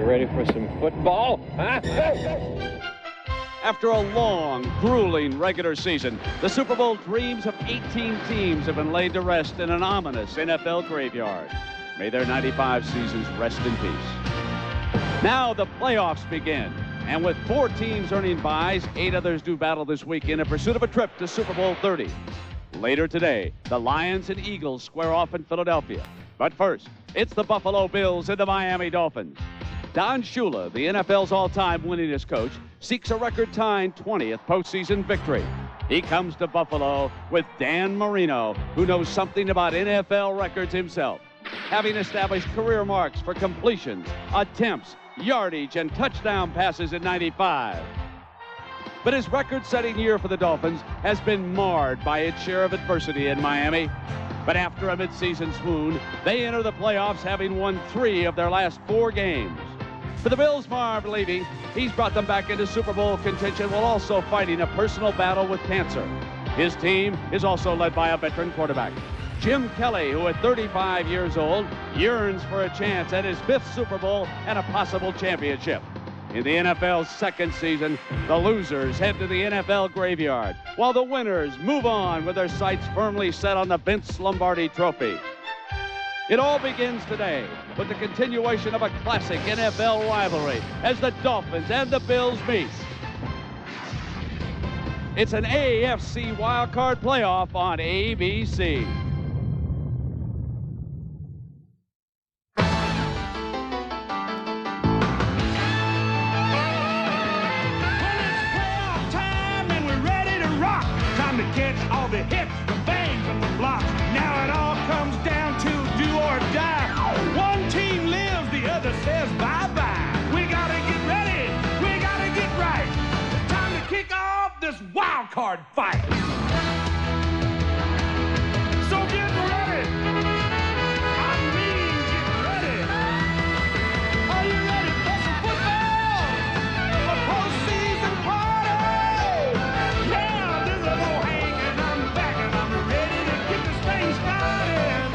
You ready for some football? Huh? After a long, grueling regular season, the Super Bowl dreams of 18 teams have been laid to rest in an ominous NFL graveyard. May their 95 seasons rest in peace. Now the playoffs begin, and with 4 teams earning byes, 8 others do battle this weekend in pursuit of a trip to Super Bowl 30. Later today, the Lions and Eagles square off in Philadelphia. But first, it's the Buffalo Bills and the Miami Dolphins. Don Shula, the NFL's all-time winningest coach, seeks a record-tying 20th postseason victory. He comes to Buffalo with Dan Marino, who knows something about NFL records himself, having established career marks for completions, attempts, yardage, and touchdown passes in '95. But his record-setting year for the Dolphins has been marred by its share of adversity in Miami. But after a midseason swoon, they enter the playoffs having won 3 of their last 4 games. For the Bills, Marv Levy, he's brought them back into Super Bowl contention while also fighting a personal battle with cancer. His team is also led by a veteran quarterback, Jim Kelly, who at 35 years old yearns for a chance at his 5th Super Bowl and a possible championship. In the NFL's 2nd season, the losers head to the NFL graveyard, while the winners move on with their sights firmly set on the Vince Lombardi Trophy. It all begins today with the continuation of a classic NFL rivalry as the Dolphins and the Bills meet. It's an AFC wildcard playoff on ABC. Catch all the hits, the bangs, and the blocks. Now it all comes down to do or die. One team lives, the other says bye-bye. We gotta get ready, we gotta get right. Time to kick off this wild card fight. So get ready. I mean, get ready. Are you ready for some football? A postseason party? Yeah, this is a little hanging. I'm back and I'm ready to get this thing started.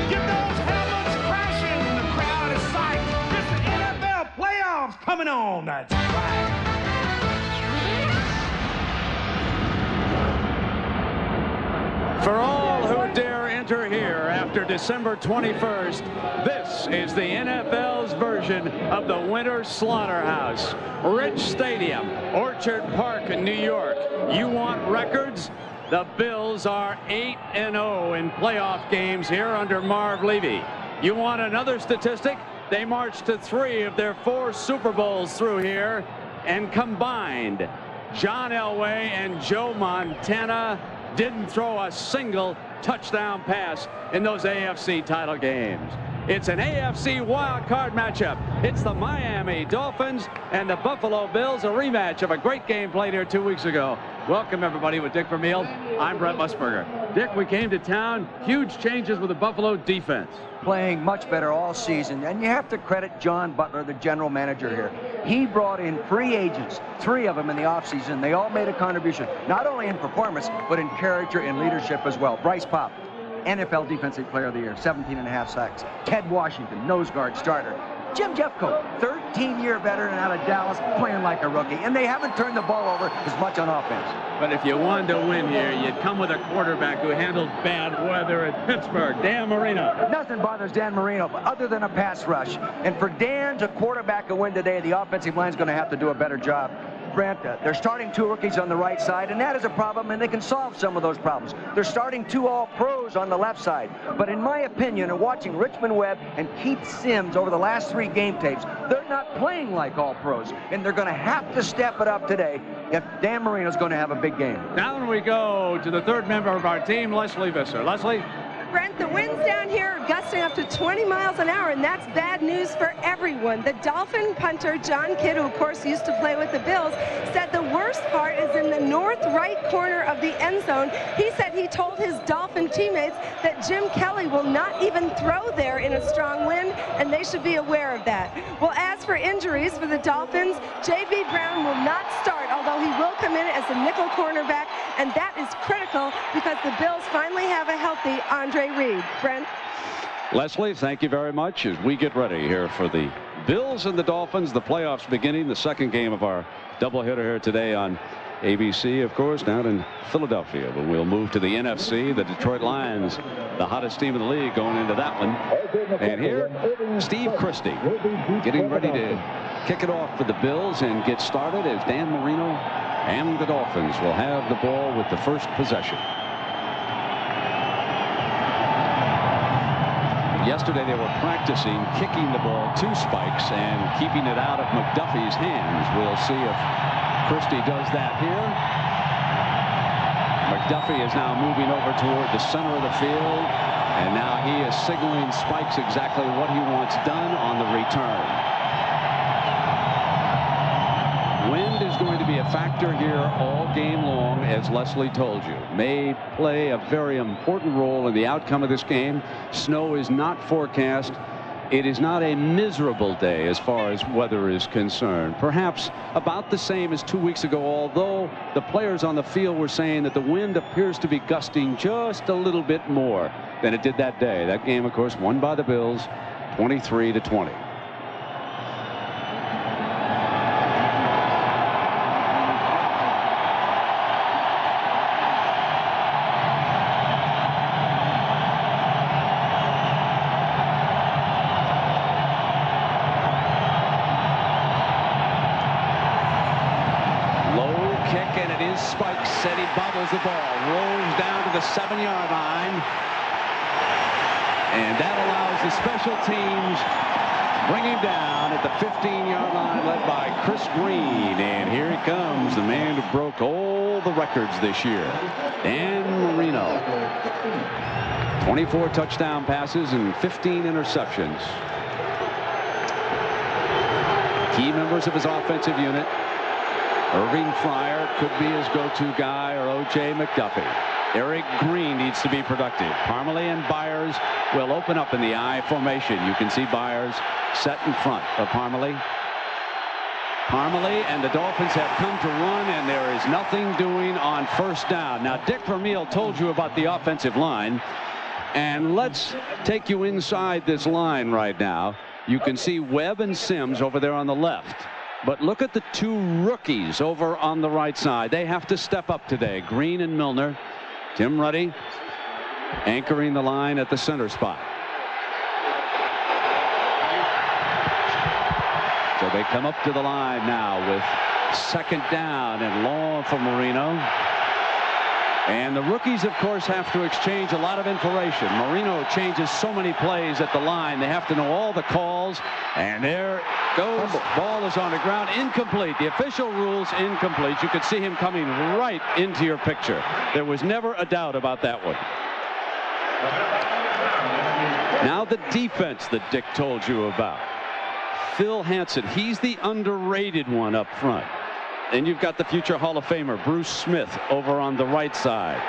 Get those helmets crashing. The crowd is psyched. It's the NFL playoffs coming on. That's right. For all who dare enter here after December 21st, this is the NFL's version of the Winter Slaughterhouse. Rich Stadium, Orchard Park in New York. You want records? The Bills are 8-0 in playoff games here under Marv Levy. You want another statistic? They marched to 3 of their 4 Super Bowls through here, and combined, John Elway and Joe Montana didn't throw a single touchdown pass in those AFC title games. It's an AFC wild card matchup. It's the Miami Dolphins and the Buffalo Bills, a rematch of a great game played here 2 weeks ago. Welcome, everybody, with Dick Vermeil. I'm Brett Musburger. Dick, we came to town. Huge changes with the Buffalo defense. Playing much better all season, and you have to credit John Butler, the general manager here. He brought in free agents, 3 of them in the offseason. They all made a contribution, not only in performance, but in character and leadership as well. Bryce Pop, NFL Defensive Player of the Year, 17.5 sacks. Ted Washington, nose guard starter. Jim Jeffcoat, 13-year veteran out of Dallas, playing like a rookie. And they haven't turned the ball over as much on offense. But if you wanted to win here, you'd come with a quarterback who handled bad weather at Pittsburgh, Dan Marino. Nothing bothers Dan Marino other than a pass rush. And for Dan to quarterback a win today, the offensive line's going to have to do a better job. Brent, they're starting 2 rookies on the right side, and that is a problem, and they can solve some of those problems. They're starting 2 all-pros on the left side. But in my opinion, and watching Richmond Webb and Keith Sims over the last 3 game tapes, they're not playing like all-pros, and they're going to have to step it up today if Dan Marino's going to have a big game. Down we go to the 3rd member of our team, Leslie Visser. Leslie? Brent, the winds down here are gusting up to 20 miles an hour, and that's bad news for everyone. The Dolphin punter, John Kidd, who of course used to play with the Bills, said the worst part is in the north right corner of the end zone. He said he told his Dolphin teammates that Jim Kelly will not even throw there in a strong wind, and they should be aware of that. Well, as for injuries for the Dolphins, J.B. Brown will not start, although he will come in as a nickel cornerback, and that is critical because the Bills finally have a healthy Andre Reed. Brent? Leslie, thank you very much as we get ready here for the Bills and the Dolphins. The playoffs beginning. The second game of our doubleheader here today on ABC, of course, down in Philadelphia. But we'll move to the NFC. The Detroit Lions, the hottest team in the league, going into that one. And here, Steve Christie getting ready to kick it off for the Bills and get started as Dan Marino and the Dolphins will have the ball with the first possession. Yesterday they were practicing kicking the ball to Spikes and keeping it out of McDuffie's hands. We'll see if Christie does that here. McDuffie is now moving over toward the center of the field, and now he is signaling Spikes exactly what he wants done on the return. Wind is going to be a factor here all game long, as Leslie told you. May play a very important role in the outcome of this game. Snow is not forecast. It is not a miserable day as far as weather is concerned. Perhaps about the same as 2 weeks ago, although the players on the field were saying that the wind appears to be gusting just a little bit more than it did that day. That game, of course, won by the Bills 23-20. Spikes said he bobbles the ball, rolls down to the 7-yard line, and that allows the special teams bring him down at the 15-yard line, led by Chris Green. And here he comes, the man who broke all the records this year, Dan Marino. 24 touchdown passes and 15 interceptions. Key members of his offensive unit: Irving Fryer could be his go-to guy, or O.J. McDuffie. Eric Green needs to be productive. Parmalee and Byers will open up in the I formation. You can see Byers set in front of Parmalee. Parmalee and the Dolphins have come to run, and there is nothing doing on first down. Now, Dick Vermeil told you about the offensive line, and let's take you inside this line right now. You can see Webb and Sims over there on the left. But look at the two rookies over on the right side. They have to step up today. Green and Milner. Tim Ruddy anchoring the line at the center spot. So they come up to the line now with second down and long for Marino. And the rookies, of course, have to exchange a lot of information. Marino changes so many plays at the line. They have to know all the calls. And there goes. Ball is on the ground. Incomplete. The official rules incomplete. You could see him coming right into your picture. There was never a doubt about that one. Now the defense that Dick told you about. Phil Hansen. He's the underrated one up front. And you've got the future Hall of Famer Bruce Smith over on the right side.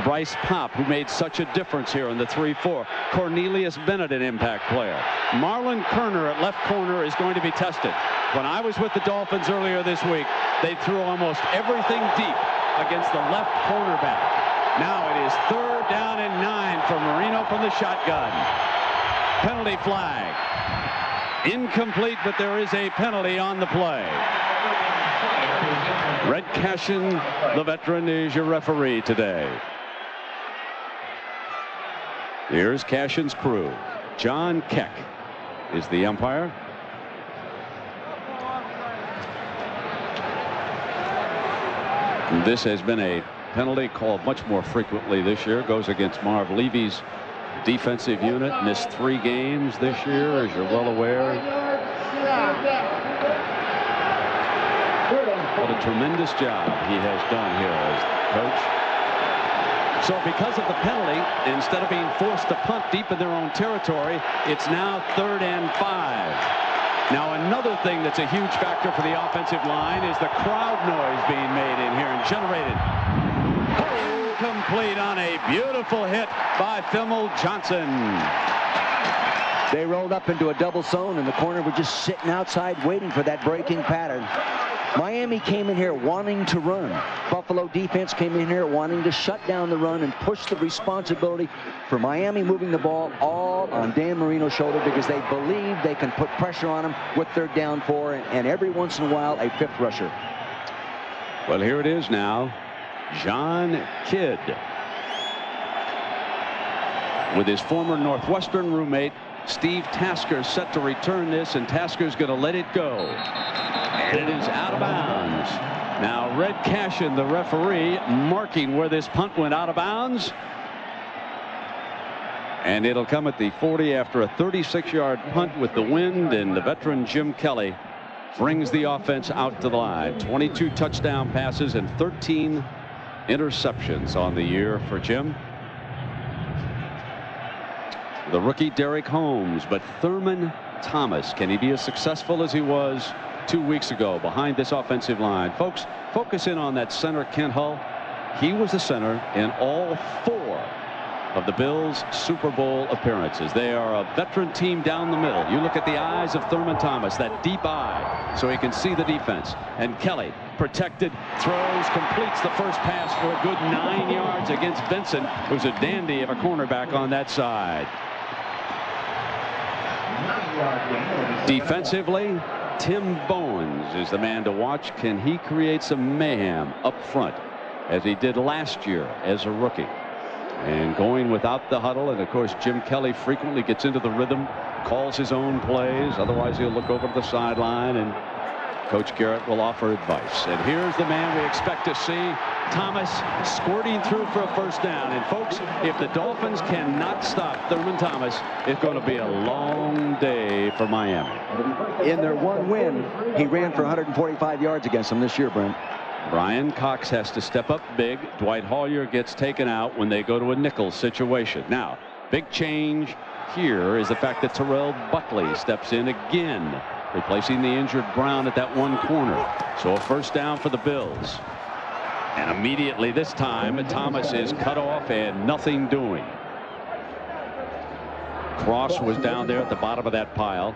Bryce Pop, who made such a difference here in the 3-4. Cornelius Bennett, an impact player. Marlon Kerner at left corner is going to be tested. When I was with the Dolphins earlier this week, they threw almost everything deep against the left cornerback. Now it is 3rd down and 9 for Marino from the shotgun. Penalty flag. Incomplete, but there is a penalty on the play. Red Cashin, the veteran, is your referee today. Here's Cashin's crew. John Keck is the umpire. This has been a penalty called much more frequently this year. Goes against Marv Levy's defensive unit. Missed 3 games this year, as you're well aware. What a tremendous job he has done here as coach. So because of the penalty, instead of being forced to punt deep in their own territory, it's now 3rd and 5. Now another thing that's a huge factor for the offensive line is the crowd noise being made in here and generated. Incomplete on a beautiful hit by Fimmel Johnson. They rolled up into a double zone, and the corner was just sitting outside waiting for that breaking pattern. Miami came in here wanting to run. Buffalo defense came in here wanting to shut down the run and push the responsibility for Miami moving the ball all on Dan Marino's shoulder because they believe they can put pressure on him with their down 4 and every once in a while a 5th rusher. Well, here it is now. John Kidd with his former Northwestern roommate Steve Tasker set to return this, and Tasker's going to let it go. And it is out of bounds. Now Red Cashin, the referee, marking where this punt went out of bounds. And it'll come at the 40 after a 36-yard punt with the wind, and the veteran Jim Kelly brings the offense out to the line. 22 touchdown passes and 13 interceptions on the year for Jim. The rookie Derek Holmes, but Thurman Thomas, can he be as successful as he was 2 weeks ago behind this offensive line? Folks, focus in on that center, Kent Hull. He was the center in all 4 of the Bills' Super Bowl appearances. They are a veteran team down the middle. You look at the eyes of Thurman Thomas, that deep eye, so he can see the defense. And Kelly, protected, throws, completes the first pass for a good 9 yards against Benson, who's a dandy of a cornerback on that side. Defensively, Tim Bowens is the man to watch. Can he create some mayhem up front as he did last year as a rookie? And going without the huddle, and of course Jim Kelly frequently gets into the rhythm, calls his own plays, otherwise he'll look over to the sideline and Coach Garrett will offer advice. And here's the man we expect to see, Thomas, squirting through for a first down. And folks, if the Dolphins cannot stop Thurman Thomas, it's going to be a long day for Miami. In their one win, he ran for 145 yards against them this year, Brent. Brian Cox has to step up big. Dwight Hollier gets taken out when they go to a nickel situation. Now, big change here is the fact that Terrell Buckley steps in again, replacing the injured Brown at that one corner. So a first down for the Bills. And immediately this time, Thomas is cut off and nothing doing. Cross was down there at the bottom of that pile.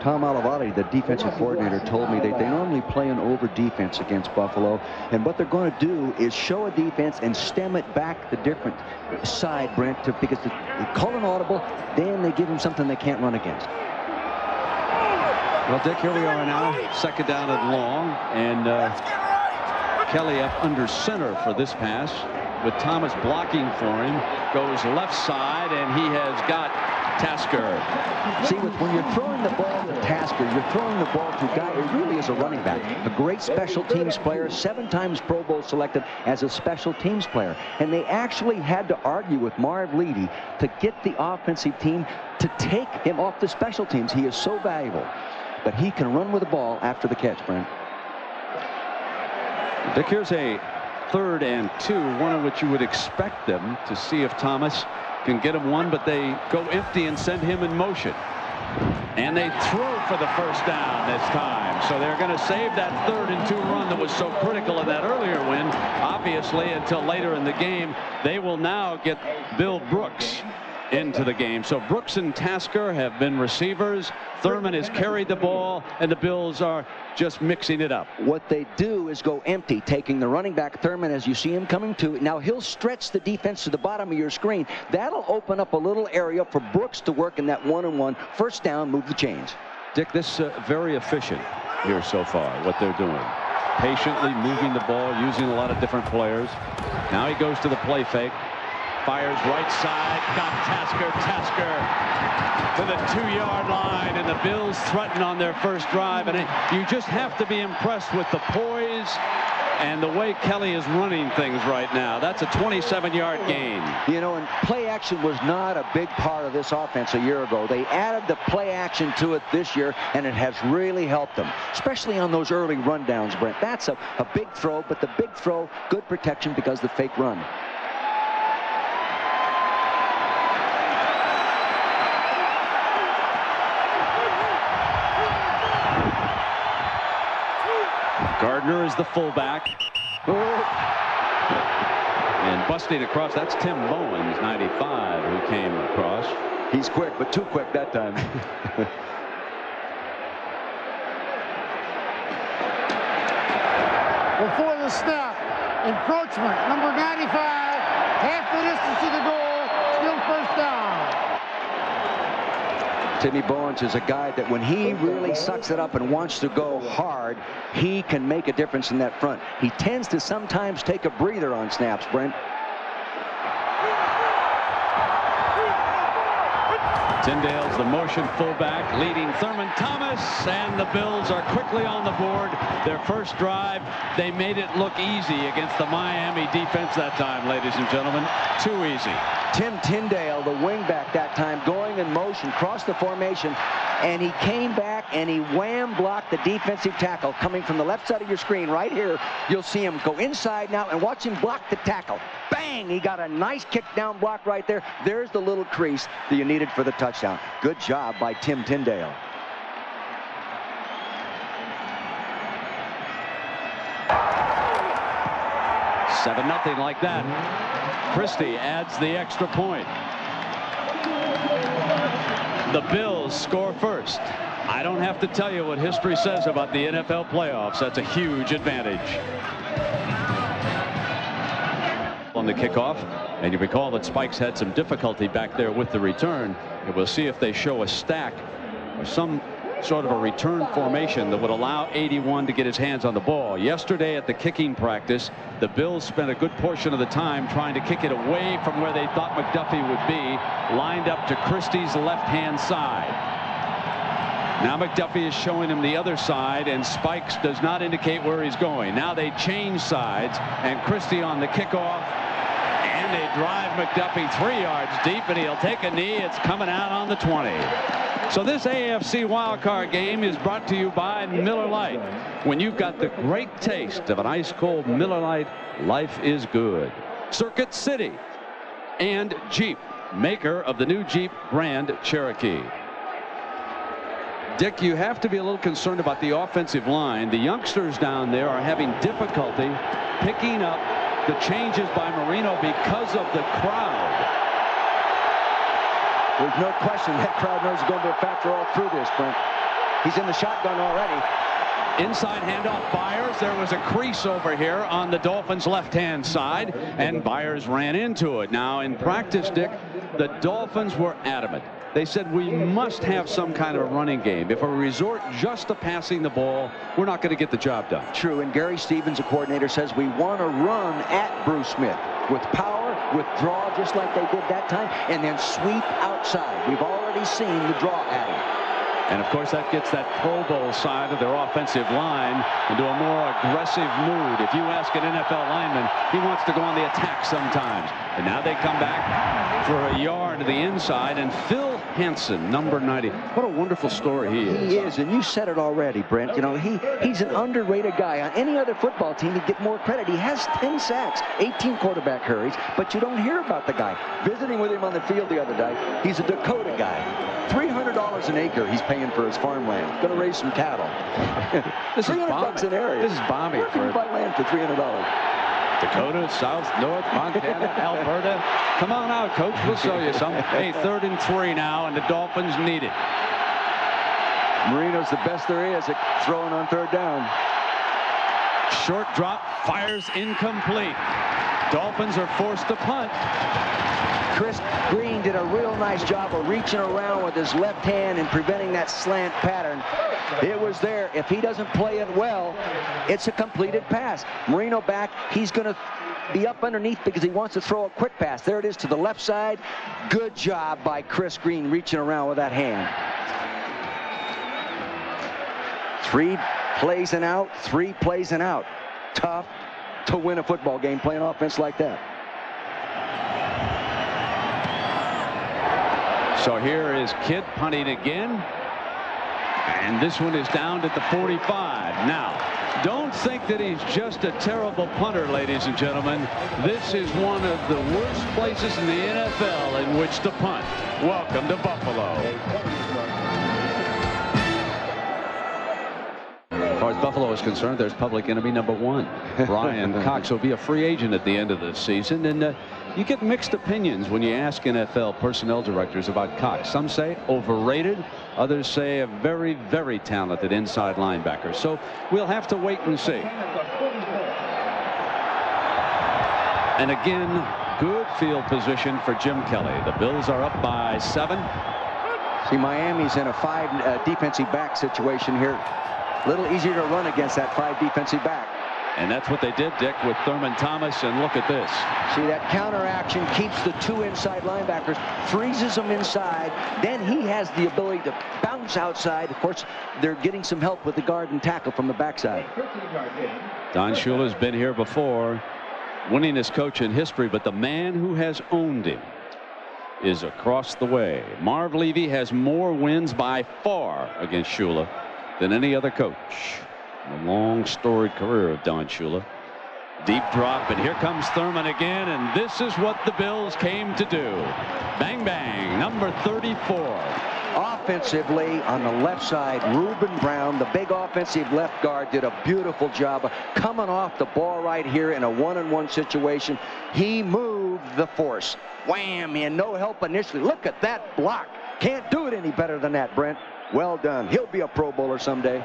Tom Olivati, the defensive coordinator, told me that they normally play an over defense against Buffalo, and what they're going to do is show a defense and stem it back the different side, Brent, because they call an audible, then they give them something they can't run against. Well, Dick, here we are now, second down and long, and Kelly up under center for this pass with Thomas blocking for him, goes left side, and he has got Tasker. See, when you're throwing the ball to Tasker, you're throwing the ball to a guy who really is a running back, a great special teams player, 7 times Pro Bowl selected as a special teams player. And they actually had to argue with Marv Leedy to get the offensive team to take him off the special teams. He is so valuable, but he can run with the ball after the catch, Brent. Dick, here's a 3rd and 2, one in which you would expect them to see if Thomas can get him one, but they go empty and send him in motion. And they throw for the first down this time. So they're going to save that 3rd and 2 run that was so critical in that earlier win, obviously, until later in the game. They will now get Bill Brooks into the game. So Brooks and Tasker have been receivers. Thurman has carried the ball, and the Bills are just mixing it up. What they do is go empty, taking the running back Thurman as you see him coming to. Now he'll stretch the defense to the bottom of your screen. That'll open up a little area for Brooks to work in that 1-on-1. First down, move the chains. Dick, this very efficient here so far, what they're doing. Patiently moving the ball, using a lot of different players. Now he goes to the play fake. Fires right side, got Tasker to the 2-yard line, and the Bills threaten on their first drive. And you just have to be impressed with the poise and the way Kelly is running things right now. That's a 27-yard gain. You know, and play action was not a big part of this offense a year ago. They added the play action to it this year, and it has really helped them, especially on those early rundowns, Brent. That's a big throw, but the big throw, good protection because the fake run. Gardner is the fullback. And busting across, that's Tim Bowens, 95, who came across. He's quick, but too quick that time. before the snap. Encroachment, number 95, half the distance to the goal, still first down. Timmy Bowens is a guy that when he really sucks it up and wants to go hard, he can make a difference in that front. He tends to sometimes take a breather on snaps, Brent. Tyndale's the motion fullback leading Thurman Thomas, and the Bills are quickly on the board. Their first drive, they made it look easy against the Miami defense that time, ladies and gentlemen. Too easy. Tim Tyndale, the wingback that time, going in motion, crossed the formation, and he came back and he wham blocked the defensive tackle coming from the left side of your screen right here. You'll see him go inside now and watch him block the tackle. Bang! He got a nice kick down block right there. There's the little crease that you needed for the touchdown. Good job by Tim Tyndale. Seven, 0 like that. Christie adds the extra point. The Bills score first. I don't have to tell you what history says about the NFL playoffs. That's a huge advantage. On the kickoff, and you recall that Spikes had some difficulty back there with the return, and we'll see if they show a stack or some sort of a return formation that would allow 81 to get his hands on the ball. Yesterday at the kicking practice, the Bills spent a good portion of the time trying to kick it away from where they thought McDuffie would be, lined up to Christie's left-hand side. Now McDuffie is showing him the other side, and Spikes does not indicate where he's going. Now they change sides, and Christie on the kickoff, and they drive McDuffie 3 yards deep, and he'll take a knee. It's coming out on the 20. So this AFC wildcard game is brought to you by Miller Lite. When you've got the great taste of an ice cold Miller Lite, life is good. Circuit City and Jeep, maker of the new Jeep Grand Cherokee. Dick, you have to be a little concerned about the offensive line. The youngsters down there are having difficulty picking up the changes by Marino because of the crowd. There's no question that crowd knows is going to be a factor all through this, Brent. He's in the shotgun already. Inside handoff, Byers. There was a crease over here on the Dolphins' left-hand side, and Byers ran into it. Now, in practice, Dick, the Dolphins were adamant. They said we must have some kind of a running game. If we resort just to passing the ball, we're not going to get the job done. True, and Gary Stevens, the coordinator, says we want to run at Bruce Smith with power, with draw, just like they did that time, and then sweep outside. We've already seen the draw at him. And, of course, that gets that Pro Bowl side of their offensive line into a more aggressive mood. If you ask an NFL lineman, he wants to go on the attack sometimes. And now they come back for a yard to the inside, and Phil Hansen, number 90. What a wonderful story he is. He is, and you said it already, Brent. You know, he's an underrated guy. On any other football team, he'd get more credit. He has 10 sacks, 18 quarterback hurries, but you don't hear about the guy. Visiting with him on the field the other day, he's a Dakota guy. $300 an acre he's paying for his farmland. Going to raise some cattle. This is $300 an area. This is Bobby. Where can you buy land for $300? Dakota, South, North, Montana, Alberta. Come on out, Coach. We'll show you some. Hey, 3rd and 3 now, and the Dolphins need it. Marino's the best there is at throwing on 3rd down. Short drop, fires incomplete. Dolphins are forced to punt. Chris Green did a real nice job of reaching around with his left hand and preventing that slant pattern. It was there. If he doesn't play it well, it's a completed pass. Marino back. He's going to be up underneath because he wants to throw a quick pass. There it is to the left side. Good job by Chris Green reaching around with that hand. 3 plays and out, 3 plays and out. Tough to win a football game playing offense like that. So here is Kidd punting again. And this one is down at the 45. Now, don't think that he's just a terrible punter, ladies and gentlemen. This is one of the worst places in the NFL in which to punt. Welcome to Buffalo. Of course, Buffalo Buffalo is concerned, there's public enemy number one. Brian Cox will be a free agent at the end of the season, and you get mixed opinions when you ask NFL personnel directors about Cox. Some say overrated, others say a very, very talented inside linebacker. So we'll have to wait and see. And again, good field position for Jim Kelly. The Bills are up by 7. See, Miami's in a 5 defensive back situation here. A little easier to run against that 5 defensive back. And that's what they did, Dick, with Thurman Thomas. And look at this. See, that counter action keeps the 2 inside linebackers, freezes them inside. Then he has the ability to bounce outside. Of course, they're getting some help with the guard and tackle from the backside. Don Shula's been here before, winningest coach in history, but the man who has owned him is across the way. Marv Levy has more wins by far against Shula than any other coach. A long storied career of Don Shula. Deep drop, and here comes Thurman again, and this is what the Bills came to do. Bang bang, number 34. Offensively on the left side, Reuben Brown, the big offensive left guard, did a beautiful job of coming off the ball right here in a 1-on-1 situation. He moved the force. Wham! And no help initially. Look at that block. Can't do it any better than that, Brent. Well done. He'll be a Pro Bowler someday.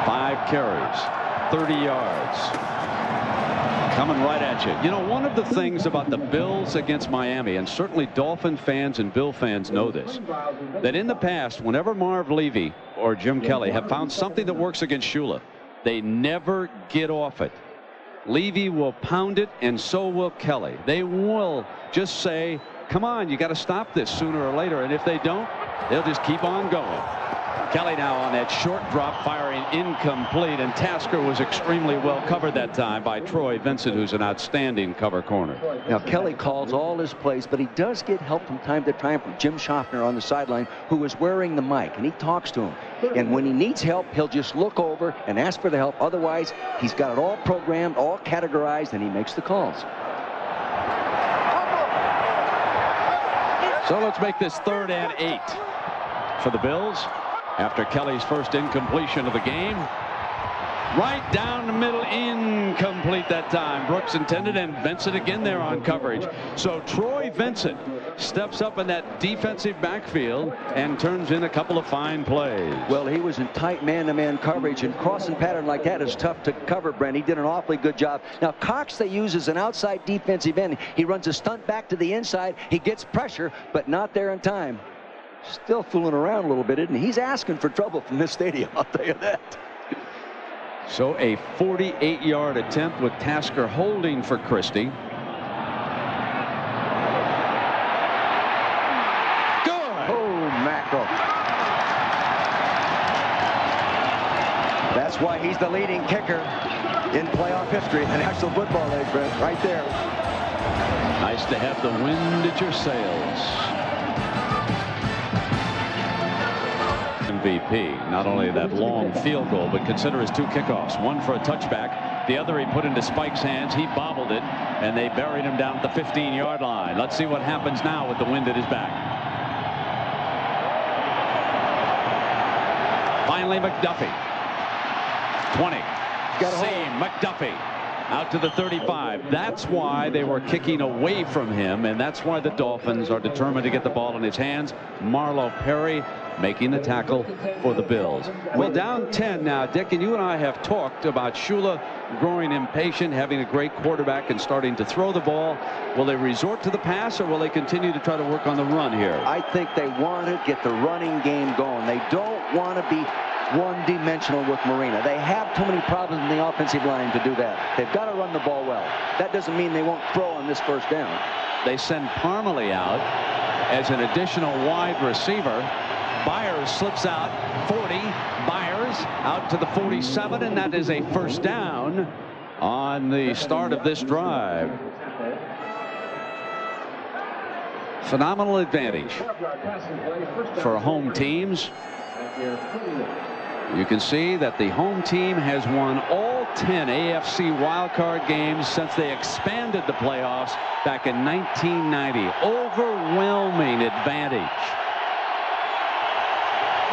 5 carries, 30 yards. Coming right at you. You know, one of the things about the Bills against Miami, and certainly Dolphin fans and Bill fans know this, that in the past, whenever Marv Levy or Jim Kelly have found something that works against Shula, they never get off it. Levy will pound it, and so will Kelly. They will just say, come on, you got to stop this sooner or later. And if they don't, they'll just keep on going. Kelly now on that short drop, firing incomplete, and Tasker was extremely well covered that time by Troy Vincent, who's an outstanding cover corner. Now Kelly calls all his plays, but he does get help from time to time from Jim Schaffner on the sideline, who is wearing the mic, and he talks to him. And when he needs help, he'll just look over and ask for the help. Otherwise, he's got it all programmed, all categorized, and he makes the calls. So let's make this 3rd and 8 for the Bills. After Kelly's first incompletion of the game, right down the middle, incomplete that time. Brooks intended, and Vincent again there on coverage. So Troy Vincent steps up in that defensive backfield and turns in a couple of fine plays. Well, he was in tight man-to-man coverage, and crossing pattern like that is tough to cover, Brent. He did an awfully good job. Now Cox they use as an outside defensive end. He runs a stunt back to the inside. He gets pressure, but not there in time. Still fooling around a little bit, isn't he? He's asking for trouble from this stadium, I'll tell you that. So a 48-yard attempt with Tasker holding for Christie. Good. Oh, mackerel. That's why he's the leading kicker in playoff history in the National Football League, Brent, right there. Nice to have the wind at your sails. MVP. Not only that long field goal, but consider his 2 kickoffs. One for a touchback. The other he put into Spike's hands. He bobbled it, and they buried him down at the 15-yard line. Let's see what happens now with the wind at his back. Finally, McDuffie. 20. Same. McDuffie out to the 35. That's why they were kicking away from him, and that's why the Dolphins are determined to get the ball in his hands. Marlo Perry making the tackle for the Bills. Well, down 10 now, Dick, and you and I have talked about Shula growing impatient, having a great quarterback, and starting to throw the ball. Will they resort to the pass, or will they continue to try to work on the run here? I think they want to get the running game going. They don't want to be one-dimensional with Marina. They have too many problems in the offensive line to do that. They've got to run the ball well. That doesn't mean they won't throw on this first down. They send Parmalee out as an additional wide receiver. Byers slips out 40. Byers out to the 47, and that is a first down on the start of this drive. Phenomenal advantage for home teams. You can see that the home team has won all 10 AFC wildcard games since they expanded the playoffs back in 1990. Overwhelming advantage.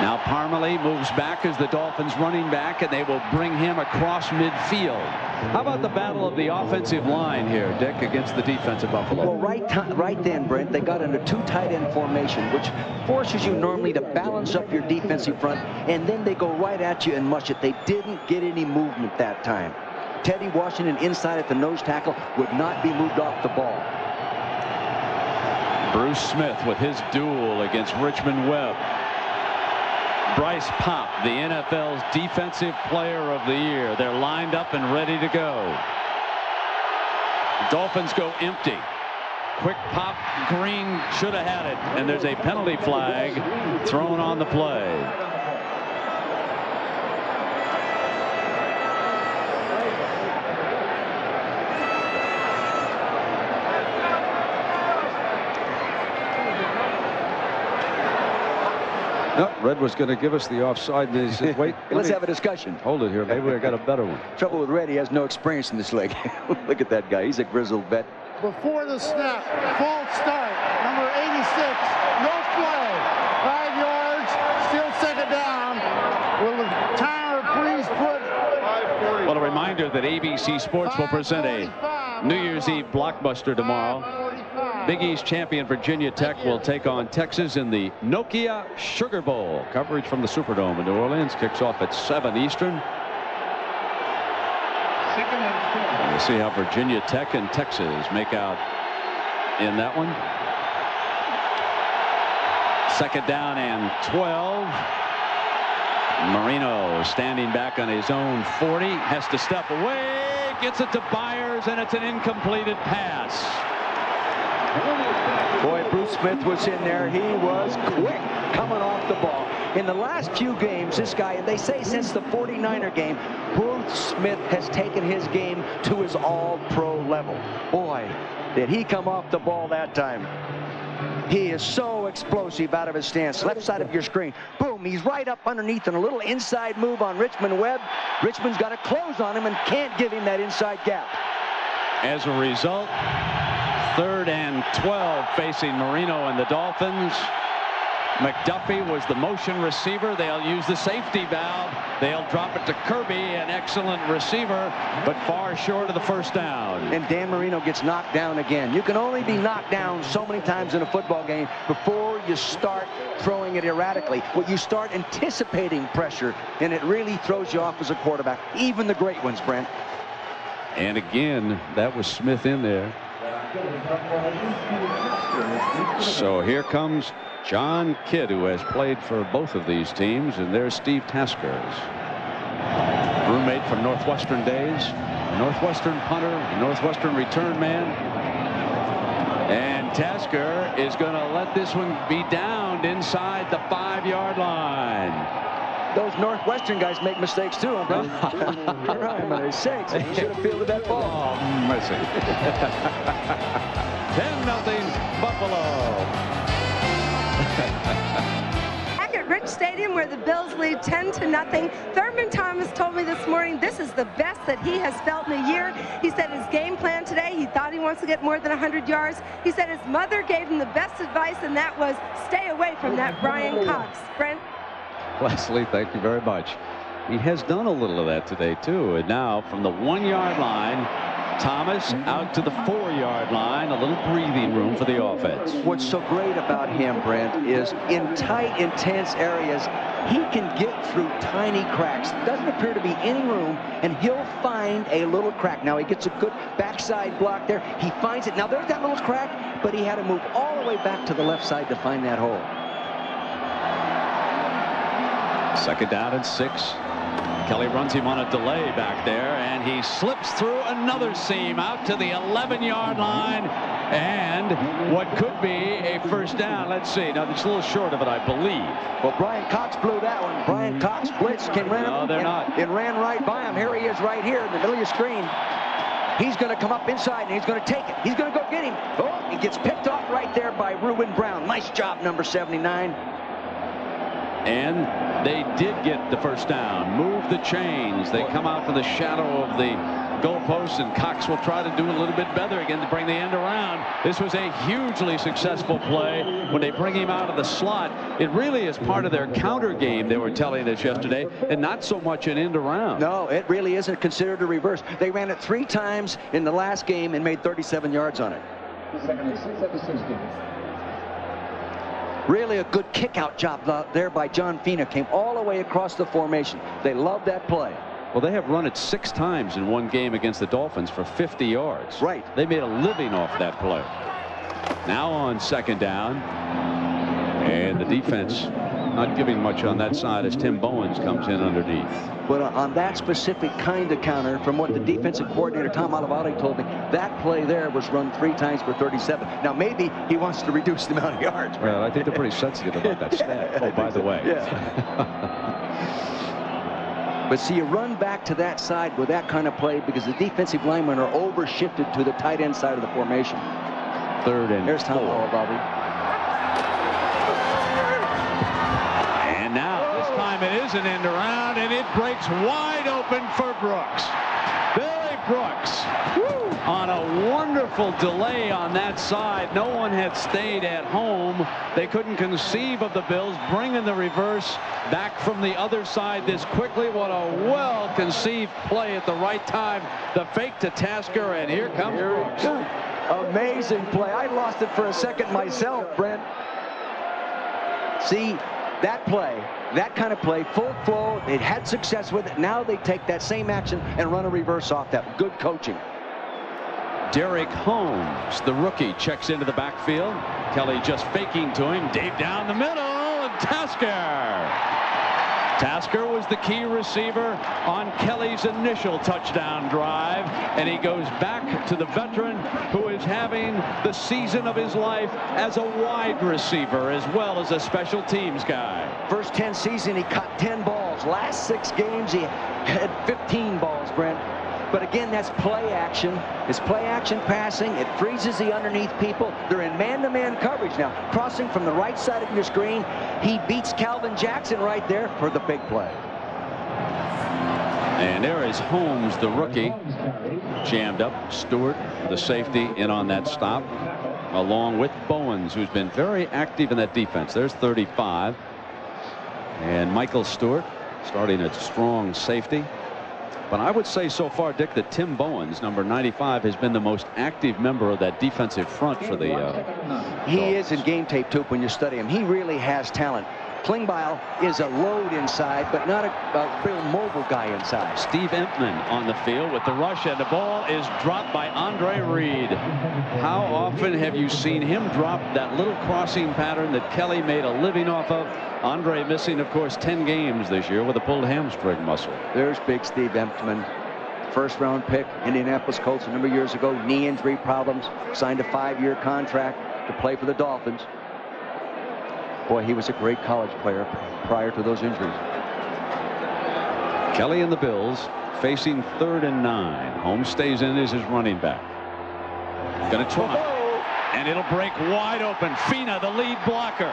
Now Parmalee moves back as the Dolphins running back, and they will bring him across midfield. How about the battle of the offensive line here, Dick, against the defensive Buffalo? Well, right then, Brent, they got into 2 tight end formation, which forces you normally to balance up your defensive front, and then they go right at you and mush it. They didn't get any movement that time. Teddy Washington inside at the nose tackle would not be moved off the ball. Bruce Smith with his duel against Richmond Webb. Bryce Pop, the NFL's Defensive Player of the Year. They're lined up and ready to go. The Dolphins go empty. Quick pop. Green should have had it. And there's a penalty flag thrown on the play. No, Red was going to give us the offside, and he said, wait. Let's have a discussion. Hold it here. Maybe I got a better one. Trouble with Red, he has no experience in this league. Look at that guy. He's a grizzled vet. Before the snap, false start, number 86, no play, 5 yards, still second down. Will the timer please put... Well, a reminder that ABC Sports will present a New Year's Eve blockbuster tomorrow. Big East champion Virginia Tech will take on Texas in the Nokia Sugar Bowl. Coverage from the Superdome in New Orleans kicks off at 7 Eastern. We'll see how Virginia Tech and Texas make out in that one. 2nd down and 12. Marino standing back on his own 40. Has to step away. Gets it to Byers, and it's an incompleted pass. Boy, Bruce Smith was in there. He was quick coming off the ball. In the last few games, this guy, and they say since the 49er game, Bruce Smith has taken his game to his all-pro level. Boy, did he come off the ball that time. He is so explosive out of his stance. Left side of your screen. Boom, he's right up underneath and a little inside move on Richmond Webb. Richmond's got to close on him and can't give him that inside gap. As a result, 3rd and 12 facing Marino and the Dolphins. McDuffie was the motion receiver. They'll use the safety valve. They'll drop it to Kirby, an excellent receiver, but far short of the 1st down. And Dan Marino gets knocked down again. You can only be knocked down so many times in a football game before you start throwing it erratically. Well, you start anticipating pressure, and it really throws you off as a quarterback. Even the great ones, Brent. And again, that was Smith in there. So here comes John Kidd, who has played for both of these teams, and there's Steve Tasker's roommate from Northwestern days, Northwestern punter, Northwestern return man. And Tasker is going to let this one be downed inside the 5-yard line. Those Northwestern guys make mistakes too, huh? You're right, man. It's 6. You should have fielded that ball. Oh, mercy. 10-0 Buffalo. Back at Rich Stadium, where the Bills lead 10-0. Thurman Thomas told me this morning this is the best that he has felt in a year. He said his game plan today, he thought he wants to get more than 100 yards. He said his mother gave him the best advice, and that was stay away from that Brian Cox. Brent? Leslie, thank you very much. He has done a little of that today, too. And now from the 1-yard line, Thomas out to the 4-yard line. A little breathing room for the offense. What's so great about him, Brent, is in tight, intense areas, he can get through tiny cracks. Doesn't appear to be any room, and he'll find a little crack. Now, he gets a good backside block there. He finds it. Now, there's that little crack, but he had to move all the way back to the left side to find that hole. 2nd down and 6. Kelly runs him on a delay back there, and he slips through another seam out to the 11-yard line, and what could be a 1st down. Let's see. Now, it's a little short of it, I believe. Well, Brian Cox blew that one. Brian Cox blitz can run him. No, they're not. It ran right by him. Here he is right here in the middle of your screen. He's going to come up inside, and he's going to take it. He's going to go get him. Oh, he gets picked off right there by Reuben Brown. Nice job, number 79. And they did get the 1st down. Move the chains. They come out from the shadow of the goalposts, and Cox will try to do a little bit better again to bring the end around. This was a hugely successful play when they bring him out of the slot. It really is part of their counter game, they were telling us yesterday, and not so much an end around. No, it really isn't considered a reverse. They ran it 3 times in the last game and made 37 yards on it. Really a good kick-out job there by John Fina. Came all the way across the formation. They love that play. Well, they have run it 6 times in one game against the Dolphins for 50 yards. Right. They made a living off that play. Now on 2nd down, and the defense not giving much on that side as Tim Bowens comes in underneath. But on that specific kind of counter, from what the defensive coordinator Tom Olivali told me, that play there was run 3 times for 37. Now maybe he wants to reduce the amount of yards. Well, I think they're pretty sensitive about that stat. Oh, by the way. Yeah. But see, you run back to that side with that kind of play because the defensive linemen are overshifted to the tight end side of the formation. 3rd and There's Tom 4. Olivali. And now this time it is an end around, and it breaks wide open for Brooks. Billy Brooks on a wonderful delay on that side. No one had stayed at home. They couldn't conceive of the Bills bringing the reverse back from the other side this quickly. What a well-conceived play at the right time. The fake to Tasker, and here comes Brooks. Amazing play. I lost it for a second myself, Brent. See, that play, that kind of play, full flow, they had success with it. Now they take that same action and run a reverse off that. Good coaching. Derek Holmes, the rookie, checks into the backfield. Kelly just faking to him. Deep down the middle, and Tasker. Tasker was the key receiver on Kelly's initial touchdown drive, and he goes back to the veteran who is having the season of his life as a wide receiver as well as a special teams guy. First 10 season, he caught 10 balls. Last 6 games, he had 15 balls, Brent. But again, that's play action. It's play action passing. It freezes the underneath people. They're in man-to-man coverage now. Crossing from the right side of your screen. He beats Calvin Jackson right there for the big play. And there is Holmes, the rookie, jammed up. Stewart, the safety, in on that stop, along with Bowens, who's been very active in that defense. There's 35. And Michael Stewart starting at strong safety. But I would say so far, Dick, that Tim Bowens, number 95, has been the most active member of that defensive front for the He is in game tape, too, when you study him. He really has talent. Klingbeil is a load inside, but not a real mobile guy inside. Steve Empman on the field with the rush, and the ball is dropped by Andre Reed. How often have you seen him drop that little crossing pattern that Kelly made a living off of? Andre missing, of course, 10 games this year with a pulled hamstring muscle. There's big Steve Empman. First-round pick, Indianapolis Colts a number of years ago. Knee injury problems. Signed a 5-year contract to play for the Dolphins. Boy, he was a great college player prior to those injuries. Kelly and the Bills facing 3rd and 9. Holmes stays in as his running back. Going to try. And it'll break wide open. Fina, the lead blocker.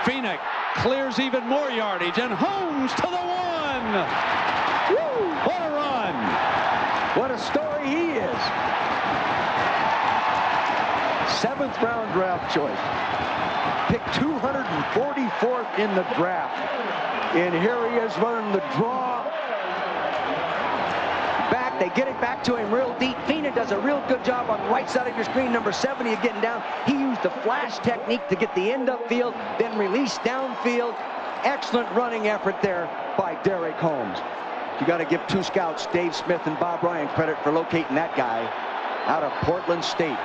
Fina clears even more yardage, and Holmes to the 1. Woo! What a run. What a story he is. 7th-round draft choice. Picked 244th in the draft. And here he is running the draw. Back, they get it back to him real deep. Fina does a real good job on the right side of your screen. Number 70 is getting down. He used the flash technique to get the end upfield, then release downfield. Excellent running effort there by Derek Holmes. You got to give 2 scouts, Dave Smith and Bob Ryan, credit for locating that guy out of Portland State.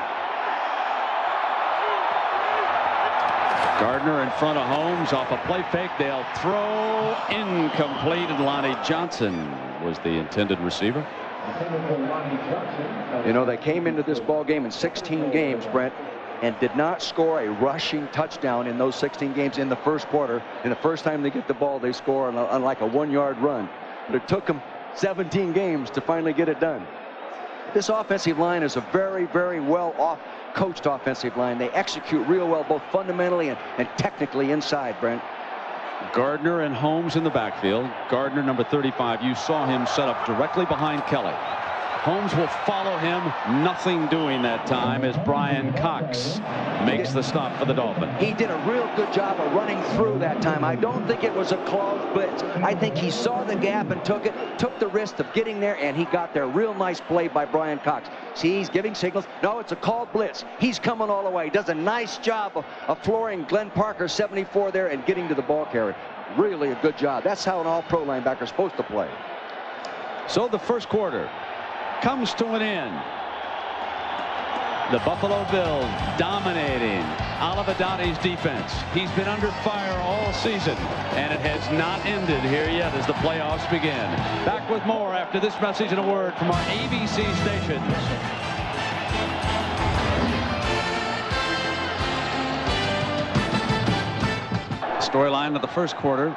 Gardner in front of Holmes off a play fake. They'll throw incomplete, and Lonnie Johnson was the intended receiver. You know, they came into this ball game in 16 games, Brent, and did not score a rushing touchdown in those 16 games in the first quarter. And the first time they get the ball, they score on like a 1-yard run. But it took them 17 games to finally get it done. This offensive line is a very, very well coached offensive line. They execute real well, both fundamentally and technically inside, Brent. Gardner and Holmes in the backfield. Gardner, number 35, you saw him set up directly behind Kelly. Holmes will follow him. Nothing doing that time as Brian Cox makes the stop for the Dolphins. He did a real good job of running through that time. I don't think it was a close blitz. I think he saw the gap and took the risk of getting there, and he got there. Real nice play by Brian Cox. See, he's giving signals. No, it's a called blitz. He's coming all the way. He does a nice job of flooring Glenn Parker, 74 there, and getting to the ball carrier. Really a good job. That's how an all-pro linebacker is supposed to play. So the first quarter comes to an end. The Buffalo Bills dominating Olivadone's defense. He's been under fire all season, and it has not ended here yet as the playoffs begin. Back with more after this message and a word from our ABC stations. Storyline of the first quarter.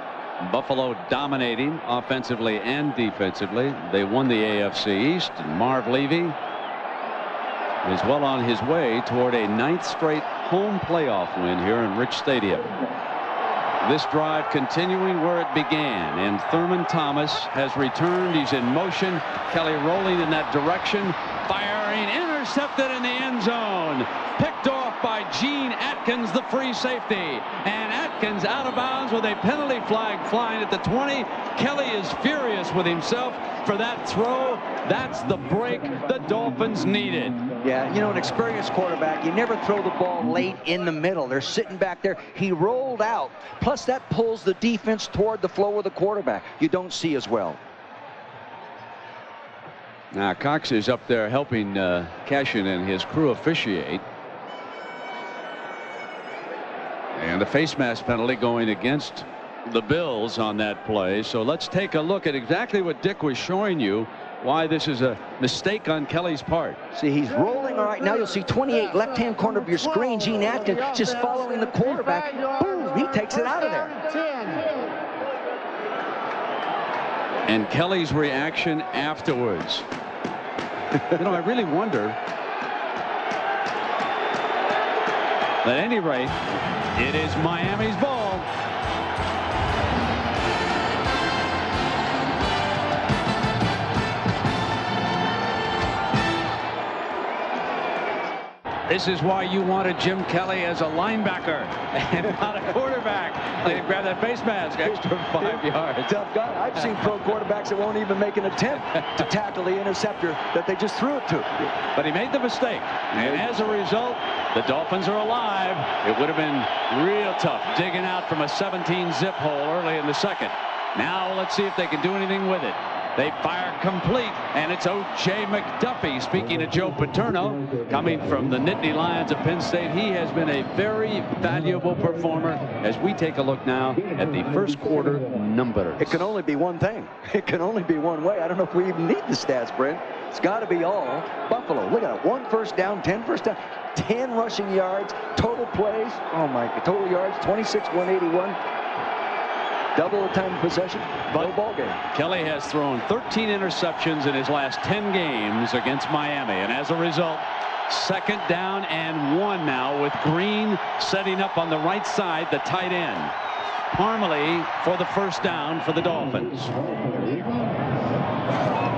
Buffalo dominating offensively and defensively. They won the AFC East, and Marv Levy is well on his way toward a 9th straight home playoff win here in Rich Stadium. This drive continuing where it began, and Thurman Thomas has returned. He's in motion. Kelly rolling in that direction, firing, intercepted in the end zone, picked off by Gene Atkins, the free safety, and Atkins out of bounds with a penalty flag flying at the 20. Kelly is furious with himself for that throw. That's the break the Dolphins needed. Yeah, you know, an experienced quarterback, you never throw the ball late in the middle. They're sitting back there. He rolled out. Plus, that pulls the defense toward the flow of the quarterback. You don't see as well. Now, Cox is up there helping Cashin and his crew officiate. And a face mask penalty going against the Bills on that play. So let's take a look at exactly what Dick was showing you, why this is a mistake on Kelly's part. See, he's rolling. All right, now you'll see 28, left-hand corner of your screen. Gene Atkins just following the quarterback. Boom, he takes it out of there. And Kelly's reaction afterwards. You know, I really wonder. At any rate, it is Miami's ball. This is why you wanted Jim Kelly as a linebacker and not a quarterback. They grab that face mask, extra 5 yards. Tough guy. I've seen pro quarterbacks that won't even make an attempt to tackle the interceptor that they just threw it to. But he made the mistake, and as a result, the Dolphins are alive. It would have been real tough digging out from a 17-zip hole early in the second. Now let's see if they can do anything with it. They fire complete, and it's O.J. McDuffie. Speaking of Joe Paterno, coming from the Nittany Lions of Penn State, he has been a very valuable performer as we take a look now at the first quarter numbers. It can only be one thing. It can only be one way. I don't know if we even need the stats, Brent. It's got to be all Buffalo. Look at it. 1 first down, 10 first down, 10 rushing yards, total plays. Oh, my God. Total yards, 26, 181. Double the time of possession, no ball game. Kelly has thrown 13 interceptions in his last 10 games against Miami, and as a result, 2nd down and 1 now with Green setting up on the right side, the tight end. Parmalee for the first down for the Dolphins.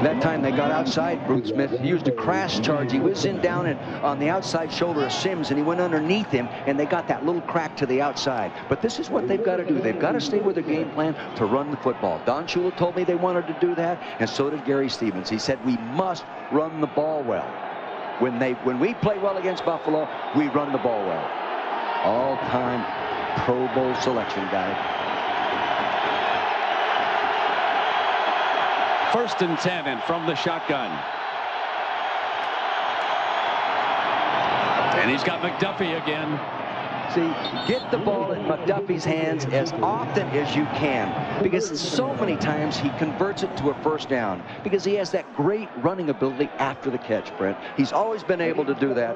That time they got outside Bruce Smith. He used a crash charge. He was in down and on the outside shoulder of Sims, and he went underneath him, and they got that little crack to the outside. But this is what they've got to do. They've got to stay with their game plan to run the football. Don Shula told me they wanted to do that, and so did Gary Stevens. He said we must run the ball well. When we play well against Buffalo, we run the ball well. All-time Pro Bowl selection guy. 1st and 10, and from the shotgun. And he's got McDuffie again. See, get the ball in McDuffie's hands as often as you can, because so many times he converts it to a first down because he has that great running ability after the catch, Brent. He's always been able to do that.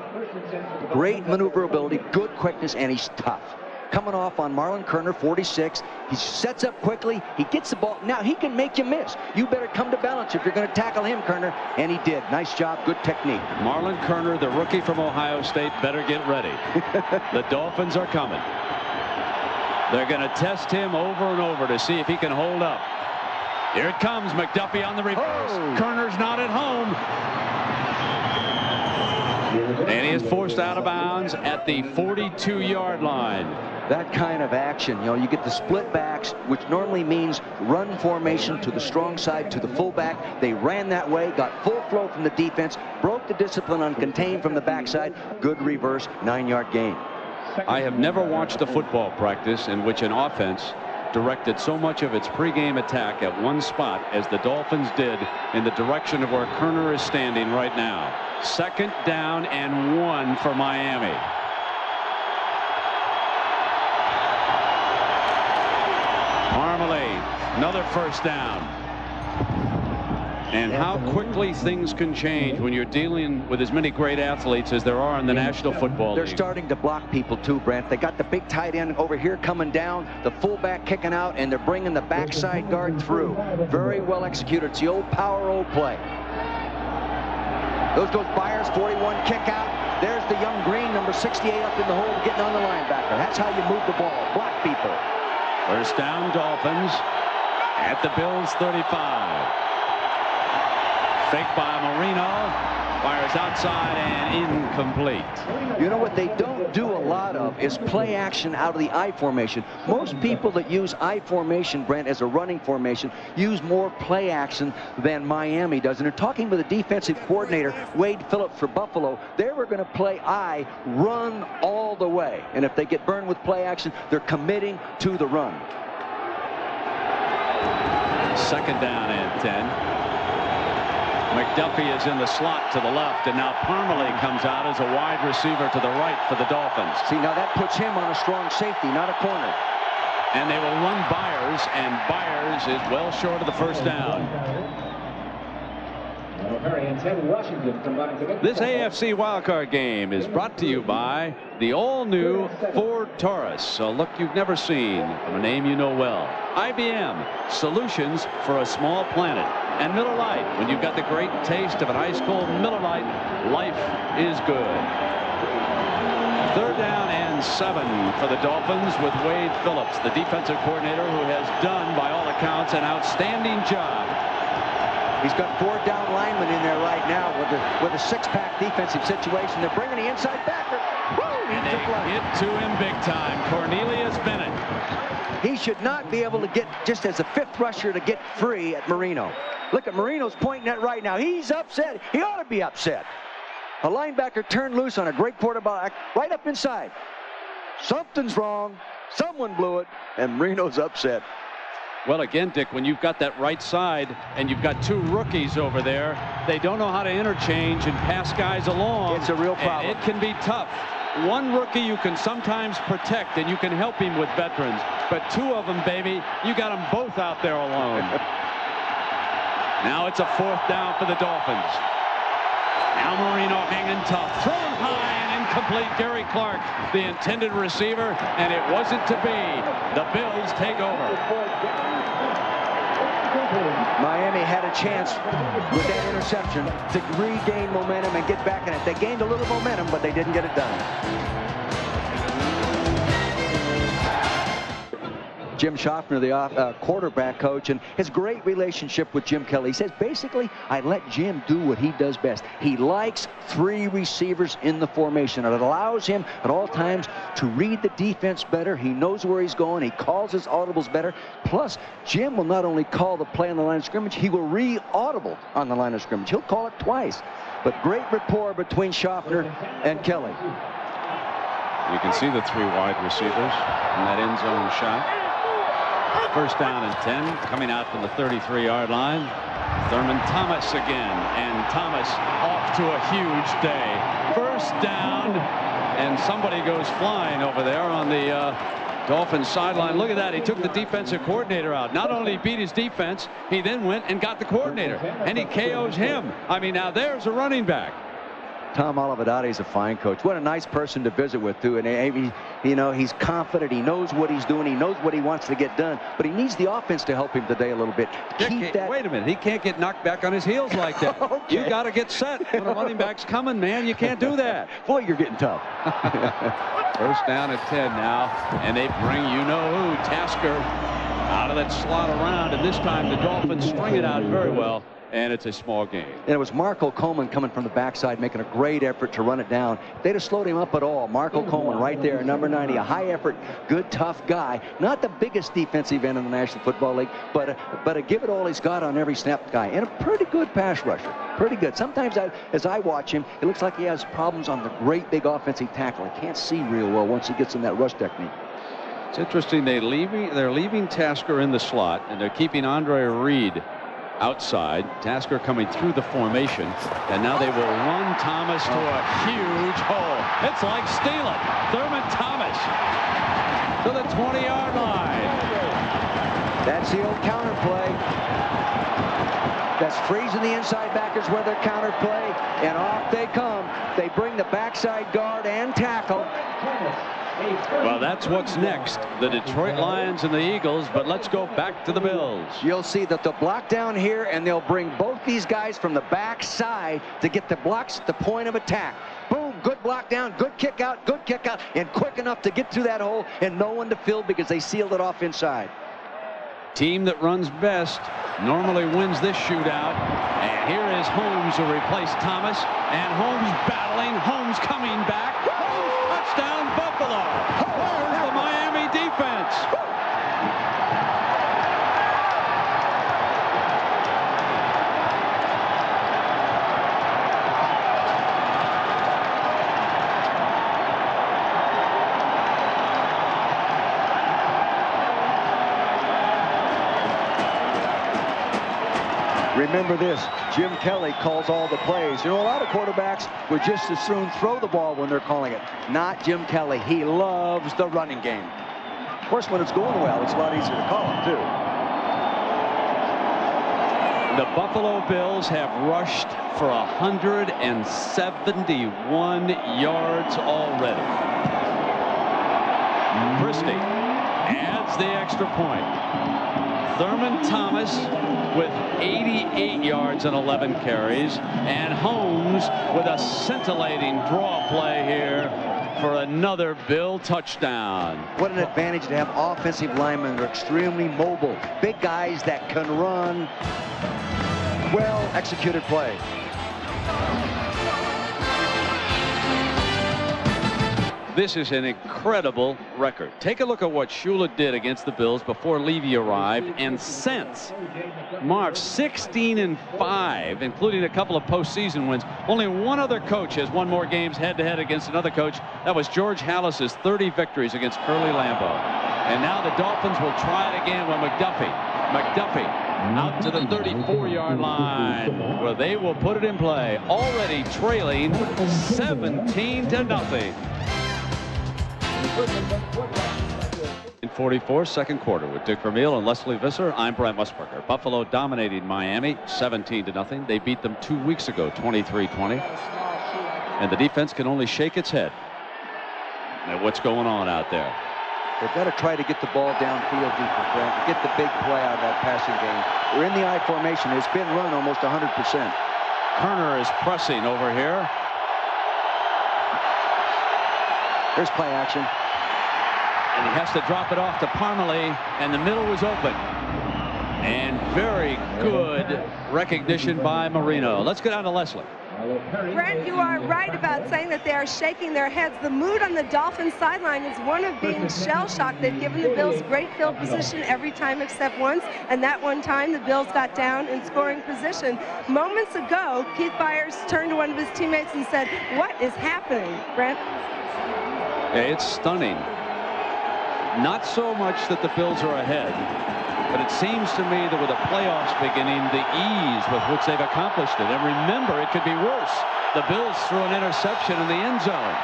Great maneuverability, good quickness, and he's tough. Coming off on Marlon Kerner, 46. He sets up quickly. He gets the ball. Now he can make you miss. You better come to balance if you're going to tackle him, Kerner. And he did. Nice job. Good technique. Marlon Kerner, the rookie from Ohio State, better get ready. The Dolphins are coming. They're going to test him over and over to see if he can hold up. Here it comes. McDuffie on the reverse. Oh. Kerner's not at home. And he is forced out of bounds at the 42-yard line. That kind of action, you get the split backs, which normally means run formation to the strong side, to the fullback. They ran that way, got full flow from the defense, broke the discipline on contain from the backside. Good reverse, 9-yard gain. I have never watched a football practice in which an offense directed so much of its pregame attack at one spot as the Dolphins did in the direction of where Kerner is standing right now. 2nd down and 1 for Miami. Marmalade, another 1st down. And how quickly things can change when you're dealing with as many great athletes as there are in the National Football League. They're starting to block people too, Brent. They got the big tight end over here coming down, the fullback kicking out, and they're bringing the backside guard through. Very well executed. It's the old power, old play. Those goes Byers, 41 kick out. There's the young Green, number 68, up in the hole, getting on the linebacker. That's how you move the ball. Block people. 1st down, Dolphins at the Bills' 35. Fake by Marino, fires outside and incomplete. You know what they don't do a lot of is play action out of the I formation. Most people that use I formation, Brent, as a running formation, use more play action than Miami does. And they're talking with the defensive coordinator, Wade Phillips for Buffalo. They were going to play I, run all the way. And if they get burned with play action, they're committing to the run. 2nd down and 10. McDuffie is in the slot to the left, and now Parmalee comes out as a wide receiver to the right for the Dolphins. See, now that puts him on a strong safety, not a corner. And they will run Byers, and Byers is well short of the 1st down. This AFC wildcard game is brought to you by the all-new Ford Taurus, a look you've never seen from a name you know well. IBM, solutions for a small planet. And Miller Lite, when you've got the great taste of an ice-cold Miller Lite, life is good. 3rd down and 7 for the Dolphins with Wade Phillips, the defensive coordinator, who has done, by all accounts, an outstanding job. He's got 4 down linemen in there right now with a 6-pack defensive situation. They're bringing the inside backer. Woo! And they get to him big time. Cornelius Bennett. He should not be able to get, just as a 5th rusher, to get free at Marino. Look at Marino's pointing at right now. He's upset. He ought to be upset. A linebacker turned loose on a great quarterback right up inside. Something's wrong. Someone blew it, and Marino's upset. Well, again, Dick, when you've got that right side and you've got 2 rookies over there, they don't know how to interchange and pass guys along. It's a real problem. It can be tough. One rookie you can sometimes protect, and you can help him with veterans. But 2 of them, baby, you got them both out there alone. Now it's a 4th down for the Dolphins. Now Marino hanging tough. Thrown high and incomplete. Gary Clark, the intended receiver, and it wasn't to be. The Bills take over. Miami had a chance with that interception to regain momentum and get back in it. They gained a little momentum, but they didn't get it done. Jim Schaffner, the quarterback coach, and his great relationship with Jim Kelly. He says, basically, I let Jim do what he does best. He likes 3 receivers in the formation. It allows him at all times to read the defense better. He knows where he's going. He calls his audibles better. Plus, Jim will not only call the play on the line of scrimmage, he will re-audible on the line of scrimmage. He'll call it twice. But great rapport between Schaffner and Kelly. You can see the 3 wide receivers in that end zone shot. 1st down and 10, coming out from the 33-yard line. Thurman Thomas again, and Thomas off to a huge day. 1st down, and somebody goes flying over there on the Dolphins sideline. Look at that. He took the defensive coordinator out. Not only beat his defense, he then went and got the coordinator, and he KOs him. I mean, now there's a running back. Tom Olivadotti is a fine coach. What a nice person to visit with, too. And, you know, he's confident. He knows what he's doing. He knows what he wants to get done. But he needs the offense to help him today a little bit. Wait a minute. He can't get knocked back on his heels like that. Okay. You got to get set. When a running back's coming, man, you can't do that. Boy, you're getting tough. 1st down at 10 now. And they bring you-know-who, Tasker, out of that slot around. And this time the Dolphins string it out very well. and it's a small gain. And it was Marco Coleman coming from the backside, making a great effort to run it down. If they'd have slowed him up at all, Marco Coleman right there, number 90, a high effort, good, tough guy. Not the biggest defensive end in the National Football League, but a give it all he's got on every snap guy. And a pretty good pass rusher. Pretty good. Sometimes as I watch him, it looks like he has problems on the great big offensive tackle. I can't see real well once he gets in that rush technique. It's interesting. They're leaving Tasker in the slot, and they're keeping Andre Reed outside. Tasker coming through the formation, and now they will run Thomas to a huge hole. It's like stealing. Thurman Thomas to the 20-yard line. That's the old counter play. That's freezing the inside backers where their counter play, and off they come. They bring the backside guard and tackle. Well, that's what's next. The Detroit Lions and the Eagles, but let's go back to the Bills. You'll see that they'll block down here, and they'll bring both these guys from the backside to get the blocks at the point of attack. Boom, good block down, good kick out, and quick enough to get through that hole and no one to fill because they sealed it off inside. Team that runs best normally wins this shootout. And here is Holmes who replaced Thomas. And Holmes battling. Holmes coming back. Holmes, touchdown, Buffalo. Where's the Miami defense? Remember this, Jim Kelly calls all the plays. You know, a lot of quarterbacks would just as soon throw the ball when they're calling it. Not Jim Kelly. He loves the running game. Of course, when it's going well, it's a lot easier to call it, too. The Buffalo Bills have rushed for 171 yards already. Christie adds the extra point. Thurman Thomas with 88 yards and 11 carries, and Holmes with a scintillating draw play here for another Bill touchdown. What an advantage to have offensive linemen that are extremely mobile, big guys that can run. Well executed play. This is an incredible record. Take a look at what Shula did against the Bills before Levy arrived, and since March, 16-5, including a couple of postseason wins. Only one other coach has won more games head-to-head against another coach. That was George Halas's 30 victories against Curly Lambeau. And now the Dolphins will try it again with McDuffie. McDuffie out to the 34-yard line, where they will put it in play. Already trailing 17-0. In 44, second quarter with Dick Vermeil and Leslie Visser. I'm Brent Musburger. Buffalo dominating Miami 17-0. They beat them 2 weeks ago, 23-20. And the defense can only shake its head at what's going on out there. They've got to try to get the ball downfield deeper, Brent, to get the big play out of that passing game. We're in the I formation. It's been run almost 100%. Kerner is pressing over here. There's play action. And he has to drop it off to Parmalee, and the middle was open. And very good recognition by Marino. Let's go down to Leslie. Brent, you are right about saying that they are shaking their heads. The mood on the Dolphins sideline is one of being shell-shocked. They've given the Bills great field position every time except once, and that one time the Bills got down in scoring position. Moments ago, Keith Byers turned to one of his teammates and said, "What is happening, Brent?" Yeah, it's stunning. Not so much that the Bills are ahead, but it seems to me that with the playoffs beginning, the ease with which they've accomplished it. And remember, it could be worse. The Bills threw an interception in the end zone.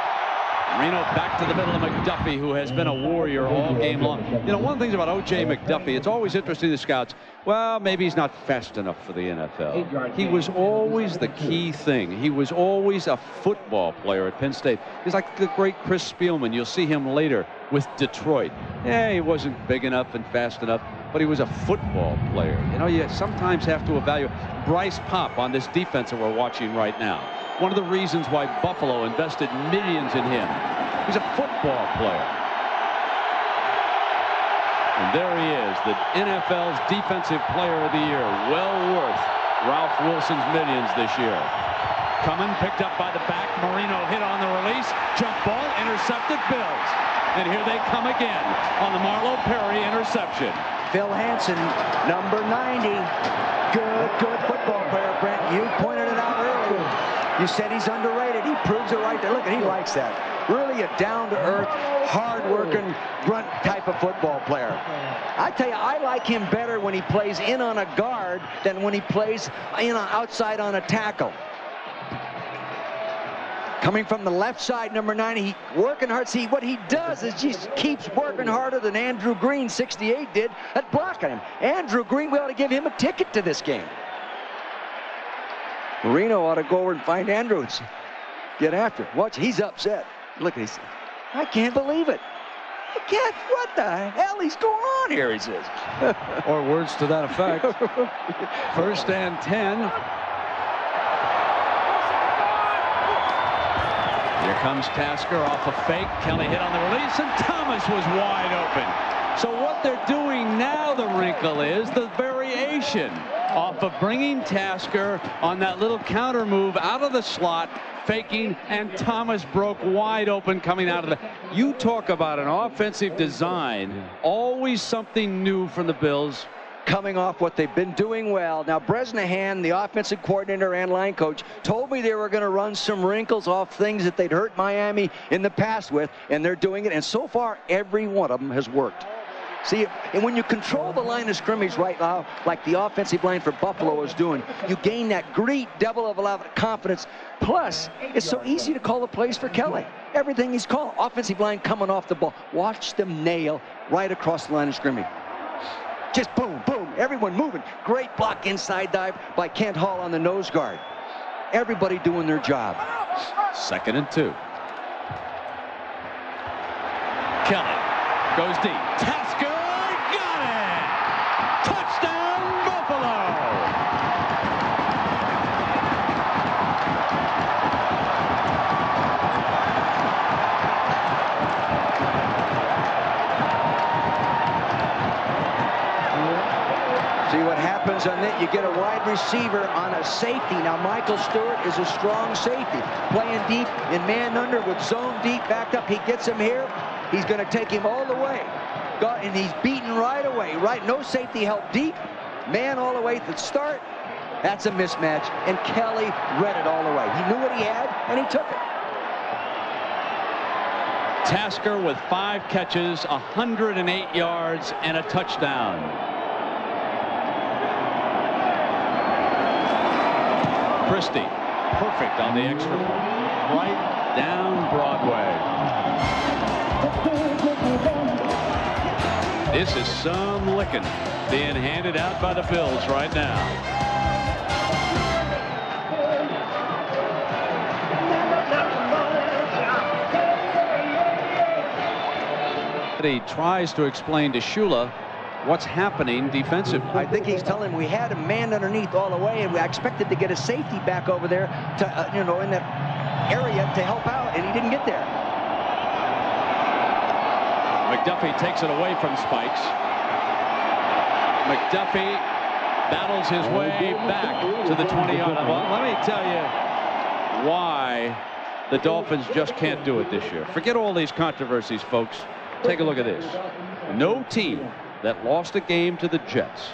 Marino back to the middle of McDuffie, who has been a warrior all game long. You know, one of the things about O.J. McDuffie, it's always interesting to scouts. Well, maybe he's not fast enough for the NFL. He was always the key thing. He was always a football player at Penn State. He's like the great Chris Spielman. You'll see him later with Detroit. Yeah, he wasn't big enough and fast enough, but he was a football player. You know, you sometimes have to evaluate. Bryce Popp on this defense that we're watching right now. One of the reasons why Buffalo invested millions in him. He's a football player. And there he is, the NFL's Defensive Player of the Year. Well worth Ralph Wilson's millions this year. Coming, picked up by the back. Marino hit on the release. Jump ball, intercepted. Bills. And here they come again on the Marlo Perry interception. Phil Hansen, number 90. Good football player, Brent. You pointed it out earlier. You said he's underrated. He proves it right there. Look, he likes that. Really a down-to-earth, hard-working, grunt type of football player. I tell you, I like him better when he plays in on a guard than when he plays outside on a tackle. Coming from the left side, number 90, he working hard. See, what he does is just keeps working harder than Andrew Green, 68, did at blocking him. Andrew Green, we ought to give him a ticket to this game. Marino ought to go over and find Andrews. Get after him. Watch, he's upset. Look at this. I can't believe it. I can't. What the hell is going on here, he says. Or words to that effect. 1st and 10. Here comes Tasker off a fake. Kelly hit on the release, and Thomas was wide open. So what they're doing now, the wrinkle is the variation off of bringing Tasker on that little counter move out of the slot, faking, and Thomas broke wide open coming out of the... You talk about an offensive design, always something new from the Bills. Coming off what they've been doing well. Now, Bresnahan, the offensive coordinator and line coach, told me they were going to run some wrinkles off things that they'd hurt Miami in the past with, and they're doing it. And so far, every one of them has worked. See, and when you control the line of scrimmage right now, like the offensive line for Buffalo is doing, you gain that great double of a lot of confidence. Plus, it's so easy to call the plays for Kelly. Everything he's called, offensive line coming off the ball. Watch them nail right across the line of scrimmage. Just boom, boom, everyone moving. Great block inside dive by Kent Hall on the nose guard. Everybody doing their job. 2nd and 2. Kelly goes deep. Tasker got it! Touchdown, Buffalo! See what happens on that? You get a wide receiver on a safety. Now, Michael Stewart is a strong safety. Playing deep in man under with zone deep backed up. He gets him here. He's going to take him all the way. And he's beaten right away. Right, no safety help deep. Man all the way to the start. That's a mismatch. And Kelly read it all the way. He knew what he had, and he took it. Tasker with 5 catches, 108 yards, and a touchdown. Christie, perfect on the extra point. Right down Broadway. This is some licking being handed out by the Bills right now. He tries to explain to Shula what's happening defensively. I think he's telling him we had a man underneath all the way, and we expected to get a safety back over there to, in that area to help out, and he didn't get there. McDuffie takes it away from Spikes. McDuffie battles his way back to the 20-yard line. Well, let me tell you why the Dolphins just can't do it this year. Forget all these controversies, folks. Take a look at this. No team that lost a game to the Jets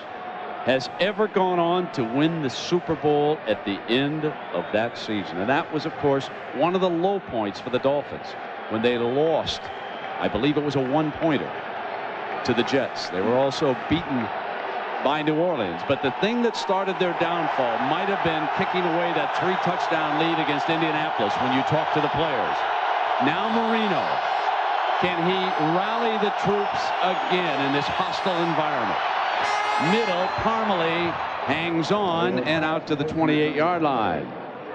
has ever gone on to win the Super Bowl at the end of that season. And that was, of course, one of the low points for the Dolphins when they lost. I believe it was a 1-pointer to the Jets. They were also beaten by New Orleans. But the thing that started their downfall might have been kicking away that 3-touchdown lead against Indianapolis when you talk to the players. Now Marino. Can he rally the troops again in this hostile environment? Middle, Parmalee hangs on and out to the 28-yard line.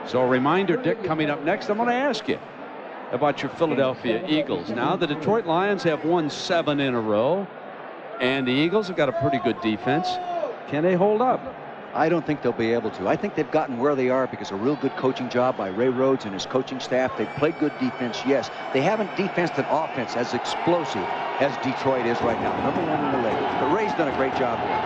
So a reminder, Dick, coming up next, I'm going to ask you about your Philadelphia Eagles. Now, the Detroit Lions have won 7 in a row, and the Eagles have got a pretty good defense. Can they hold up? I don't think they'll be able to. I think they've gotten where they are because of a real good coaching job by Ray Rhodes and his coaching staff. They've played good defense, yes. They haven't defensed an offense as explosive as Detroit is right now. #1 in the league. But Ray's done a great job here.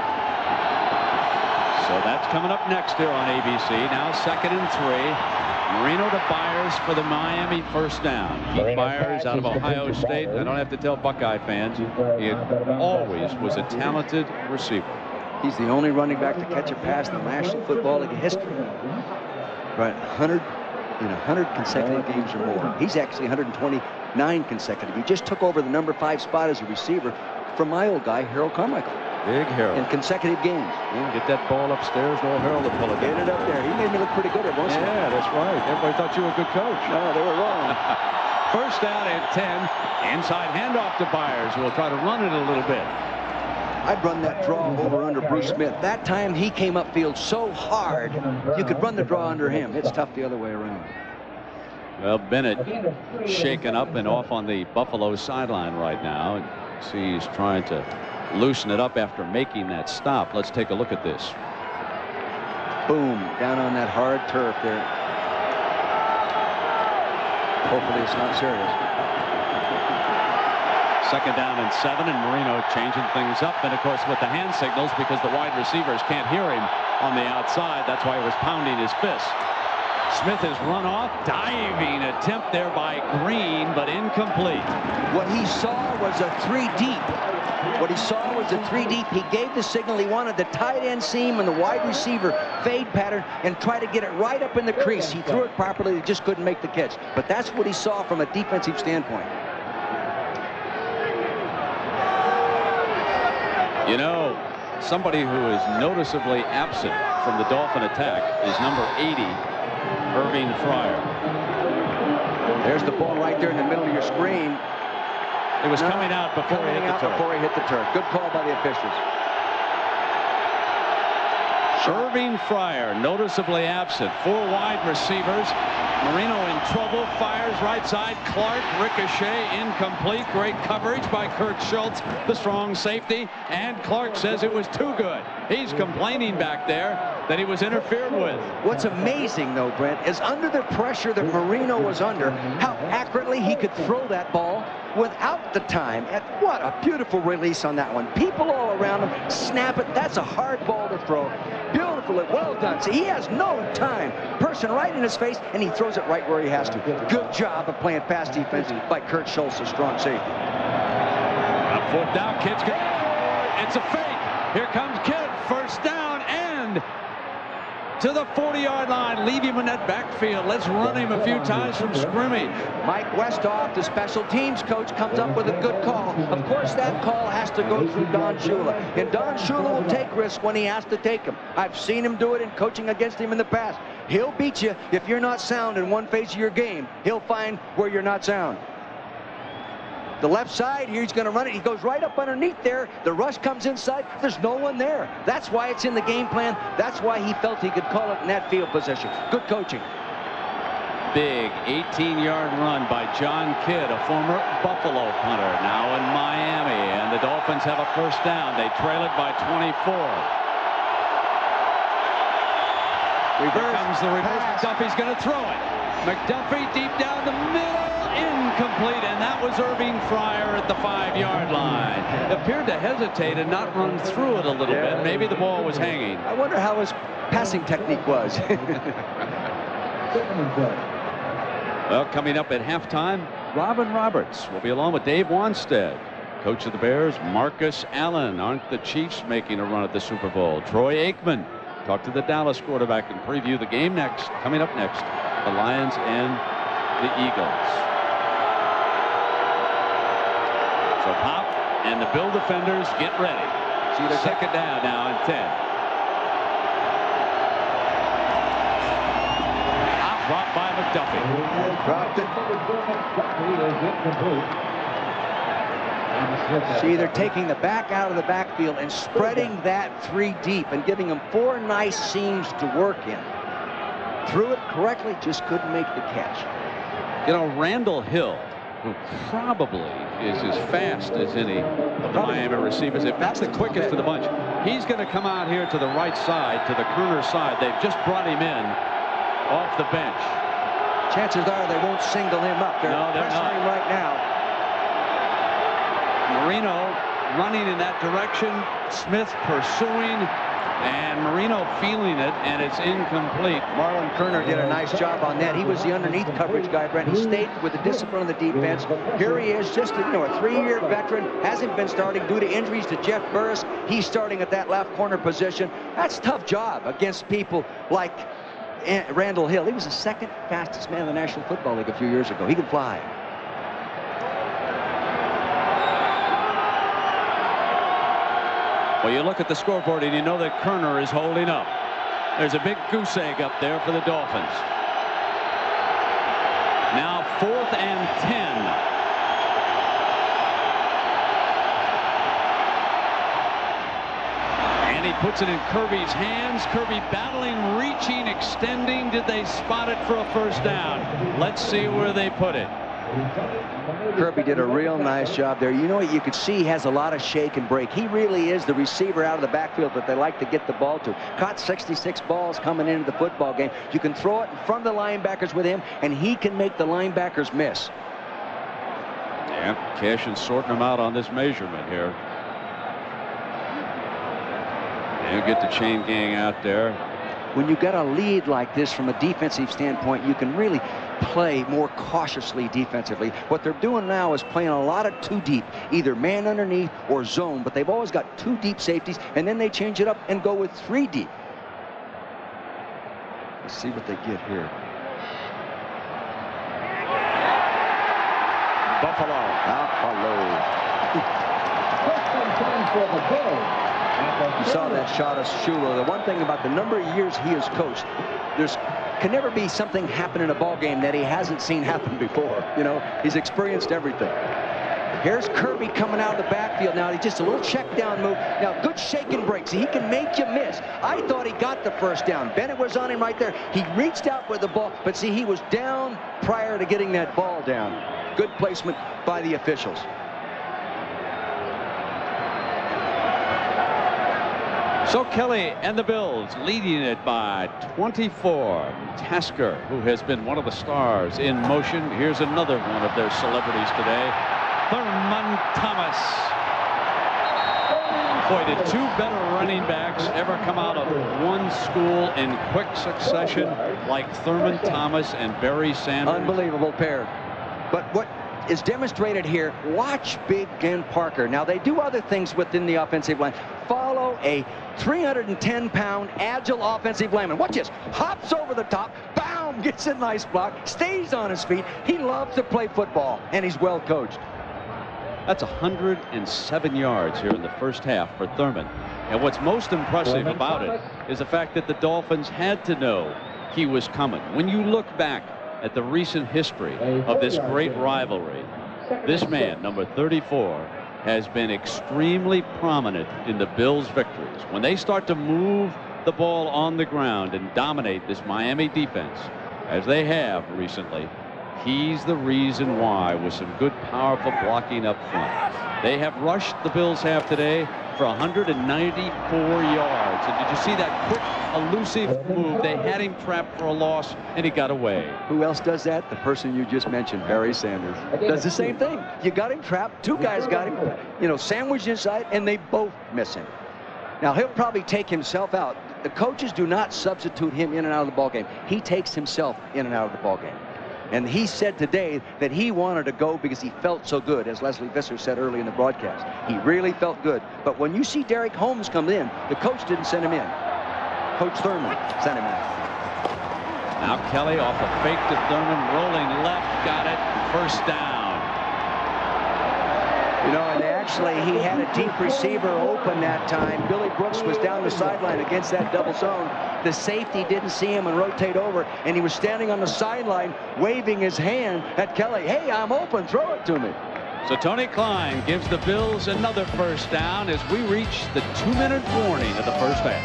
So that's coming up next here on ABC. Now 2nd and 3. Marino to Byers for the Miami first down. Keith Byers out of Ohio State. I don't have to tell Buckeye fans, he always was a talented receiver. He's the only running back to catch a pass in the National Football League history. Right, 100 in 100 consecutive games or more. He's actually 129 consecutive. He just took over the number 5 spot as a receiver from my old guy, Harold Carmichael. Big Harold. In consecutive games. Yeah, get that ball upstairs, old Harold to pull it down. Get it up there. He made me look pretty good at once. Yeah, that's right. Everybody thought you were a good coach. No, they were wrong. First down and 10. Inside handoff to Byers, who will try to run it a little bit. I'd run that draw over under Bruce Smith. That time he came upfield so hard, you could run the draw under him. It's tough the other way around. Well, Bennett shaken up and off on the Buffalo sideline right now. See, he's trying to loosen it up after making that stop. Let's take a look at this. Boom, down on that hard turf there. Hopefully it's not serious. 2nd down and 7, and Marino changing things up. And of course with the hand signals, because the wide receivers can't hear him on the outside. That's why he was pounding his fist. Smith has run off. Diving attempt there by Green, but incomplete. What he saw was a 3 deep. What he saw was a 3 deep. He gave the signal. He wanted the tight end seam and the wide receiver fade pattern and try to get it right up in the crease. He threw it properly. He just couldn't make the catch. But that's what he saw from a defensive standpoint. You know, somebody who is noticeably absent from the Dolphin attack is number 80, Irving Fryer. There's the ball right there in the middle of your screen. It was coming out before he hit the turf. Before he hit the turf. Good call by the officials. Irving Fryer noticeably absent. 4 wide receivers. Marino in trouble. Fires right side. Clark ricochet incomplete. Great coverage by Kurt Schultz, the strong safety. And Clark says it was too good. He's complaining back there that he was interfered with. What's amazing, though, Brent, is under the pressure that Marino was under, how accurately he could throw that ball without the time. And what a beautiful release on that one. People all around him snap it. That's a hard ball to throw. Beautiful, well done. See, he has no time. Person right in his face, and he throws it right where he has to. Good job of playing pass defense by Kurt Schultz, a strong safety. Up 4th down, Kidd's good. It's a fake. Here comes Kidd. First down and to the 40-yard line. Leave him in that backfield. Let's run him a few times from scrimmage. Mike Westhoff, the special teams coach, comes up with a good call. Of course, that call has to go through Don Shula. And Don Shula will take risks when he has to take them. I've seen him do it in coaching against him in the past. He'll beat you if you're not sound in one phase of your game. He'll find where you're not sound. The left side here, he's going to run it. He goes right up underneath there. The rush comes inside. There's no one there. That's why it's in the game plan. That's why he felt he could call it in that field position. Good coaching. Big 18-yard run by John Kidd, a former Buffalo punter, now in Miami. And the Dolphins have a first down. They trail it by 24. Here comes the reverse. McDuffie's going to throw it. McDuffie deep down the middle. Incomplete, and that was Irving Fryer at the 5-yard line. Appeared to hesitate and not run through it a little bit. Maybe the ball was hanging. I wonder how his passing technique was. Well, coming up at halftime, Robin Roberts will be along with Dave Wanstead. Coach of the Bears, Marcus Allen. Aren't the Chiefs making a run at the Super Bowl? Troy Aikman. Talk to the Dallas quarterback and preview the game next. Coming up next, the Lions and the Eagles. So Pop and the Bill defenders get ready. See the 2nd down now and 10. Dropped by McDuffie. Dropped it. See, they're taking the back out of the backfield and spreading that 3 deep and giving them 4 nice seams to work in. Threw it correctly, just couldn't make the catch. You know, Randall Hill, who probably is as fast as any of the Miami receivers, if that's the quickest of the bunch, he's going to come out here to the right side, to the corner side. They've just brought him in off the bench. Chances are they won't single him up. They're pressuring him right now. Marino running in that direction. Smith pursuing, and Marino feeling it, and it's incomplete. Marlon Kerner did a nice job on that. He was the underneath coverage guy, Brent. He stayed with the discipline of the defense. Here he is, just a 3-year veteran, hasn't been starting due to injuries to Jeff Burris. He's starting at that left corner position. That's a tough job against people like Randall Hill. He was the second fastest man in the National Football League a few years ago. He can fly. Well, you look at the scoreboard and you know that Kerner is holding up. There's a big goose egg up there for the Dolphins. Now 4th and 10. And he puts it in Kirby's hands. Kirby battling, reaching, extending. Did they spot it for a first down? Let's see where they put it. Kirby did a real nice job there. You know what? You could see he has a lot of shake and break. He really is the receiver out of the backfield that they like to get the ball to. Caught 66 balls coming into the football game. You can throw it in front of the linebackers with him, and he can make the linebackers miss. Yeah, Cashin sorting them out on this measurement here. You get the chain gang out there. When you got a lead like this from a defensive standpoint, you can really play more cautiously defensively. What they're doing now is playing a lot of 2 deep, either man underneath or zone, but they've always got 2 deep safeties, and then they change it up and go with 3 deep. Let's see what they get here. Buffalo. You saw that shot of Shula. The one thing about the number of years he has coached, there's can never be something happen in a ball game that he hasn't seen happen before. You know, he's experienced everything. Here's Kirby coming out of the backfield now. He's just a little check down move. Now, good shake and break. See, he can make you miss. I thought he got the first down. Bennett was on him right there. He reached out with the ball, but see, he was down prior to getting that ball down. Good placement by the officials. So Kelly and the Bills leading it by 24. Tasker, who has been one of the stars in motion. Here's another one of their celebrities today, Thurman Thomas. Boy, did 2 better running backs ever come out of one school in quick succession like Thurman Thomas and Barry Sanders. Unbelievable pair. But what is demonstrated here, watch Big Ben Parker. Now, they do other things within the offensive line. Follow a 310-pound agile offensive lineman. Watch this. Hops over the top. Boom! Gets a nice block. Stays on his feet. He loves to play football, and he's well coached. That's 107 yards here in the first half for Thurman. And what's most impressive about it is the fact that the Dolphins had to know he was coming. When you look back at the recent history of this great rivalry, this man, number 34, has been extremely prominent in the Bills' victories. When they start to move the ball on the ground and dominate this Miami defense, as they have recently, he's the reason why, with some good, powerful blocking up front. They have rushed, the Bills have today, for 194 yards. And did you see that quick, elusive move? They had him trapped for a loss, and he got away. Who else does that? The person you just mentioned, Barry Sanders. Does the same thing. You got him trapped. 2 guys got him, sandwiched inside, and they both miss him. Now, he'll probably take himself out. The coaches do not substitute him in and out of the ballgame. He takes himself in and out of the ballgame. And he said today that he wanted to go because he felt so good, as Leslie Visser said early in the broadcast. He really felt good. But when you see Derek Holmes come in, the coach didn't send him in. Coach Thurman sent him in. Now Kelly off a fake to Thurman, rolling left, got it, first down. And actually he had a deep receiver open that time. Billy Brooks was down the sideline against that double zone. The safety didn't see him and rotate over, and he was standing on the sideline waving his hand at Kelly. Hey, I'm open, throw it to me. So Tony Klein gives the Bills another first down as we reach the 2-minute warning of the first half.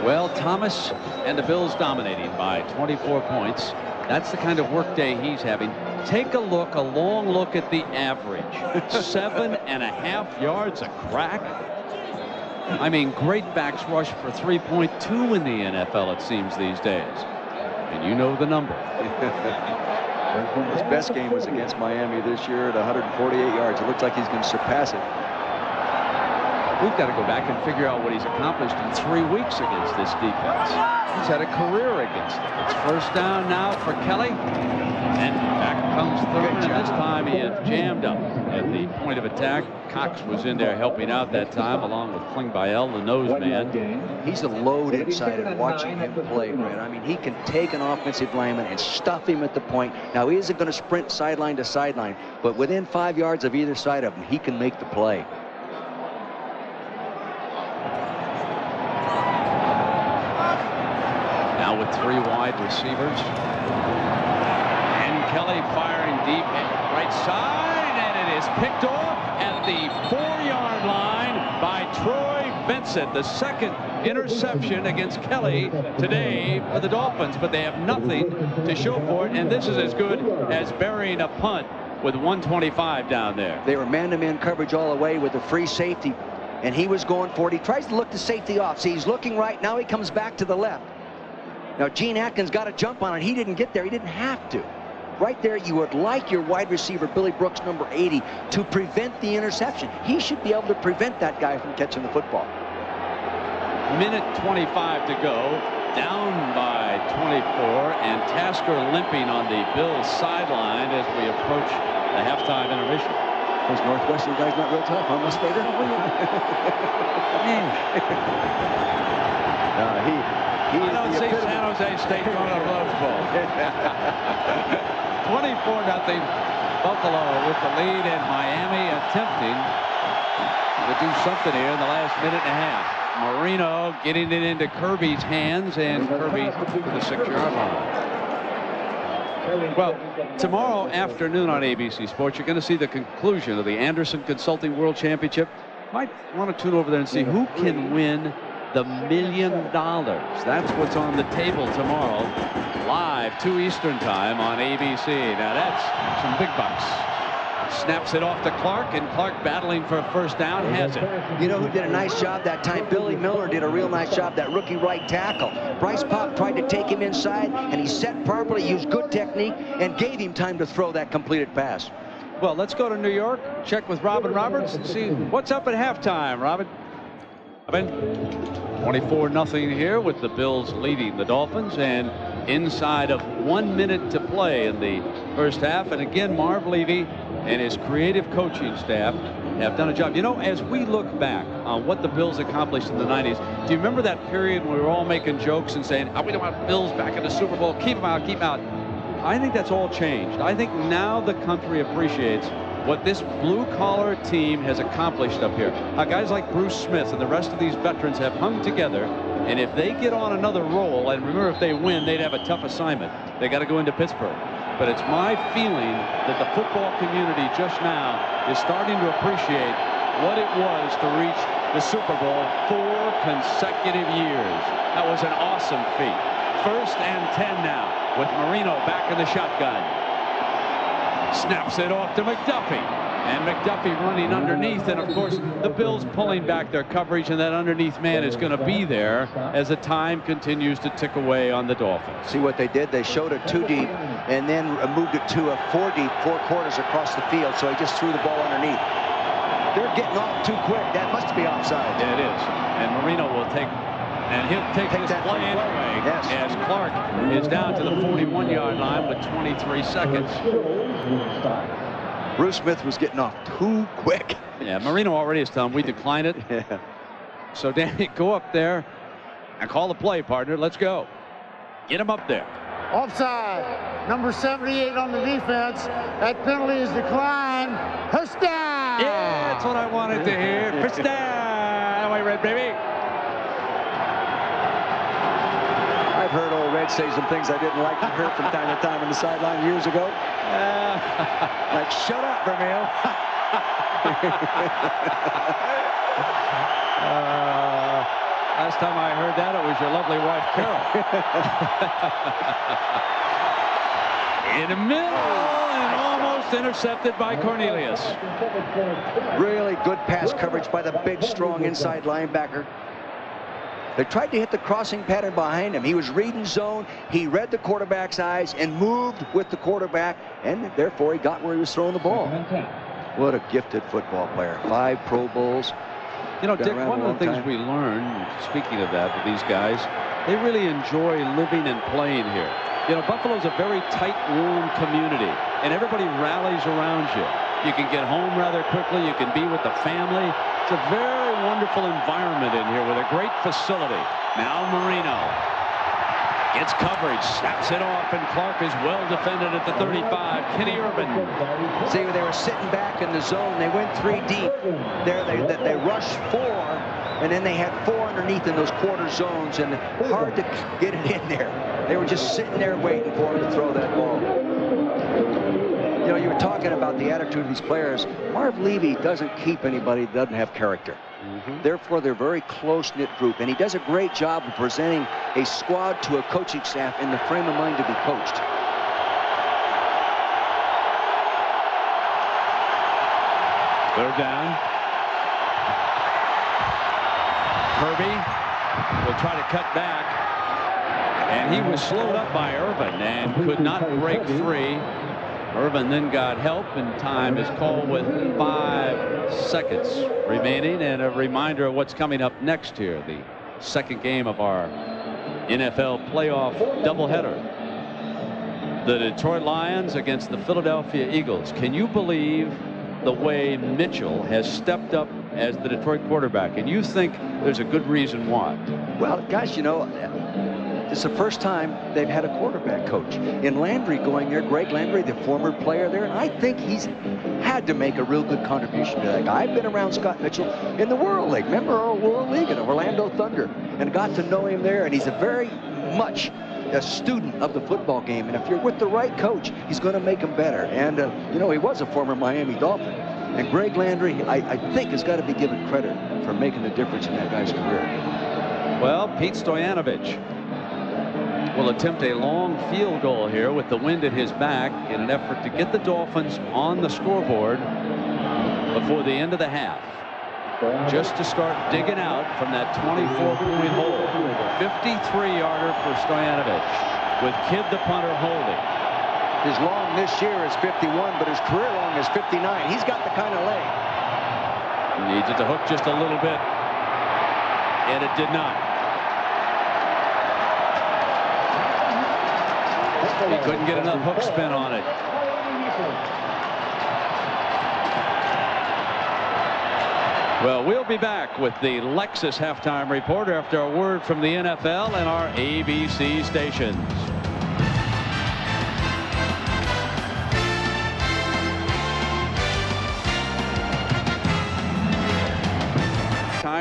Well, Thomas and the Bills dominating by 24 points. That's the kind of workday he's having. Take a long look at the average. 7.5 yards a crack. I mean, great backs rush for 3.2 in the NFL, it seems, these days. And you know the number. His best game was against Miami this year at 148 yards. It looks like he's going to surpass it. We've got to go back and figure out what he's accomplished in 3 weeks against this defense. He's had a career against them. It's first down now for Kelly. And back comes third, and this time he is jammed up at the point of attack. Cox was in there helping out that time, along with Klingbeil, the nose man. He's a load inside, and watching him play, Brent. I mean, he can take an offensive lineman and stuff him at the point. Now, he isn't going to sprint sideline to sideline, but within 5 yards of either side of him, he can make the play. Now with 3 wide receivers. Kelly firing deep at right side, and it is picked off at the 4-yard line by Troy Vincent. The second interception against Kelly today for the Dolphins, but they have nothing to show for it, and this is as good as burying a punt with 125 down there. They were man-to-man coverage all the way with the free safety, and he was going for it. He tries to look the safety off. See, he's looking right. Now he comes back to the left. Now Gene Atkins got a jump on it. He didn't get there. He didn't have to. Right there, you would like your wide receiver, Billy Brooks, number 80, to prevent the interception. He should be able to prevent that guy from catching the football. Minute 25 to go, down by 24, and Tasker limping on the Bills sideline as we approach the halftime intermission. Those Northwestern guys not real tough, huh, Mus Bader? I don't see San Jose State throwing a Rose Bowl. 24-0 Buffalo with the lead, and Miami attempting to do something here in the last minute and a half. Marino getting it into Kirby's hands, and Kirby to the 6-yard line. Well, tomorrow afternoon on ABC Sports, you're going to see the conclusion of the Anderson Consulting World Championship. Might want to tune over there and see who can win the $1 million. That's what's on the table tomorrow, live 2 Eastern time on ABC. Now that's some big bucks. Snaps it off to Clark, and Clark battling for a first down, has it. You know who did a nice job that time? Billy Miller did a real nice job, that rookie right tackle. Bryce Paup tried to take him inside, and he set properly, used good technique, and gave him time to throw that completed pass. Well, let's go to New York, check with Robin Roberts, and see what's up at halftime. Robin? 24-0 here with the Bills leading the Dolphins, and inside of 1 minute to play in the first half. And again, Marv Levy and his creative coaching staff have done a job. You know, as we look back on what the Bills accomplished in the 90s, do you remember that period when we were all making jokes and saying, oh, we don't want Bills back in the Super Bowl, keep them out, keep them out? I think that's all changed. I think now the country appreciates what this blue-collar team has accomplished up here. Guys like Bruce Smith and the rest of these veterans have hung together, and if they get on another roll, and remember, if they win, they'd have a tough assignment. They got to go into Pittsburgh. But it's my feeling that the football community just now is starting to appreciate what it was to reach the Super Bowl 4 consecutive years. That was an awesome feat. 1st and 10 now with Marino back in the shotgun. Snaps it off to McDuffie, and McDuffie running underneath, and of course the Bills pulling back their coverage, and that underneath man is going to be there as the time continues to tick away on the Dolphins. See what they did? They showed it 2 deep and then moved it to a 4 deep, 4 quarters across the field, so he just threw the ball underneath. They're getting off too quick. That must be offside. Yeah, it is. And Marino will take, and he'll take this play anyway, yes, as Clark is down to the 41-yard line with 23 seconds. Bruce Smith was getting off too quick. Yeah, Marino already has told him we decline it. Yeah. So Danny, go up there and call the play, partner. Let's go. Get him up there. Offside. Number 78 on the defense. That penalty is declined. Push down. Yeah, that's what I wanted to hear. Push down. That way, Red, baby. I've heard old Red say some things I didn't like to hear from time to time on the sideline years ago. Like, shut up, Vermeil. Last time I heard that, it was your lovely wife, Carol. In the middle, and almost intercepted by Cornelius. Really good pass coverage by the big, strong inside linebacker. They tried to hit the crossing pattern behind him. He was reading zone. He read the quarterback's eyes and moved with the quarterback, and therefore he got where he was throwing the ball. What a gifted football player. 5 Pro Bowls. You know, Dick, one of the things we learned, speaking of that, with these guys, they really enjoy living and playing here. You know, Buffalo's a very tight, warm community, and everybody rallies around you. You can get home rather quickly. You can be with the family. It's a very wonderful environment in here with a great facility. Now Marino gets coverage, snaps it off, and Clark is well defended at the 35. Kenny Urban. See, they were sitting back in the zone. They went 3 deep. There they rushed 4, and then they had 4 underneath in those quarter zones, and hard to get it in there. They were just sitting there waiting for him to throw that ball. You know, you were talking about the attitude of these players. Marv Levy doesn't keep anybody that doesn't have character. Therefore, they're a very close-knit group, and he does a great job of presenting a squad to a coaching staff in the frame of mind to be coached. Third down. Kirby will try to cut back, and he was slowed up by Urban and could not break free. Urban then got help, and time is called with 5 seconds remaining. And a reminder of what's coming up next here, the second game of our NFL playoff doubleheader. The Detroit Lions against the Philadelphia Eagles. Can you believe the way Mitchell has stepped up as the Detroit quarterback? And you think there's a good reason why? Well, guys, you know, it's the first time they've had a quarterback coach. In Landry going there, Greg Landry, the former player there, and I think he's had to make a real good contribution to that guy. I've been around Scott Mitchell in the World League. Remember our World League in Orlando Thunder, and got to know him there, and he's a very much a student of the football game, and if you're with the right coach, he's going to make him better. And you know, he was a former Miami Dolphin, and Greg Landry, I think, has got to be given credit for making the difference in that guy's career. Well, Pete Stoyanovich will attempt a long field goal here with the wind at his back in an effort to get the Dolphins on the scoreboard before the end of the half, just to start digging out from that 24-point hole. 53-yarder for Stoyanovich, with Kidd the punter holding. His long this year is 51, but his career long is 59. He's got the kind of leg. Needs it to hook just a little bit, and it did not. He couldn't get enough hook spin on it. Well, we'll be back with the Lexus halftime report after a word from the NFL and our ABC stations.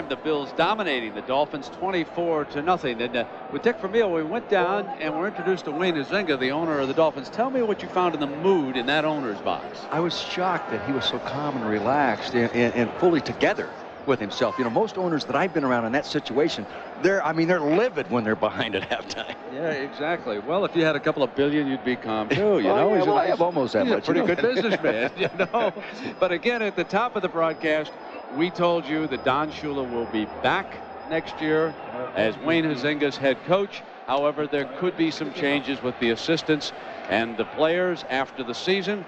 The Bills dominating the Dolphins 24-0. And with Dick Vermeil, we went down and were introduced to Wayne Huizenga, the owner of the Dolphins. Tell me what you found in the mood in that owner's box. I was shocked that he was so calm and relaxed and fully together with himself. You know, most owners that I've been around in that situation, they're livid when they're behind at halftime. Yeah, exactly. Well, if you had a couple of billion, you'd be calm too. You know, yeah, well, I have almost that much. He's a pretty good businessman, you know. But again, at the top of the broadcast, we told you that Don Shula will be back next year as Wayne Huizenga's head coach. However, there could be some changes with the assistants and the players after the season,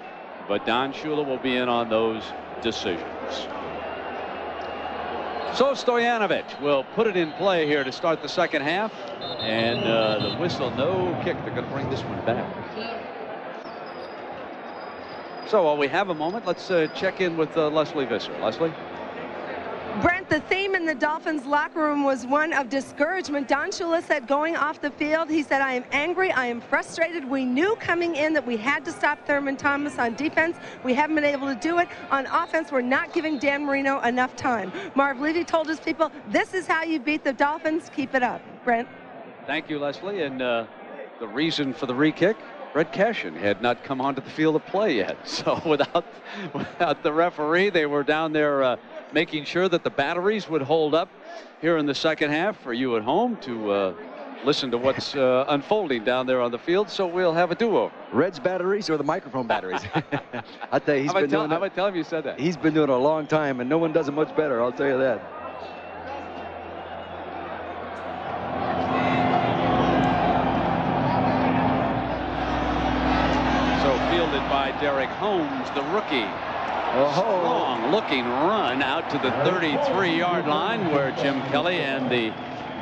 but Don Shula will be in on those decisions. So Stoyanovich will put it in play here to start the second half, and the whistle, no kick. They're going to bring this one back. So while we have a moment, let's check in with Leslie Visser. Leslie? Brent, the theme in the Dolphins locker room was one of discouragement. Don Shula said going off the field, he said, I am angry, I am frustrated. We knew coming in that we had to stop Thurman Thomas on defense. We haven't been able to do it. On offense, we're not giving Dan Marino enough time. Marv Levy told his people, this is how you beat the Dolphins. Keep it up. Brent? Thank you, Leslie. And the reason for the re-kick, Brett Cashin had not come onto the field of play yet. So without the referee, they were down there making sure that the batteries would hold up here in the second half for you at home to listen to what's unfolding down there on the field. So we'll have a do-over. Red's batteries or the microphone batteries? I tell you, how about tell him you said that? He's been doing it a long time, and no one does it much better, I'll tell you that. Derek Holmes, the rookie. Long looking run out to the 33-yard line where Jim Kelly and the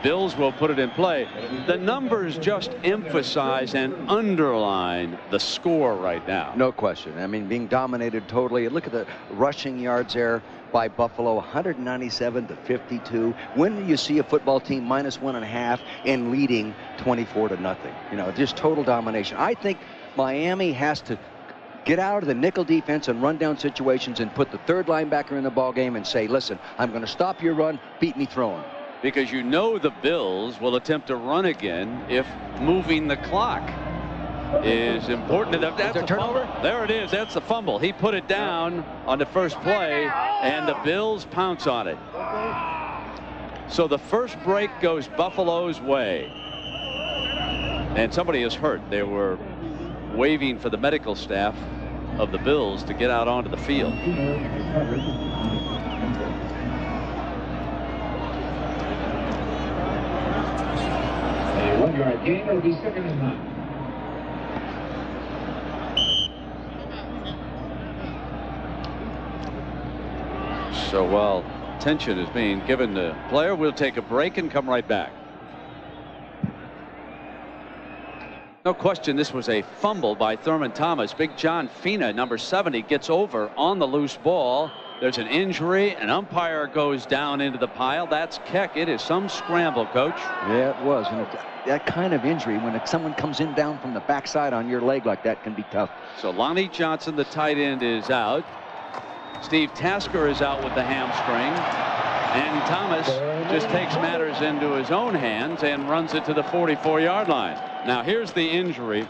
Bills will put it in play. The numbers just emphasize and underline the score right now. No question. I mean, being dominated totally. Look at the rushing yards there by Buffalo, 197 to 52. When do you see a football team minus 1.5 and leading 24-0? You know, just total domination. I think Miami has to get out of the nickel defense and run down situations and put the third linebacker in the ball game and say, listen, I'm going to stop your run, beat me throwing. Because you know the Bills will attempt to run again if moving the clock is important enough. That's a turnover. There it is. That's the fumble. He put it down on the first play, and the Bills pounce on it. So the first break goes Buffalo's way. And somebody is hurt. They were waving for the medical staff of the Bills to get out onto the field. A 1-yard gain. It'll be 2nd and 9. So while attention is being given to player, we'll take a break and come right back. No question, this was a fumble by Thurman Thomas. Big John Fina, number 70, gets over on the loose ball. There's an injury. An umpire goes down into the pile. That's Keck. It is some scramble, Coach. Yeah, it was. And that kind of injury, when someone comes in down from the backside on your leg like that, can be tough. So Lonnie Johnson, the tight end, is out. Steve Tasker is out with the hamstring. And Thomas just takes matters into his own hands and runs it to the 44-yard line. Now here's the injury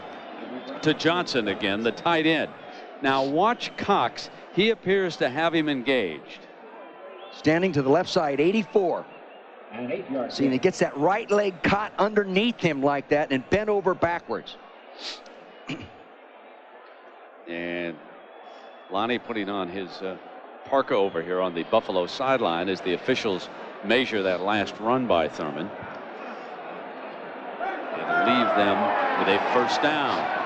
to Johnson again, the tight end. Now watch Cox. He appears to have him engaged. Standing to the left side, 84. And 8-yard. See, and he gets that right leg caught underneath him like that and bent over backwards. And Lonnie putting on his parka over here on the Buffalo sideline as the officials measure that last run by Thurman and leave them with a first down.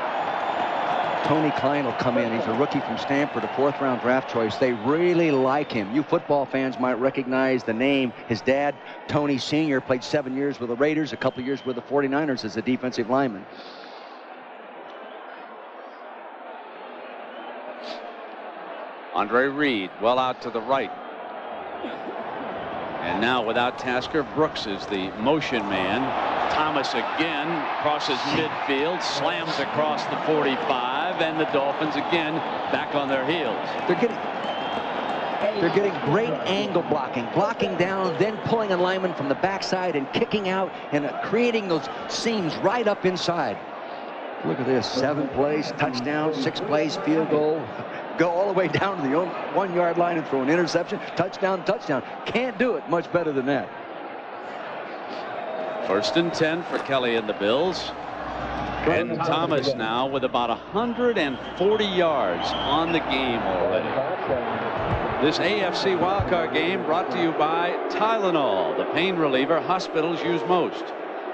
Tony Klein will come in. He's a rookie from Stanford, a 4th-round draft choice. They really like him. You football fans might recognize the name. His dad, Tony Sr., played 7 years with the Raiders, a couple years with the 49ers as a defensive lineman. Andre Reed well out to the right. And now without Tasker, Brooks is the motion man. Thomas again crosses midfield, slams across the 45, and the Dolphins again back on their heels. They're getting great angle blocking down, then pulling a lineman from the backside and kicking out and creating those seams right up inside. Look at this, 7 plays, touchdown, 6 plays, field goal. Go all the way down to the 1-yard line and throw an interception. Touchdown, touchdown. Can't do it much better than that. 1st and 10 for Kelly and the Bills. And Thomas now with about 140 yards on the game already. This AFC wildcard game brought to you by Tylenol, the pain reliever hospitals use most.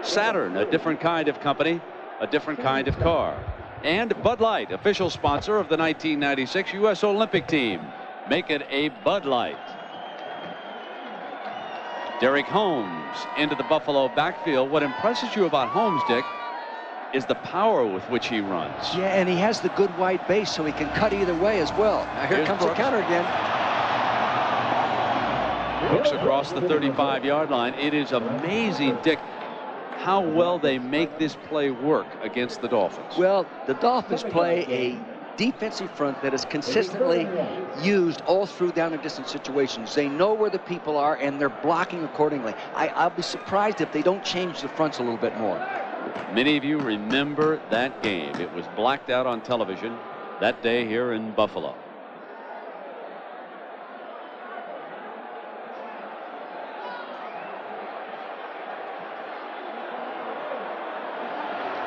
Saturn, a different kind of company, a different kind of car. And Bud Light, official sponsor of the 1996 U.S. Olympic team. Make it a Bud Light. Derek Holmes into the Buffalo backfield. What impresses you about Holmes, Dick, is the power with which he runs. Yeah, and he has the good wide base, so he can cut either way as well. Now here comes the counter again. Brooks across the 35-yard line. It is amazing, Dick, how well they make this play work against the Dolphins. Well, the Dolphins play a defensive front that is consistently used all through down and distance situations. They know where the people are, and they're blocking accordingly. I'll be surprised if they don't change the fronts a little bit more. Many of you remember that game. It was blacked out on television that day here in Buffalo.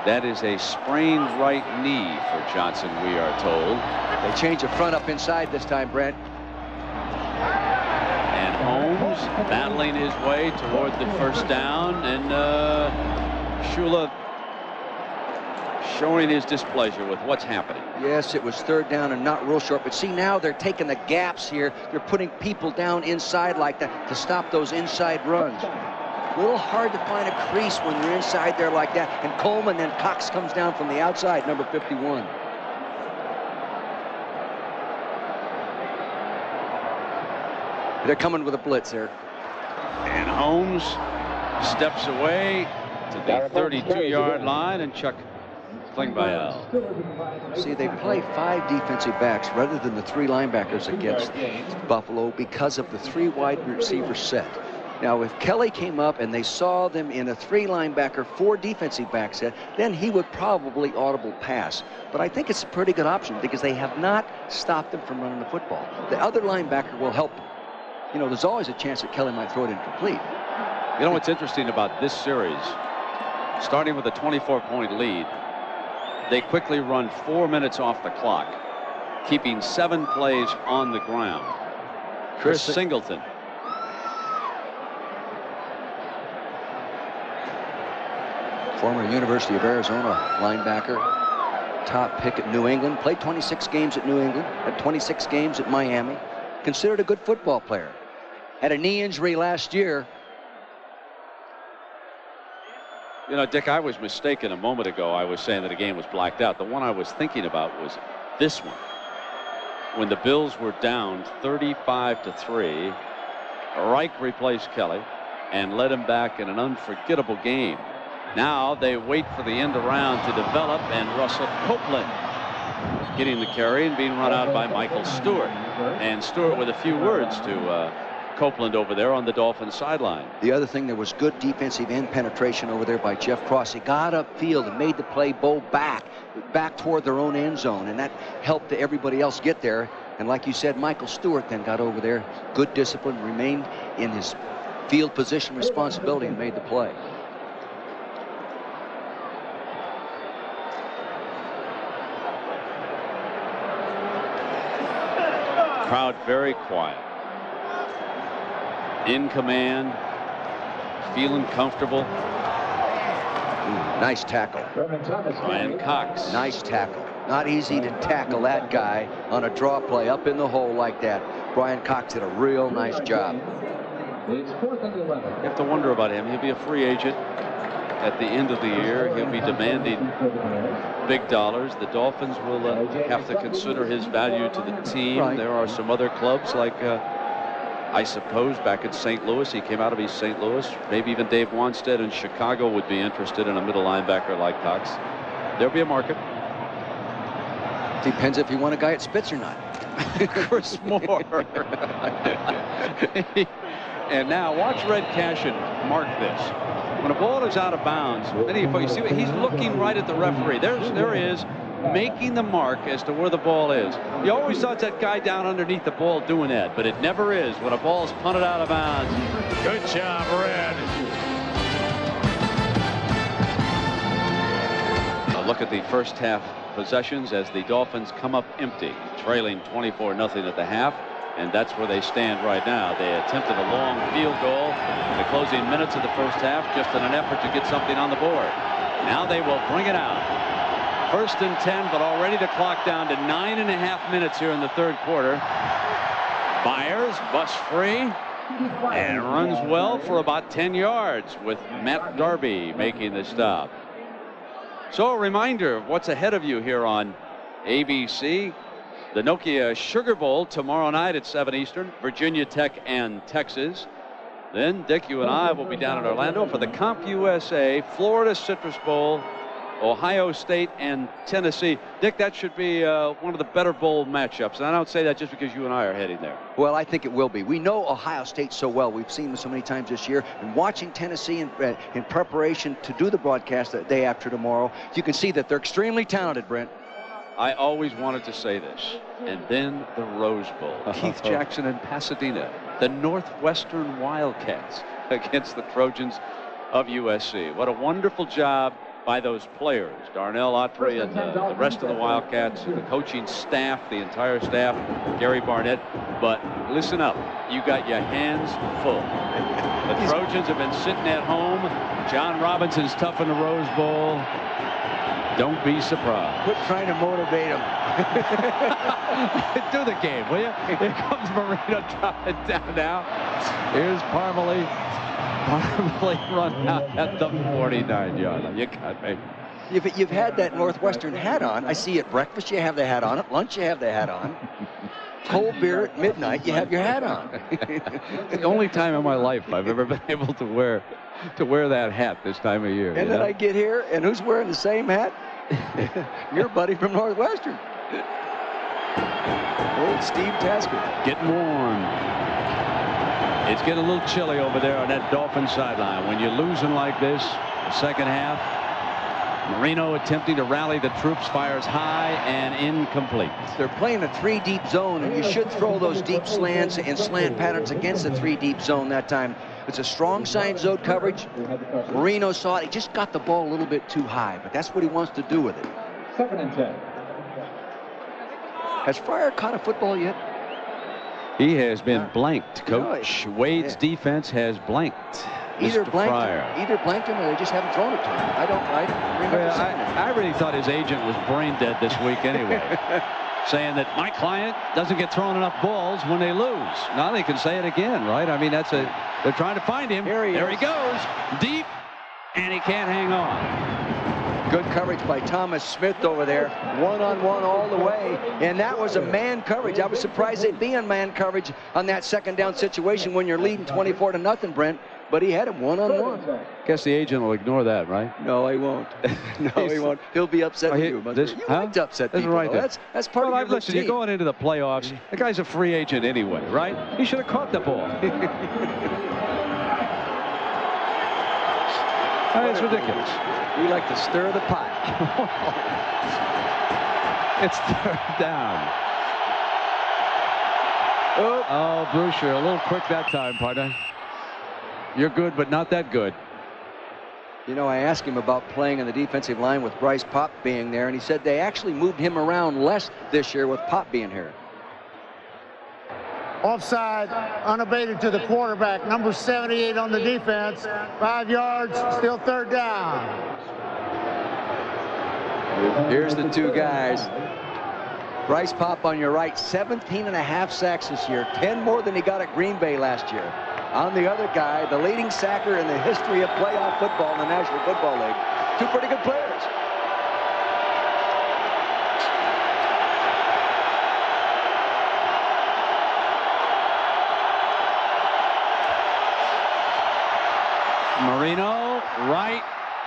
That is a sprained right knee for Johnson, we are told. They change the front up inside this time, Brent. And Holmes battling his way toward the first down, and showing his displeasure with what's happening. Yes, it was third down and not real short. But see, now they're taking the gaps here. They're putting people down inside like that to stop those inside runs. A little hard to find a crease when you're inside there like that. And Coleman, then Cox comes down from the outside, number 51. They're coming with a blitz there. And Holmes steps away to the 32-yard line, and Chuck Klingbeil. See, they play 5 defensive backs rather than the 3 linebackers against Buffalo because of the 3 wide receiver set. Now, if Kelly came up and they saw them in a 3 linebacker, 4 defensive back set, then he would probably audible pass. But I think it's a pretty good option because they have not stopped them from running the football. The other linebacker will help. You know, there's always a chance that Kelly might throw it incomplete. You know what's interesting about this series? Starting with a 24-point lead, they quickly run 4 minutes off the clock, keeping 7 plays on the ground. Chris Singleton. Former University of Arizona linebacker, top pick at New England, played 26 games at New England, had 26 games at Miami, considered a good football player. Had a knee injury last year. You know, Dick, I was mistaken a moment ago. I was saying that the game was blacked out. The one I was thinking about was this one. When the Bills were down 35-3, Reich replaced Kelly and led him back in an unforgettable game. Now they wait for the end around to develop, and Russell Copeland getting the carry and being run out by Michael Stewart. And Stewart with a few words to Copeland over there on the Dolphins sideline. The other thing, there was good defensive end penetration over there by Jeff Cross. He got upfield and made the play bowl back toward their own end zone, and that helped everybody else get there. And like you said, Michael Stewart then got over there. Good discipline, remained in his field position responsibility, and made the play. Crowd very quiet. In command, feeling comfortable. Nice tackle. Brian Cox. Nice tackle. Not easy to tackle that guy on a draw play up in the hole like that. Brian Cox did a real nice job. You have to wonder about him. He'll be a free agent at the end of the year. He'll be demanding big dollars. The Dolphins will have to consider his value to the team. Right. There are some other clubs like I suppose back in St. Louis. He came out of East St. Louis. Maybe even Dave Wanstead in Chicago would be interested in a middle linebacker like Cox. There'll be a market. Depends if you want a guy at Spitz or not. Chris Moore. And now watch Red Cashin mark this. When a ball is out of bounds, you see what he's looking right at the referee. There he is, making the mark as to where the ball is. You always thought that guy down underneath the ball doing that, but it never is when a ball's punted out of bounds. Good job, Red. A look at the first half possessions as the Dolphins come up empty, trailing 24-0 at the half. And that's where they stand right now. They attempted a long field goal in the closing minutes of the first half, just in an effort to get something on the board. Now they will bring it out. 1st and 10, but already the clock down to 9.5 minutes here in the third quarter. Byers busts free and runs well for about 10 yards with Matt Darby making the stop. So a reminder of what's ahead of you here on ABC. The Nokia Sugar Bowl tomorrow night at 7 Eastern, Virginia Tech and Texas. Then Dick, you and I will be down in Orlando for the CompUSA Florida Citrus Bowl, Ohio State and Tennessee. Dick, that should be one of the better bowl matchups. And I don't say that just because you and I are heading there. Well, I think it will be. We know Ohio State so well. We've seen them so many times this year. And watching Tennessee in preparation to do the broadcast the day after tomorrow, you can see that they're extremely talented, Brent. I always wanted to say this. And then the Rose Bowl. Keith Jackson in Pasadena. The Northwestern Wildcats against the Trojans of USC. What a wonderful job by those players. Darnell Autry and the rest of the Wildcats, the coaching staff, the entire staff, Gary Barnett. But listen up. You got your hands full. The Trojans have been sitting at home. John Robinson's tough in the Rose Bowl. Don't be surprised. Quit trying to motivate him. Do the game, will you? Here comes Marino dropping down now. Here's Parmalee. Parmalee run out at the 49-yard line. You got me. You've had that Northwestern hat on. I see at breakfast you have the hat on. At lunch you have the hat on. Cold beer at midnight you have your hat on. It's the only time in my life I've ever been able to wear that hat this time of year. And then I get here, and who's wearing the same hat? Your buddy from Northwestern. Old Steve Tasker. Getting warm. It's getting a little chilly over there on that Dolphins sideline. When you're losing like this, the second half, Marino attempting to rally the troops, fires high and incomplete. They're playing a 3-deep zone, and you should throw those deep slants and slant patterns against the 3-deep zone that time. It's a strong side zone coverage. Marino saw it. He just got the ball a little bit too high, but that's what he wants to do with it. 2nd and 10. Has Fryer caught a football yet? He has been blanked, Coach. Wade's defense has blanked. Either Mr. blanked Fryer. him or they just haven't thrown it to him. I don't remember seeing it. I really thought his agent was brain dead this week anyway. Saying that my client doesn't get thrown enough balls when they lose. Now they can say it again, right? I mean, they're trying to find him. There he goes, deep, and he can't hang on. Good coverage by Thomas Smith over there. One-on-one all the way. And that was a man coverage. I was surprised they'd be on man coverage on that second down situation when you're leading 24-0, Brent. But he had him one-on-one. Guess the agent will ignore that, right? No, he won't. No, he won't. He'll be upset with you. You like to upset people. Right there. That's part of your listen, routine. you're going into the playoffs. The guy's a free agent anyway, right? He should have caught the ball. It's ridiculous. We like to stir the pot. It's 3rd down. Oh, Brewster, a little quick that time, partner. You're good, but not that good. You know, I asked him about playing on the defensive line with Bryce Pop being there, and he said they actually moved him around less this year with Pop being here. Offside, unabated to the quarterback, number 78 on the defense. 5 yards, still 3rd down. Here's the two guys. Bryce Pop on your right, 17.5 sacks this year, 10 more than he got at Green Bay last year. On the other guy, the leading sacker in the history of playoff football in the National Football League. Two pretty good players. Marino, right,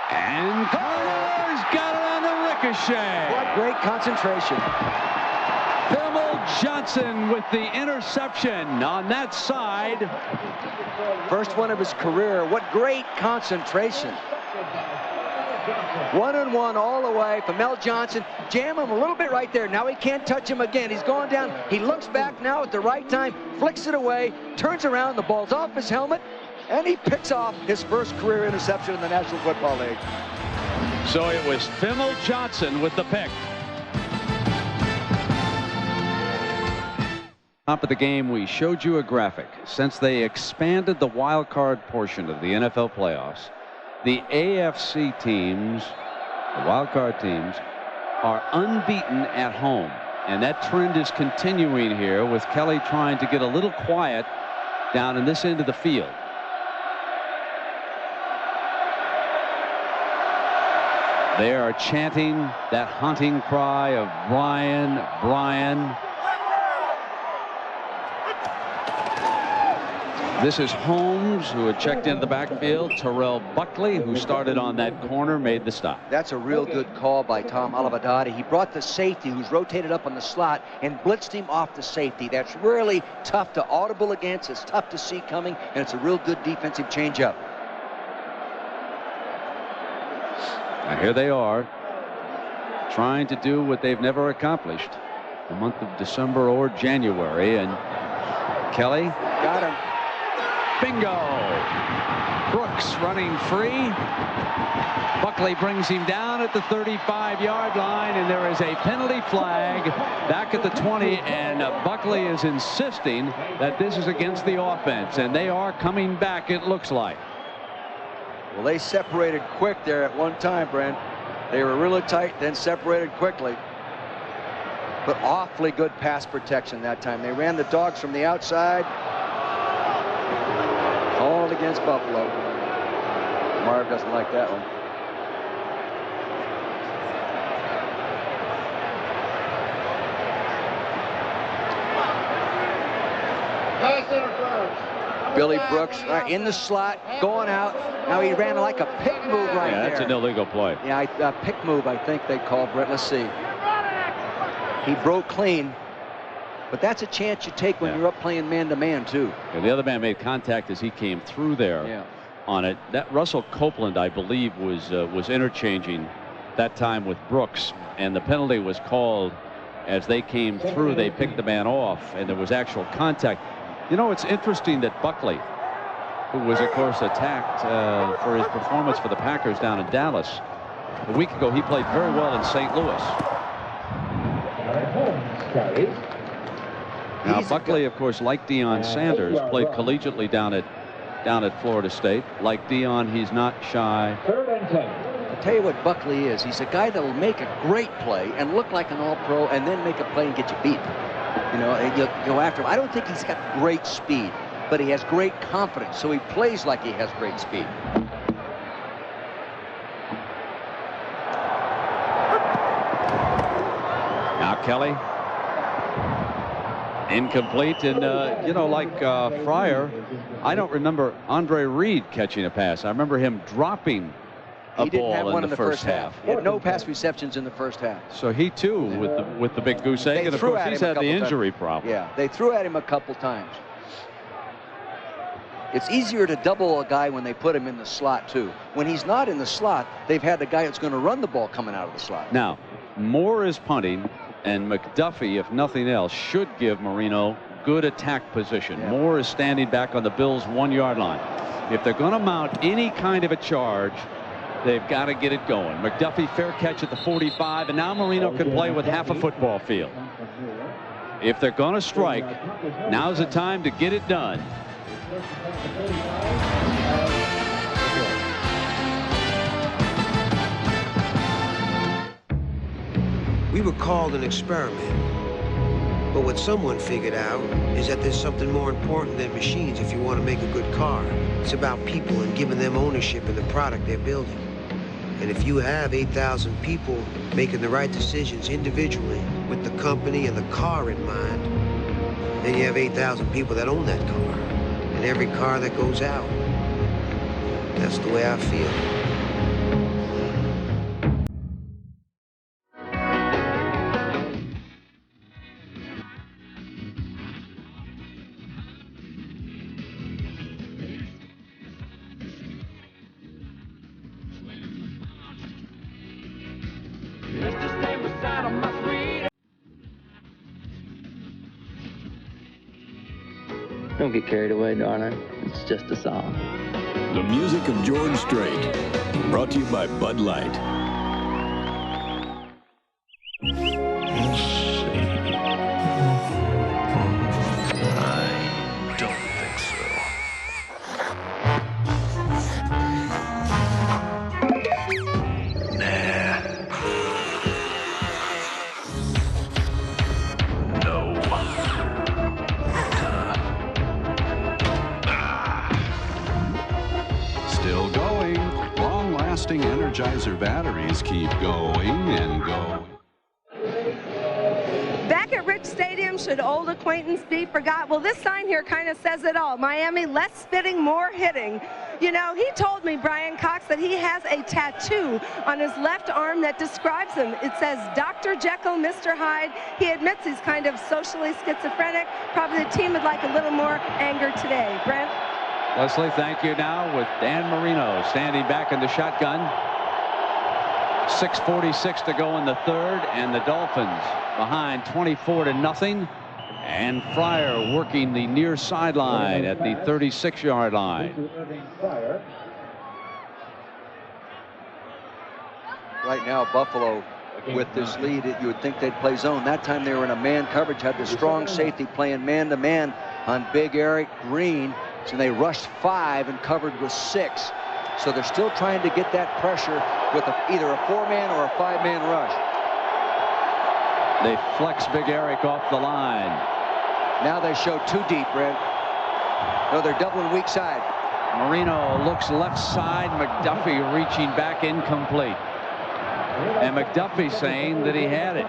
and Carter's got it on the ricochet. What great concentration. Phil Johnson with the interception on that side. First one of his career. What great concentration. 1-on-1 all the way from Mel Johnson. Jam him a little bit right there. Now he can't touch him again. He's going down. He looks back now at the right time, flicks it away, turns around, the ball's off his helmet, and he picks off his first career interception in the National Football League. So it was Phil Johnson with the pick. Top of the game, we showed you a graphic. Since they expanded the wild card portion of the NFL playoffs, the AFC teams, the wild card teams, are unbeaten at home. And that trend is continuing here with Kelly trying to get a little quiet down in this end of the field. They are chanting that hunting cry of Brian, Brian. This is Holmes, who had checked into the backfield. Terrell Buckley, who started on that corner, made the stop. That's a real good call by Tom Olivadotti. He brought the safety, who's rotated up on the slot, and blitzed him off the safety. That's really tough to audible against. It's tough to see coming, and it's a real good defensive changeup. Now here they are, trying to do what they've never accomplished the month of December or January, and Kelly got him. Bingo! Brooks Brooks running free. Buckley brings him down at the 35-yard line, and there is a penalty flag back at the 20, and Buckley is insisting that this is against the offense, and they are coming back, it looks like. Well, they separated quick there at one time, Brent. They were really tight, then separated quickly. But awfully good pass protection that time. They ran the dogs from the outside. Called against Buffalo. Marv doesn't like that one. Billy Brooks in the slot, going out. Now he ran like a pick move right there. Yeah, that's an illegal play. Yeah, a pick move, I think they called, Brett. Let's see. He broke clean, but that's a chance you take when you're up playing man-to-man, too. Yeah, the other man made contact as he came through there on it. That Russell Copeland, I believe, was interchanging that time with Brooks, and the penalty was called as they came through. They picked the man off, and there was actual contact. You know, it's interesting that Buckley, who was, of course, attacked for his performance for the Packers down in Dallas, a week ago, he played very well in St. Louis. Now, Buckley, of course, like Deion Sanders, played collegiately down at Florida State. Like Deion, he's not shy. I'll tell you what Buckley is. He's a guy that will make a great play and look like an all-pro and then make a play and get you beat. You know, and you go after him. I don't think he's got great speed, but he has great confidence, so he plays like he has great speed. Now Kelly. Incomplete, and you know, like Fryer, I don't remember Andre Reed catching a pass. I remember him dropping a ball in the first half. He had no pass receptions in the first half. So he too with the big goose egg, and of course he's had the injury problem. Yeah, they threw at him a couple times. It's easier to double a guy when they put him in the slot too. When he's not in the slot, they've had the guy that's going to run the ball coming out of the slot. Now, Moore is punting, and McDuffie, if nothing else, should give Marino good attack position. Yeah. Moore is standing back on the Bills' 1-yard line. If they're going to mount any kind of a charge, they've got to get it going. McDuffie, fair catch at the 45, and now Marino can play with half a football field. If they're going to strike, now's the time to get it done. We were called an experiment. But what someone figured out is that there's something more important than machines if you want to make a good car. It's about people and giving them ownership in the product they're building. And if you have 8,000 people making the right decisions individually with the company and the car in mind, then you have 8,000 people that own that car. And every car that goes out. That's the way I feel. Don't get carried away, darling. It's just a song. The music of George Strait, brought to you by Bud Light. I don't think so. Nah. No. Still going. Long-lasting Energizer batteries keep going and going. Back at Rich Stadium, should old acquaintance be forgot? Well, this sign here kind of says it all. Miami, less spitting, more hitting. You know, he told me, Brian Cox, that he has a tattoo on his left arm that describes him. It says, Dr. Jekyll, Mr. Hyde. He admits he's kind of socially schizophrenic. Probably the team would like a little more anger today. Brent? Leslie, thank you. Now with Dan Marino standing back in the shotgun. 6:46 to go in the third, and the Dolphins behind 24-0. And Fryer working the near sideline at the 36-yard line. right now, Buffalo, with this lead, you would think they'd play zone. That time they were in a man coverage, had the strong safety playing man-to-man on Big Eric Green. So they rushed 5 and covered with 6. So they're still trying to get that pressure with either a 4-man or a 5-man rush. They flex Big Eric off the line. Now they show 2 deep, Brent. No, they're doubling weak side. Marino looks left side. McDuffie reaching back, incomplete. And McDuffie saying that he had it.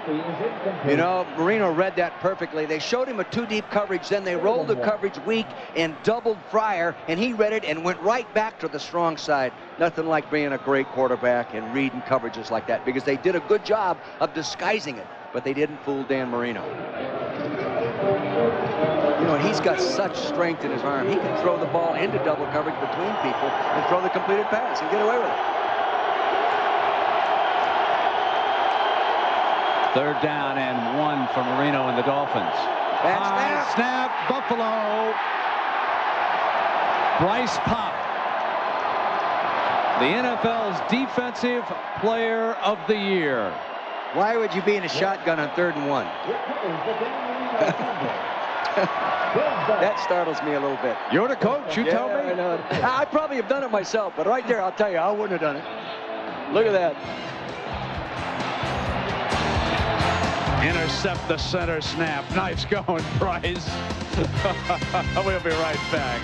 You know, Marino read that perfectly. They showed him a 2 deep coverage, then they rolled the coverage weak and doubled Fryer, and he read it and went right back to the strong side. Nothing like being a great quarterback and reading coverages like that, because they did a good job of disguising it, but they didn't fool Dan Marino. You know, and he's got such strength in his arm. He can throw the ball into double coverage between people and throw the completed pass and get away with it. 3rd down and 1 for Marino and the Dolphins. High snap, Buffalo. Bryce Pop, the NFL's Defensive Player of the Year. Why would you be in a shotgun on 3rd and 1? That startles me a little bit. You're the coach, you tell me. I know. I probably have done it myself, but right there, I'll tell you, I wouldn't have done it. Look at that. Intercept the center snap. Nice going, Bryce. We'll be right back.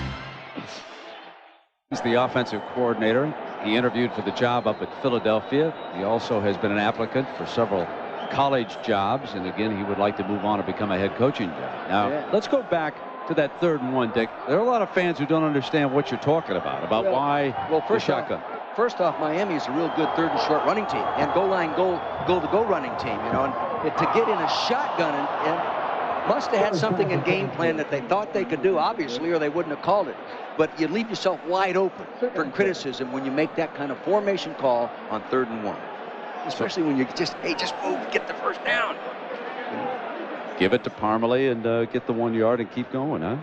He's the offensive coordinator. He interviewed for the job up at Philadelphia. He also has been an applicant for several college jobs, and again, he would like to move on and become a head coaching job. Now, let's go back to that 3rd and 1, Dick. There are a lot of fans who don't understand what you're talking about why the shotgun. First off, Miami's a real good 3rd and short running team and goal to go running team, you know, and to get in a shotgun and must have had something in game plan that they thought they could do, obviously, or they wouldn't have called it. But you leave yourself wide open for criticism when you make that kind of formation call on 3rd and 1. Especially when you just move, get the 1st down. Give it to Parmalee and get the 1 yard and keep going, huh?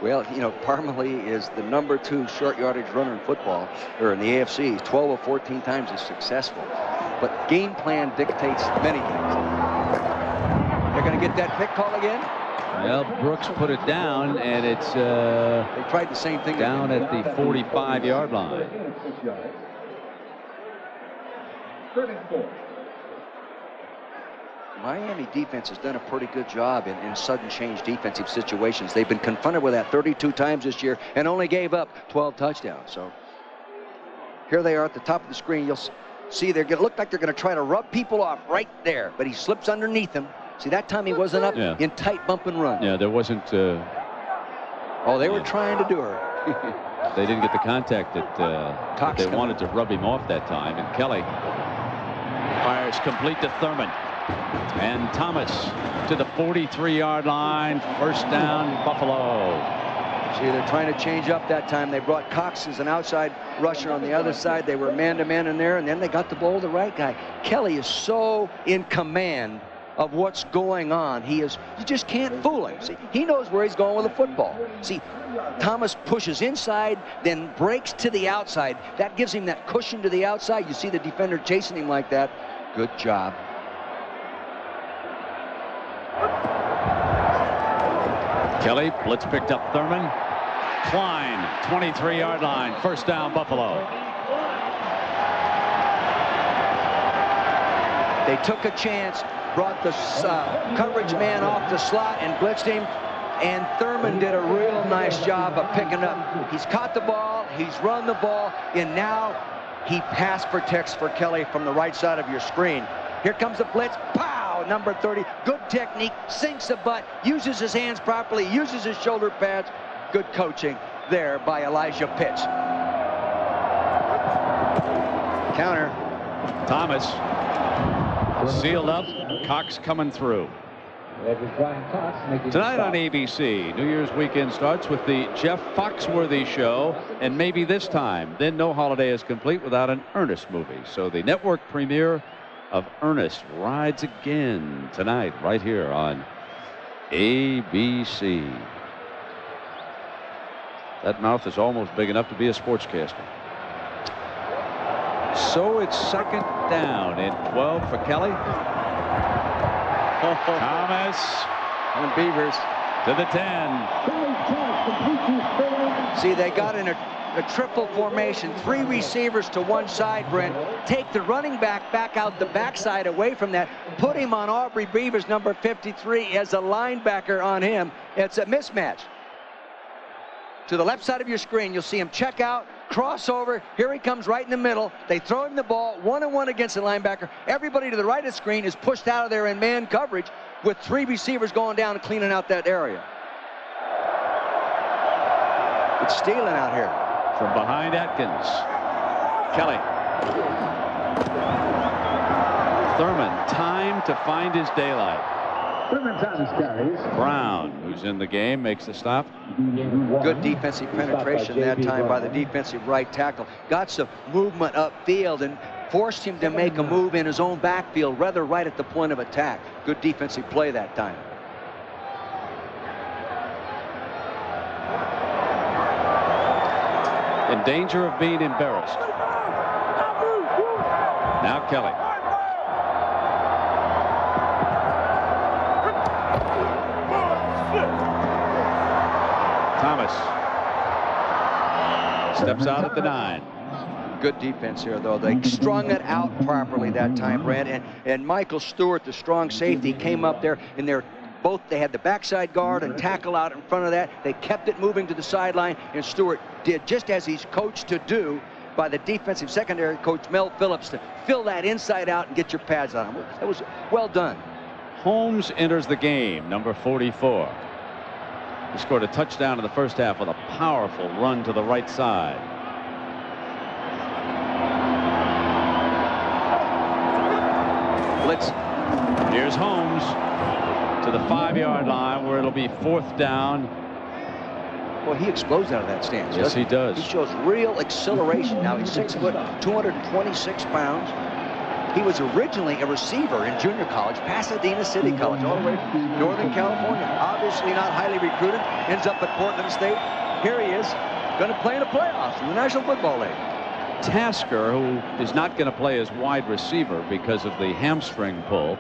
Well, you know, Parmalee is the #2 short yardage runner in football, or in the AFC. 12 of 14 times is successful. But game plan dictates many things. They're going to get that pick call again? Well, Brooks put it down, and it's they tried the same thing down at the 45-yard line. 3rd and 4. Miami defense has done a pretty good job in sudden change defensive situations. They've been confronted with that 32 times this year and only gave up 12 touchdowns. So here they are at the top of the screen. You'll see they're going to look like they're going to try to rub people off right there, but he slips underneath them. See, that time he wasn't up in tight bump and run. Yeah, there wasn't. Oh, they were trying to do her. They didn't get the contact that they wanted to rub him off that time. And Kelly fires complete to Thurman. And Thomas to the 43-yard line. 1st down, Buffalo. See, they're trying to change up that time. They brought Cox as an outside rusher on the other side. They were man-to-man in there, and then they got the ball to the right guy. Kelly is so in command of what's going on. You just can't fool him. See, he knows where he's going with the football. See, Thomas pushes inside, then breaks to the outside. That gives him that cushion to the outside. You see the defender chasing him like that. Good job. Kelly, blitz picked up Thurman. Klein, 23-yard line. 1st down, Buffalo. They took a chance, brought the coverage man off the slot and blitzed him, and Thurman did a real nice job of picking up. He's caught the ball, he's run the ball, and now he pass protects for Kelly from the right side of your screen. Here comes the blitz. Pow! Number 30. Good technique. Sinks the butt. Uses his hands properly. Uses his shoulder pads. Good coaching there by Elijah Pitts. Counter. Thomas sealed up. Cox coming through. Tonight on ABC, New Year's weekend starts with the Jeff Foxworthy Show, and maybe this time, then no holiday is complete without an Ernest movie. So the network premiere of Ernest rides again tonight right here on ABC. That mouth is almost big enough to be a sportscaster. So it's second down and 12 for Kelly. Thomas And Beavers to the 10. See, they got in a triple formation, 3 receivers to one side, Brent. Take the running back out the backside away from that. Put him on Aubrey Beavers, number 53, as a linebacker on him. It's a mismatch. To the left side of your screen, you'll see him check out, crossover. Here he comes right in the middle. They throw him the ball, 1-on-1 against the linebacker. Everybody to the right of the screen is pushed out of there in man coverage with 3 receivers going down and cleaning out that area. It's stealing out here. From behind Atkins. Kelly. Thurman, time to find his daylight. Brown, who's in the game, makes the stop. Good defensive penetration that time by the defensive right tackle. Got some movement upfield and forced him to make a move in his own backfield, rather right at the point of attack. Good defensive play that time. In danger of being embarrassed. Now Kelly. Thomas steps out at the 9. Good defense here, though. They strung it out properly that time, Brad. And Michael Stewart, the strong safety, came up there, and they had the backside guard and tackle out in front of that. They kept it moving to the sideline, and Stewart did just as he's coached to do by the defensive secondary coach Mel Phillips, to fill that inside out and get your pads on him. That was well done. Holmes enters the game, number 44. He scored a touchdown in the first half with a powerful run to the right side. Blitz. Here's Holmes to the 5-yard line, where it'll be 4th down. Well, he explodes out of that stance. Yes, he does. He shows real acceleration. Now he's 6 foot, 226 pounds. He was originally a receiver in junior college, Pasadena City College, all the way from Northern California. Obviously not highly recruited. Ends up at Portland State. Here he is, going to play in the playoffs in the National Football League. Tasker, who is not going to play as wide receiver because of the hamstring pull,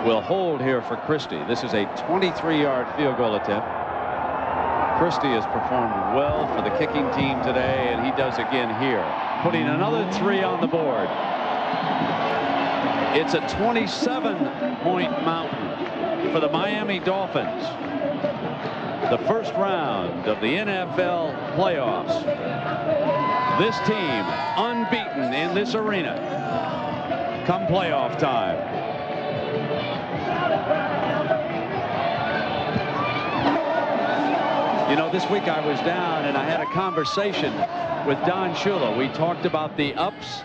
will hold here for Christie. This is a 23-yard field goal attempt. Christie has performed well for the kicking team today, and he does again here, putting another 3 on the board. It's a 27-point mountain for the Miami Dolphins. The first round of the NFL playoffs. This team unbeaten in this arena come playoff time. You know, this week I was down and I had a conversation with Don Shula. We talked about the ups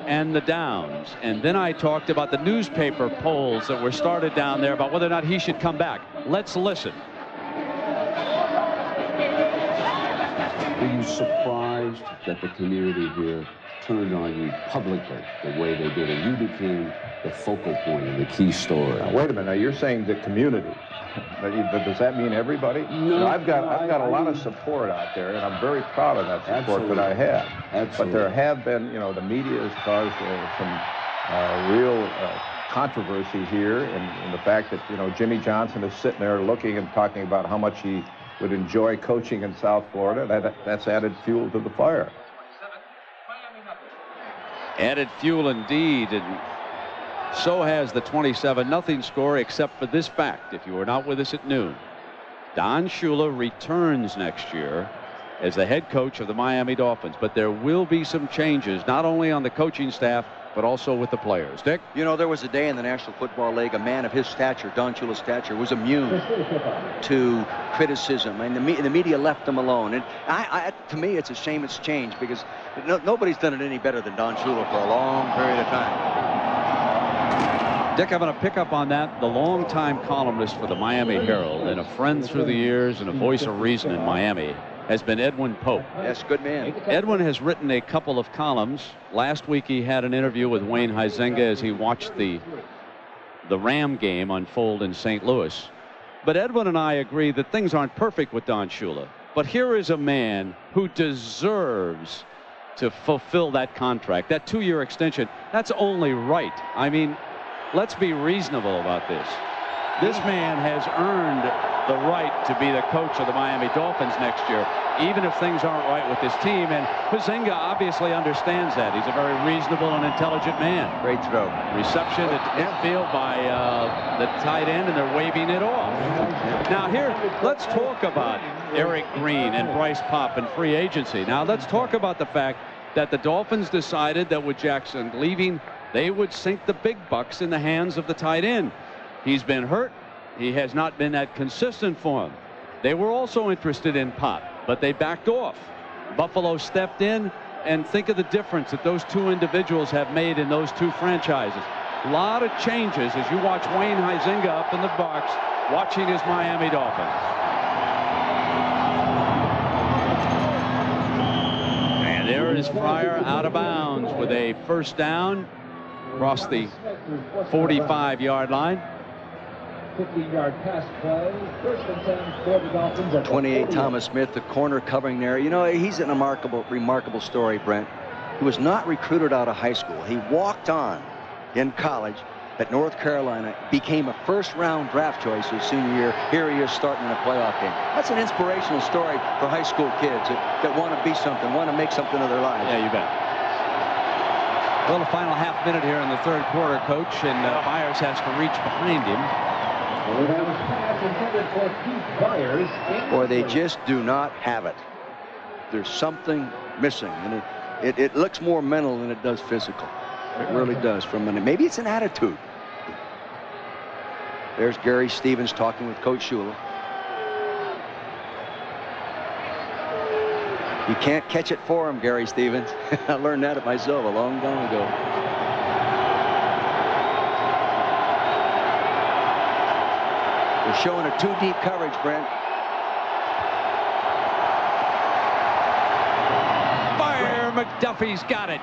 and the downs, and then I talked about the newspaper polls that were started down there about whether or not he should come back. Let's listen. Were you surprised that the community here turned on you publicly the way they did, and you became the focal point and the key story? Now, wait a minute. Now, you're saying the community. Does that mean everybody? No. I've got a lot of support out there, and I'm very proud of that support that I have. Absolutely. But there have been, the media has caused some real controversy here, and the fact that, Jimmy Johnson is sitting there looking and talking about how much he would enjoy coaching in South Florida. That's added fuel to the fire. Added fuel indeed, and so has the 27-0 score, except for this fact. If you were not with us at noon, Don Shula returns next year as the head coach of the Miami Dolphins, but there will be some changes, not only on the coaching staff, but also with the players. Dick? There was a day in the National Football League, a man of his stature, Don Shula's stature, was immune to criticism, and the media left him alone. And to me, it's a shame it's changed, because nobody's done it any better than Don Shula for a long period of time. Dick, I'm going to pick up on that. The longtime columnist for the Miami Herald and a friend through the years and a voice of reason in Miami has been Edwin Pope. Yes, good man. Edwin has written a couple of columns. Last week he had an interview with Wayne Huizenga as he watched the Ram game unfold in St. Louis. But Edwin and I agree that things aren't perfect with Don Shula. But here is a man who deserves to fulfill that contract, that 2-year extension. That's only right. I mean, let's be reasonable about this. This man has earned the right to be the coach of the Miami Dolphins next year, even if things aren't right with this team. And Huizenga obviously understands that. He's a very reasonable and intelligent man. Great throw. Reception at midfield by the tight end, and they're waving it off. Now here, let's talk about Eric Green and Bryce Popp and free agency. Now let's talk about the fact that the Dolphins decided that with Jackson leaving, they would sink the big bucks in the hands of the tight end. He's been hurt. He has not been that consistent for him. They were also interested in Pop, but they backed off. Buffalo stepped in, and think of the difference that those two individuals have made in those two franchises. A lot of changes as you watch Wayne Huizenga up in the box watching his Miami Dolphins. And there is Fryer out of bounds with a first down across the 45-yard line. 15-yard pass play. First and 10 for the Dolphins. 28, Thomas Smith, the corner covering there. You know, he's a remarkable story, Brent. He was not recruited out of high school. He walked on in college at North Carolina, became a first-round draft choice his senior year. Here he is starting in a playoff game. That's an inspirational story for high school kids that want to be something, want to make something of their lives. Yeah, you bet. Well, the final half minute here in the third quarter, Coach, and Byers has to reach behind him. Or they just do not have it. There's something missing, and it looks more mental than it does physical. It really does. Maybe it's an attitude. There's Gary Stevens talking with Coach Shula. You can't catch it for him, Gary Stevens. I learned that myself a long time ago. They're showing a two-deep coverage, Brent. Fire! McDuffie's got it.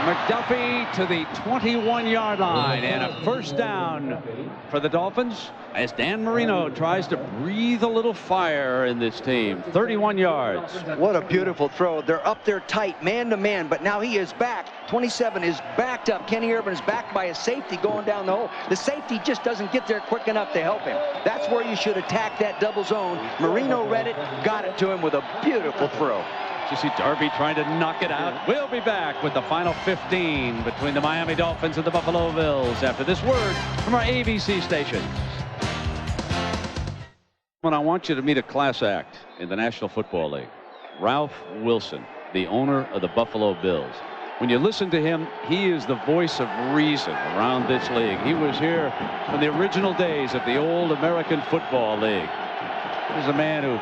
McDuffie to the 21-yard line, and a first down for the Dolphins as Dan Marino tries to breathe a little fire in this team. 31 yards. What a beautiful throw. They're up there tight, man to man, but now he is back. 27 is backed up. Kenny Urban is backed by a safety going down the hole. The safety just doesn't get there quick enough to help him. That's where you should attack that double zone. Marino read it, got it to him with a beautiful throw. You see Darby trying to knock it out. We'll be back with the final 15 between the Miami Dolphins and the Buffalo Bills after this word from our ABC station. I want you to meet a class act in the National Football League. Ralph Wilson, the owner of the Buffalo Bills. When you listen to him, he is the voice of reason around this league. He was here from the original days of the old American Football League. He's a man who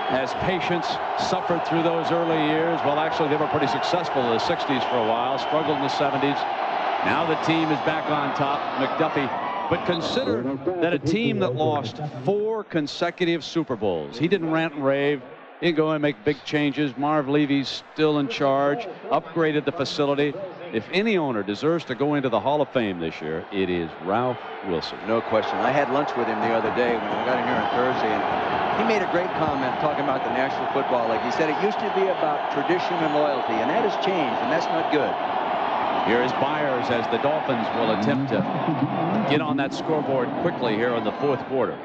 has patience, suffered through those early years. Well, actually, they were pretty successful in the 60s for a while, struggled in the 70s. Now the team is back on top, McDuffie. But consider that a team that lost 4 consecutive Super Bowls. He didn't rant and rave. He didn't go and make big changes. Marv Levy's still in charge, upgraded the facility. If any owner deserves to go into the Hall of Fame this year, it is Ralph Wilson. No question. I had lunch with him the other day when we got in here on Thursday, and he made a great comment talking about the National Football League. He said it used to be about tradition and loyalty, and that has changed, and that's not good. Here is Byers as the Dolphins will attempt to get on that scoreboard quickly here in the fourth quarter.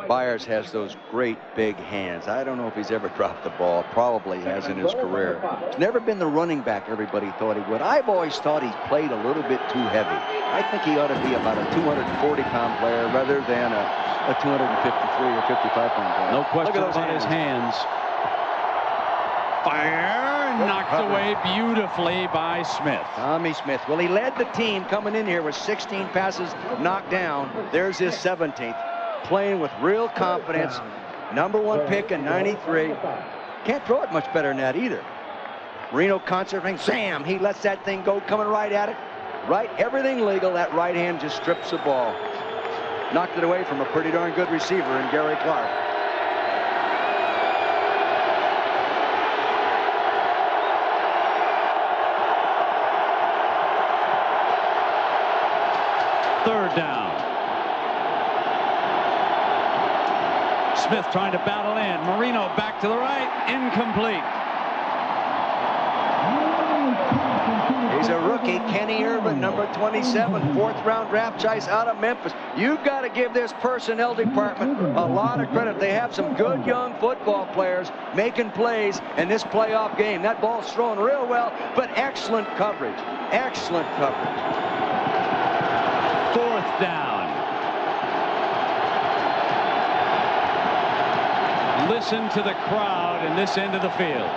Byers has those great big hands. I don't know if he's ever dropped the ball. Probably has in his career. He's never been the running back everybody thought he would. I've always thought he played a little bit too heavy. I think he ought to be about a 240-pound player rather than a 253 or 55-pound player. No question about his hands. Fire! Knocked away beautifully by Smith. Tommy Smith. Well, he led the team coming in here with 16 passes knocked down. There's his 17th. Playing with real confidence. #1 pick in '93. Can't throw it much better than that either. Marino concentrating. Sam, he lets that thing go, coming right at it. Right, everything legal. That right hand just strips the ball. Knocked it away from a pretty darn good receiver in Gary Clark. Third down. Smith trying to battle in. Marino back back to the right, incomplete. He's a rookie, Kenny Irvin, number 27, fourth-round draft choice out of Memphis. You've got to give this personnel department a lot of credit. They have some good young football players making plays in this playoff game. That ball's thrown real well, but excellent coverage. Excellent coverage. Fourth down. Listen to the crowd in this end of the field.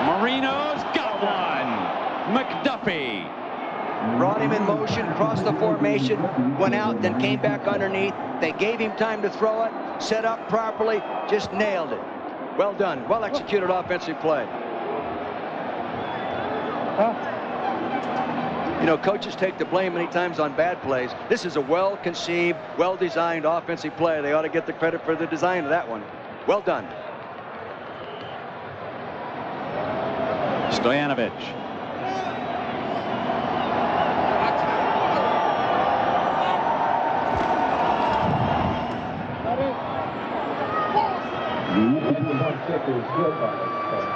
Marino's got one. McDuffie. Brought him in motion, crossed the formation, went out, then came back underneath. They gave him time to throw it, set up properly, just nailed it. Well done. Well executed offensive play. You know, coaches take the blame many times on bad plays. This is a well-conceived, well-designed offensive play. They ought to get the credit for the design of that one. Well done. Stoyanovich.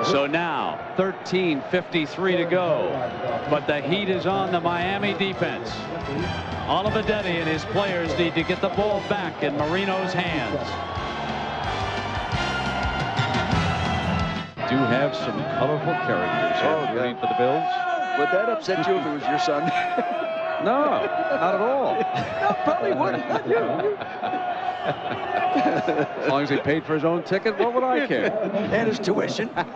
So now 13:53 to go, but the heat is on the Miami defense. Olivedetti and his players need to get the ball back in Marino's hands. Do have some colorful characters here rooting for the Bills. Would that upset you if it was your son? No, not at all. No, probably wouldn't. Not you. As long as he paid for his own ticket, what would I care? And his tuition. Out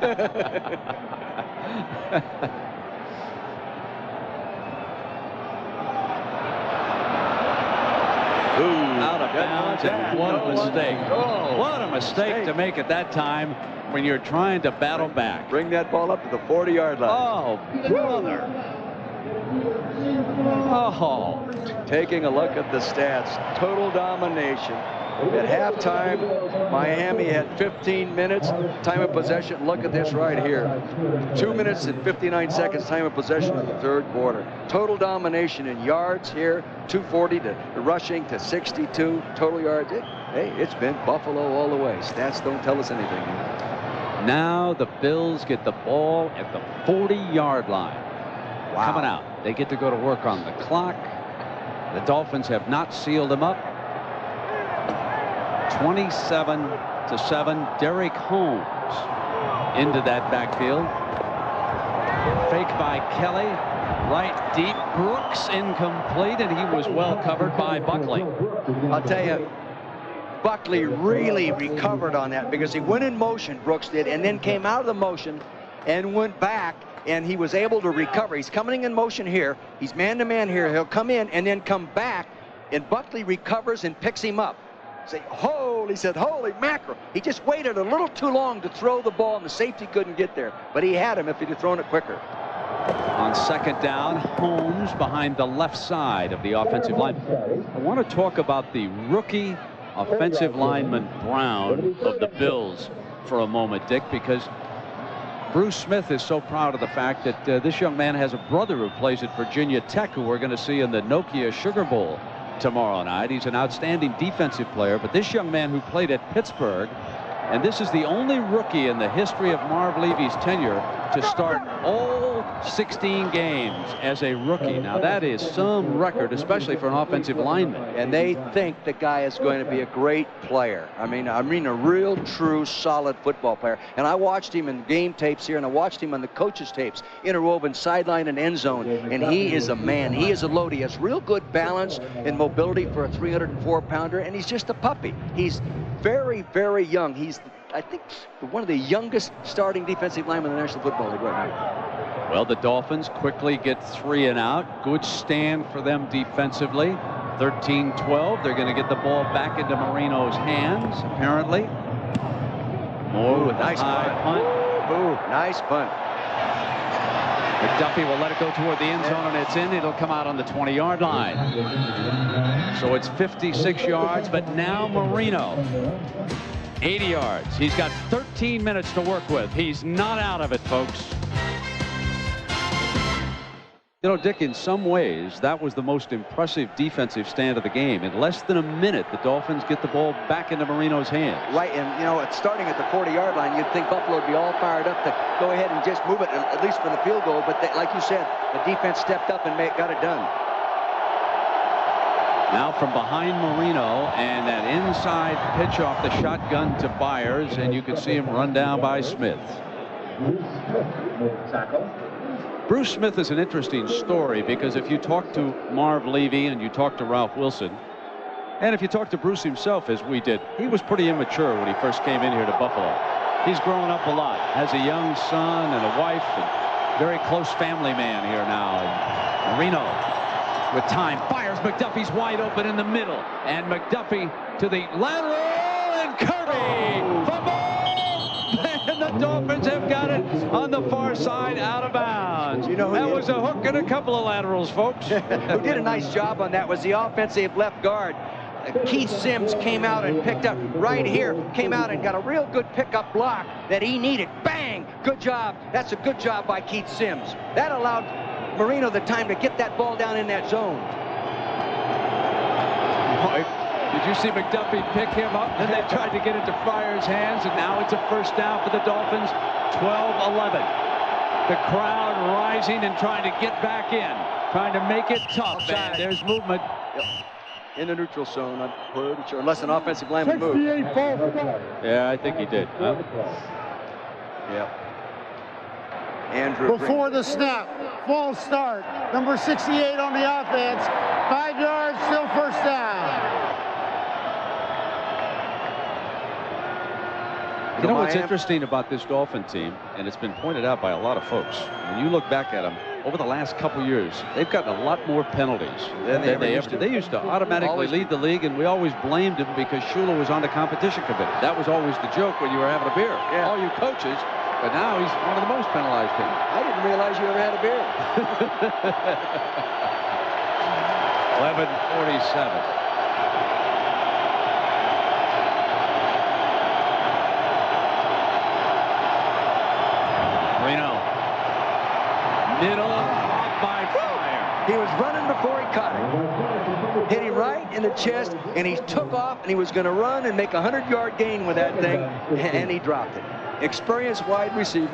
of bounds, and what a mistake. What a mistake to make at that time when you're trying to battle back. Bring that ball up to the 40-yard line. Oh, brother. Oh. Taking a look at the stats, total domination. At halftime, Miami had 15 minutes time of possession. Look at this right here. 2 minutes and 59 seconds time of possession in the third quarter. Total domination in yards here, 240 to rushing to 62 total yards. Hey, it's been Buffalo all the way. Stats don't tell us anything. Now the Bills get the ball at the 40-yard line. Wow. Coming out. They get to go to work on the clock. The Dolphins have not sealed him up. 27-7. Derek Holmes into that backfield. Fake by Kelly. Right deep. Brooks incomplete, and he was well covered by Buckley. I'll tell you, Buckley really recovered on that because he went in motion, Brooks did, and then came out of the motion and went back, and he was able to recover. He's coming in motion here. He's man-to-man here. He'll come in and then come back, and Buckley recovers and picks him up. Say, he said, holy mackerel. He just waited a little too long to throw the ball, and the safety couldn't get there. But he had him if he'd have thrown it quicker. On second down, Holmes behind the left side of the offensive line. I want to talk about the rookie offensive lineman Brown of the Bills for a moment, Dick, because Bruce Smith is so proud of the fact that this young man has a brother who plays at Virginia Tech, who we're going to see in the Nokia Sugar Bowl tomorrow night. He's an outstanding defensive player, but this young man who played at Pittsburgh, and this is the only rookie in the history of Marv Levy's tenure to start all 16 games as a rookie. Now that is some record, especially for an offensive lineman. And they think the guy is going to be a great player. I mean a real, true, solid football player. And I watched him in game tapes here, and I watched him on the coaches' tapes, interwoven sideline and end zone. And he is a man. He is a load. He has real good balance and mobility for a 304-pounder, and he's just a puppy. He's very, very young. He's, I think, one of the youngest starting defensive linemen in the National Football League right now. Well, the Dolphins quickly get 3 and out. Good stand for them defensively. 13-12. They're going to get the ball back into Marino's hands, apparently. Moore with a nice high punt. Nice punt. McDuffie will let it go toward the end zone, and it's in. It'll come out on the 20-yard line. So it's 56 yards, but now Marino, 80 yards. He's got 13 minutes to work with. He's not out of it, folks. You know, Dick, in some ways, that was the most impressive defensive stand of the game. In less than a minute, the Dolphins get the ball back into Marino's hands. Right, and, you know, it's starting at the 40-yard line. You'd think Buffalo would be all fired up to go ahead and just move it, at least for the field goal. But they, like you said, the defense stepped up and got it done. Now from behind Marino, and that inside pitch off the shotgun to Byers, and you can see him run down by Smith. Bruce Smith is an interesting story because if you talk to Marv Levy and you talk to Ralph Wilson, and if you talk to Bruce himself, as we did, he was pretty immature when he first came in here to Buffalo. He's grown up a lot, has a young son and a wife, and very close family man here now. And Marino with time fires. McDuffie's wide open in the middle, and McDuffie to the lateral, and Kirby fumble, and the Dolphins have got it on the far side, out of bounds. You know, that was a hook and a couple of laterals, folks. Who did a nice job on that was the offensive left guard. Keith Sims came out and picked up right here, came out and got a real good pickup block that he needed. Bang! Good job. That's a good job by Keith Sims. That allowed Marino the time to get that ball down in that zone. Did you see McDuffie pick him up? Then they tried to get it to Fryer's hands, and now it's a first down for the Dolphins. 12-11. The crowd rising and trying to get back in, trying to make it tough. And there's movement. In the neutral zone, I'm pretty sure, unless an offensive lineman moved. Yeah, I think he did. Huh? Yep. Andrew before the snap, false start, number 68 on the offense, 5 yards, still first down. You know what's interesting about this Dolphin team, and it's been pointed out by a lot of folks, when you look back at them over the last couple years, they've gotten a lot more penalties than they ever did. They used to automatically lead the league, and we always blamed him because Shula was on the competition committee. That was always the joke when you were having a beer. Yeah. All you coaches, but now he's one of the most penalized teams. I didn't realize you ever had a beer. 11:47. Marino. Middle by Fryer. He was running before he caught it. Hit him right in the chest, and he took off, and he was going to run and make a 100-yard gain with that thing, and he dropped it. Experienced wide receiver.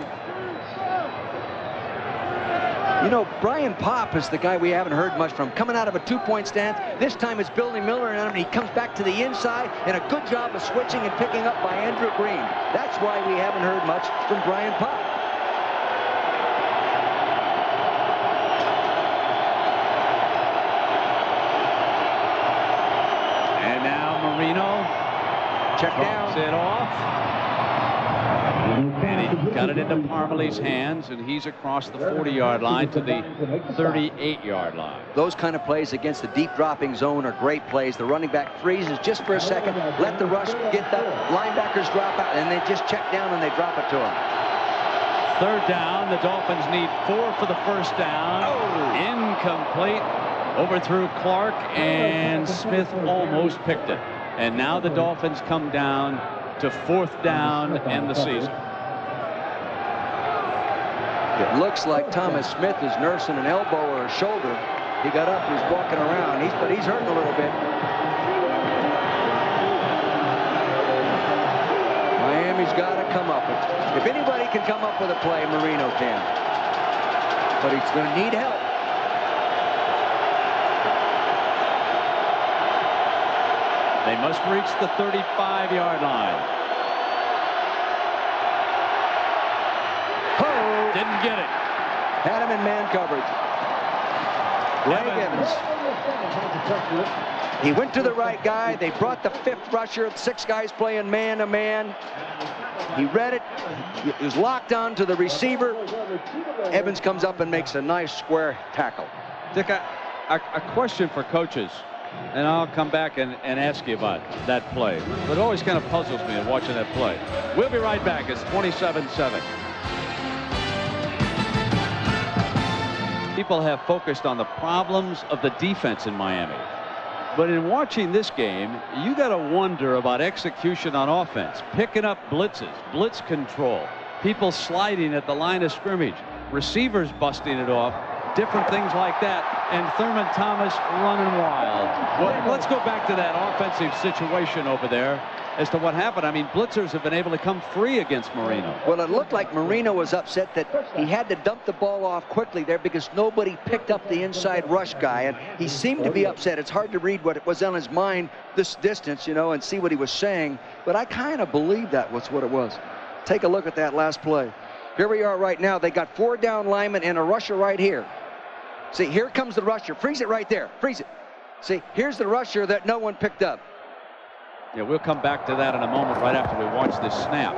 You know, Brian Popp is the guy we haven't heard much from. Coming out of a two-point stance. This time it's Billy Miller on him, and he comes back to the inside, and a good job of switching and picking up by Andrew Green. That's why we haven't heard much from Brian Popp. And now Marino check down. It off. And he got it into Parmalee's hands, and he's across the 40-yard line to the 38-yard line. Those kind of plays against the deep dropping zone are great plays. The running back freezes just for a second, let the rush get the linebackers drop out, and they just check down and they drop it to him. Third down. The Dolphins need 4 for the first down. Incomplete. Overthrew Clark, and Smith almost picked it. And now the Dolphins come down to 4th down and the season. It looks like Thomas Smith is nursing an elbow or a shoulder. He got up, he's walking around, but he's hurting a little bit. Miami's got to come up with it. If anybody can come up with a play, Marino can. But he's going to need help. They must reach the 35-yard line. Didn't get it. Had him in man coverage. Greg Evans. He went to the right guy. They brought the 5th rusher. 6 guys playing man-to-man. He read it. He was locked on to the receiver. Evans comes up and makes a nice square tackle. Dick, a question for coaches, and I'll come back and ask you about that play. But it always kind of puzzles me in watching that play. We'll be right back. It's 27-7. People have focused on the problems of the defense in Miami. But in watching this game, you got to wonder about execution on offense, picking up blitzes, blitz control, people sliding at the line of scrimmage, receivers busting it off. different things like that, and Thurman Thomas running wild. Well, let's go back to that offensive situation over there as to what happened. I mean, blitzers have been able to come free against Marino. Well, it looked like Marino was upset that he had to dump the ball off quickly there because nobody picked up the inside rush guy, and he seemed to be upset. It's hard to read what was on his mind this distance, you know, and see what he was saying, but I kind of believe that was what it was. Take a look at that last play. Here we are right now. They got 4 down linemen and a rusher right here. See, here comes the rusher. Freeze it right there. Freeze it. See, here's the rusher that no one picked up. Yeah, we'll come back to that in a moment right after we watch this snap.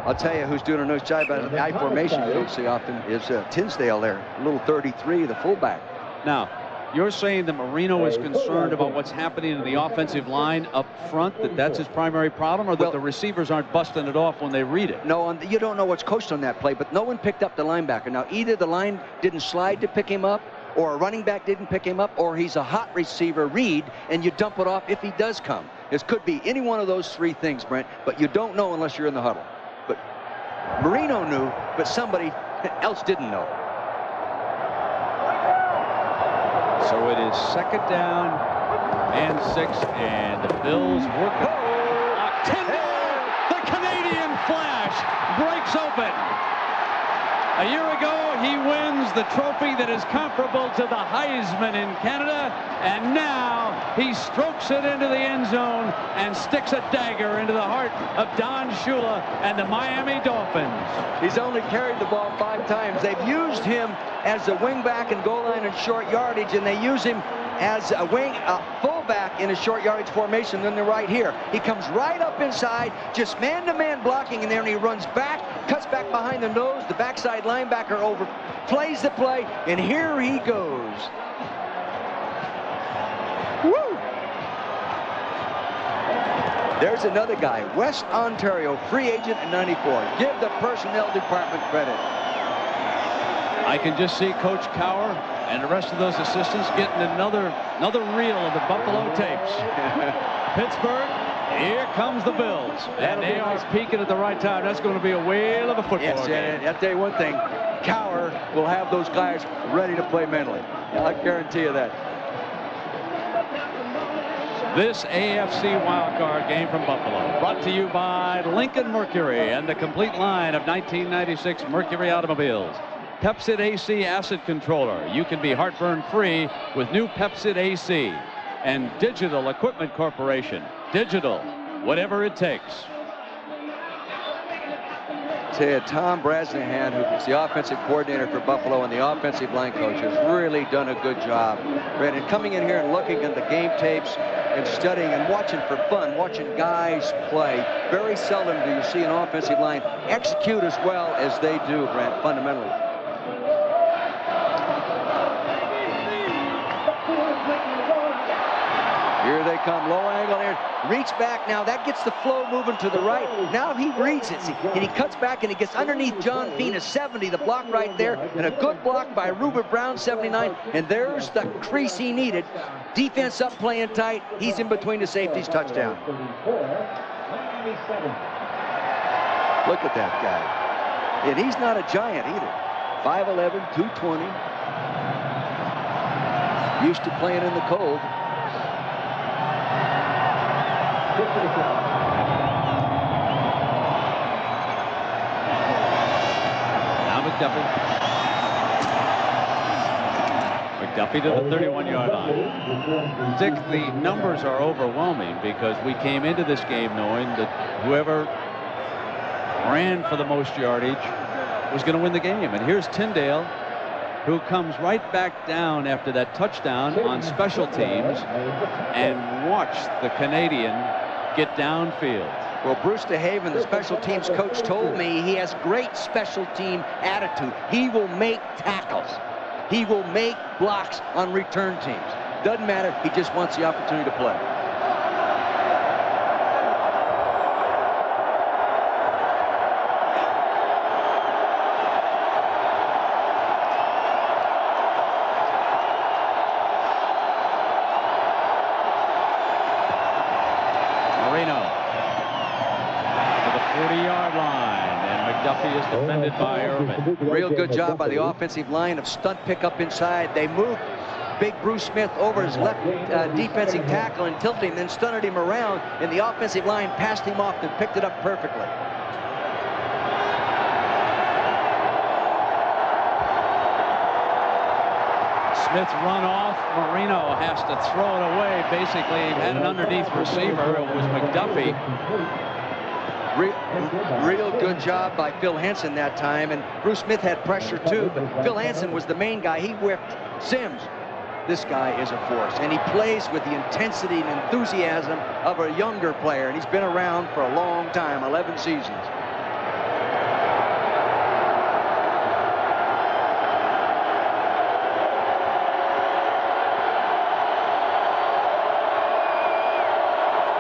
I'll tell you who's doing a nice job out of the I formation you don't see often is Tinsdale there, a little 33, the fullback. Now, you're saying that Marino is concerned about what's happening in the offensive line up front, that's his primary problem, or that the receivers aren't busting it off when they read it? No, you don't know what's coached on that play, but no one picked up the linebacker. Now, either the line didn't slide to pick him up, or a running back didn't pick him up, or he's a hot receiver read, and you dump it off if he does come. It could be any one of those 3 things, Brent, but you don't know unless you're in the huddle. But Marino knew, but somebody else didn't know. So it is 2nd down and 6, and the Bills work it. The Canadian Flash breaks open. A year ago, he wins the trophy that is comparable to the Heisman in Canada, and now he strokes it into the end zone and sticks a dagger into the heart of Don Shula and the Miami Dolphins. He's only carried the ball 5 times. They've used him as a wingback and goal line and short yardage, and they use him as a fullback in a short yardage formation. Then they're right here. He comes right up inside, just man-to-man blocking in there, and he runs back, cuts back behind the nose. The backside linebacker overplays the play, and here he goes. Woo! There's another guy, West Ontario, free agent at 94. Give the personnel department credit. I can just see Coach Cower and the rest of those assistants getting another reel of the Buffalo tapes. Pittsburgh, here comes the Bills, and they are peaking at the right time. That's going to be a whale of a football game. I'll tell you one thing, Cower will have those guys ready to play mentally. I guarantee you that. This AFC wildcard game from Buffalo, brought to you by Lincoln Mercury and the complete line of 1996 Mercury automobiles. Pepsid AC Acid Controller. You can be heartburn free with new Pepsid AC. And Digital Equipment Corporation. Digital, whatever it takes. Tell you, Tom Brasnahan, who's the offensive coordinator for Buffalo and the offensive line coach, has really done a good job. And coming in here and looking at the game tapes and studying and watching for fun, watching guys play. Very seldom do you see an offensive line execute as well as they do, Brent, fundamentally. Here they come, low angle here, reach back now, that gets the flow moving to the right. Now he reads it, see, and he cuts back and he gets underneath John Fina, 70, the block right there, and a good block by Rupert Brown, 79, and there's the crease he needed. Defense up, playing tight, he's in between the safeties, touchdown. Look at that guy. And he's not a giant either. 5'11", 220. Used to playing in the cold. Now McDuffie to the 31-yard line. Dick, the numbers are overwhelming because we came into this game knowing that whoever ran for the most yardage was going to win the game. And here's Tyndale, who comes right back down after that touchdown on special teams, and watch the Canadian get downfield. Well, Bruce DeHaven, the special teams coach, told me he has great special team attitude. He will make tackles. He will make blocks on return teams. Doesn't matter. He just wants the opportunity to play. McDuffie is defended by Irvin. Real good job by the offensive line of stunt pickup inside. They moved big Bruce Smith over his left defensive tackle and tilted him, then stunted him around, and the offensive line passed him off and picked it up perfectly. Smith run off. Marino has to throw it away. Basically, he had an underneath receiver. It was McDuffie. Real good job by Phil Henson that time, and Bruce Smith had pressure too, but Phil Henson was the main guy. He whipped Sims. This guy is a force, and he plays with the intensity and enthusiasm of a younger player, and he's been around for a long time, 11 seasons.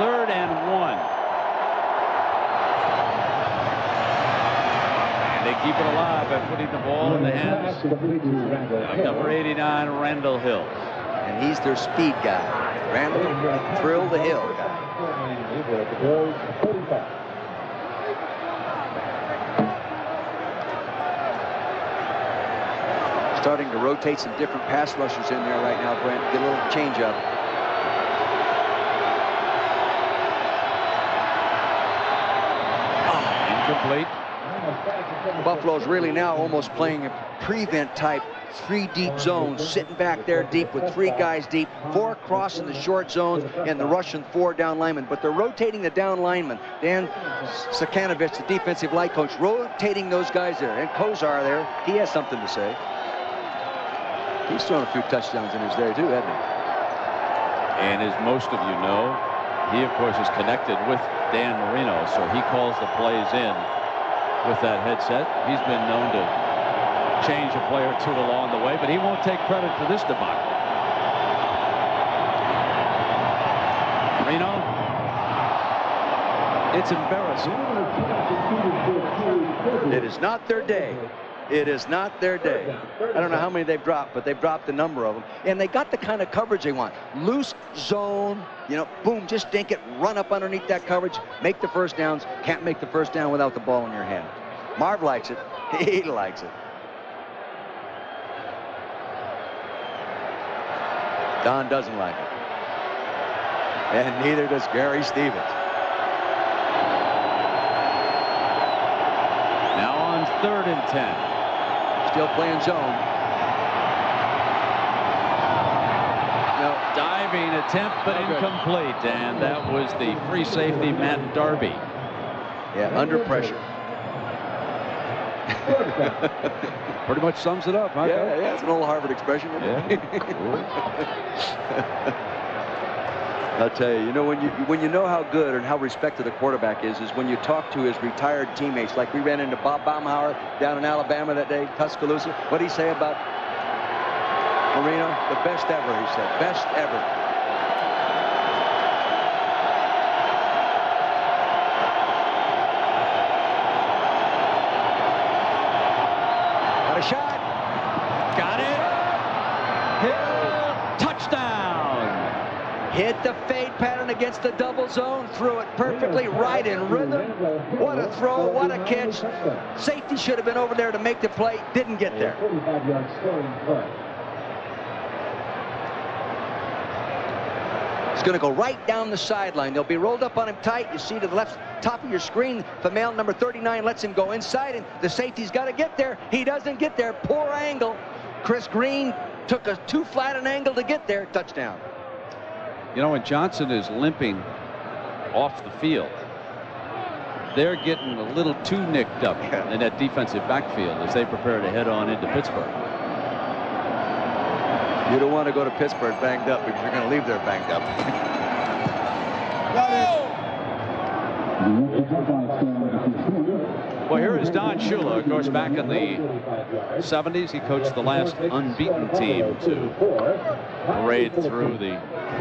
Third and 1. And they keep it alive by putting the ball in the hands of number 89, Randall Hill. And he's their speed guy. Randall, thrill the hill guy. Starting to rotate some different pass rushers in there right now, Brent. Get a little change up. Incomplete. Buffalo's really now almost playing a prevent type 3 deep zone, sitting back there deep with 3 guys deep, 4 crossing the short zones, and the Russian 4 down linemen. But they're rotating the down linemen. Dan Sakanovich, the defensive line coach, rotating those guys there. And Kozar there, he has something to say. He's thrown a few touchdowns in his day too, hasn't he? And as most of you know, he of course is connected with Dan Marino, so he calls the plays in with that headset. He's been known to change a play or two along the way, but he won't take credit for this debacle. Marino, it's embarrassing. It is not their day. It is not their day. I don't know how many they've dropped, but they've dropped a number of them. And they got the kind of coverage they want. Loose zone, you know, boom, just dink it, run up underneath that coverage, make the first downs. Can't make the first down without the ball in your hand. Marv likes it. He likes it. Don doesn't like it. And neither does Gary Stevens. Now on 3rd and 10. Still playing zone. No, diving attempt, but incomplete. And that was the free safety, Matt Darby. Yeah, under pressure. Pretty much sums it up, huh? Yeah, it's an old Harvard expression. Yeah. I'll tell you, when you know how good and how respected a quarterback is when you talk to his retired teammates. Like we ran into Bob Baumhauer down in Alabama that day, Tuscaloosa. What did he say about Marino? The best ever, he said. Best ever. Got a shot. Got it. Hill, touchdown. Hit the fade pattern against the double zone, threw it perfectly right in rhythm. What a throw, what a catch. Safety should have been over there to make the play, didn't get there. It's going to go right down the sideline. They'll be rolled up on him tight. You see to the left top of your screen, the male number 39 lets him go inside, and the safety's got to get there. He doesn't get there. Poor angle. Chris Green took a too flat an angle to get there. Touchdown. You know, when Johnson is limping off the field, they're getting a little too nicked up in that defensive backfield as they prepare to head on into Pittsburgh. You don't want to go to Pittsburgh banged up because you're going to leave there banged up. Well, here is Don Shula. Of course, back in the 70s, he coached the last unbeaten team to parade through the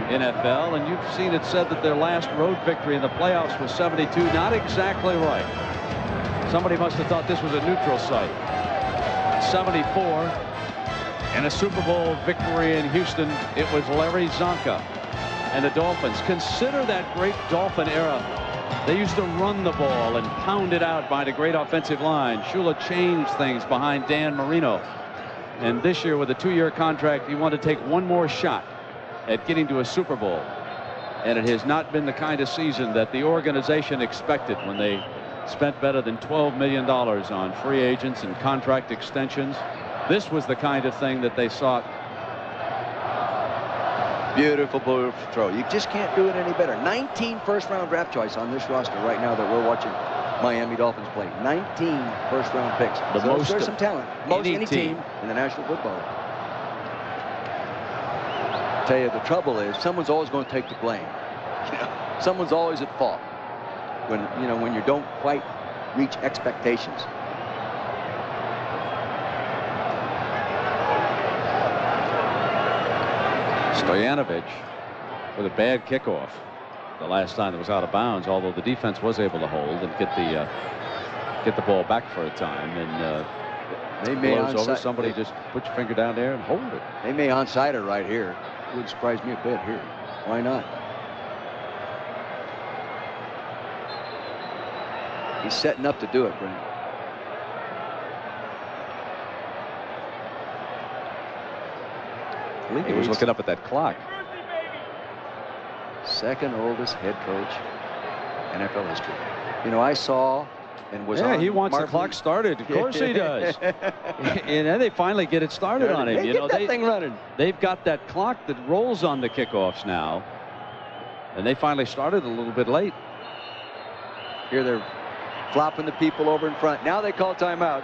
NFL. And you've seen it said that their last road victory in the playoffs was 72. Not exactly right. Somebody must have thought this was a neutral site. 74. And a Super Bowl victory in Houston, it was Larry Zonka and the Dolphins. Consider that great Dolphin era They used to run the ball and pound it out by the great offensive line. Shula changed things behind Dan Marino. And this year, with a 2-year contract, he wanted to take one more shot at getting to a Super Bowl. And it has not been the kind of season that the organization expected when they spent better than $12 million on free agents and contract extensions. This was the kind of thing that they sought. Beautiful throw. You just can't do it any better. 19 first-round draft choice on this roster right now that we're watching Miami Dolphins play. 19 first-round picks. So there's some talent. Most any team in the National Football League. Tell you, the trouble is someone's always going to take the blame. Someone's always at fault when you don't quite reach expectations. Stoyanovich with a bad kickoff the last time it was out of bounds, although the defense was able to hold and get the ball back for a time. And they may over. Somebody just put your finger down there and hold it. They may onside it right here. Wouldn't surprise me a bit here. Why not? He's setting up to do it, Brent. I think he was looking up at that clock. Second oldest head coach in NFL history. I saw and was on. He wants the clock started. Of course he does. And then they finally get it started on him. Get that thing running. They've got that clock that rolls on the kickoffs now. And they finally started a little bit late. Here they're flopping the people over in front. Now they call timeout.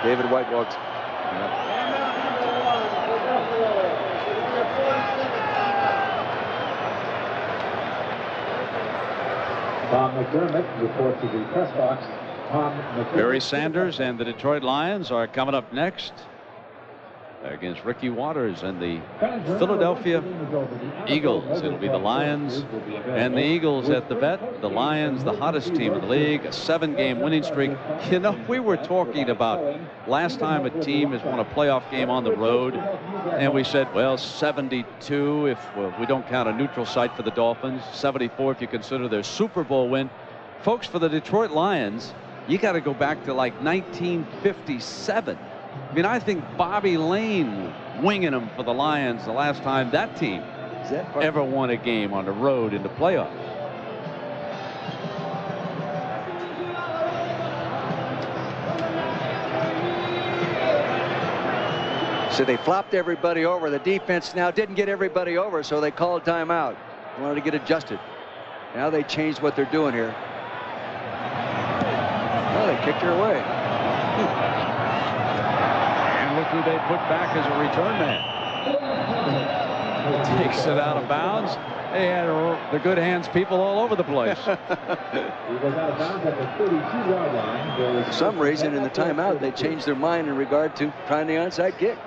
David White walks. Tom McDermott reports to the press box. Barry Sanders and the Detroit Lions are coming up next against Ricky Waters and the Philadelphia Eagles. It'll be the Lions and the Eagles at the vet. The Lions, the hottest team in the league, a 7-game winning streak. We were talking about last time a team has won a playoff game on the road, and we said, well, 72 if we don't count a neutral site for the Dolphins, 74 if you consider their Super Bowl win. Folks, for the Detroit Lions, you got to go back to like 1957. I mean, I think Bobby Lane winging them for the Lions the last time that team ever won a game on the road in the playoffs. So they flopped everybody over. The defense now didn't get everybody over, so they called timeout. Wanted to get adjusted. Now they changed what they're doing here. Well, they kicked her away. Look who they put back as a return man. Takes it out of bounds. They had the good hands people all over the place. He was out of bounds at the 32-yard line. For some reason in the timeout they changed their mind in regard to trying the onside kick.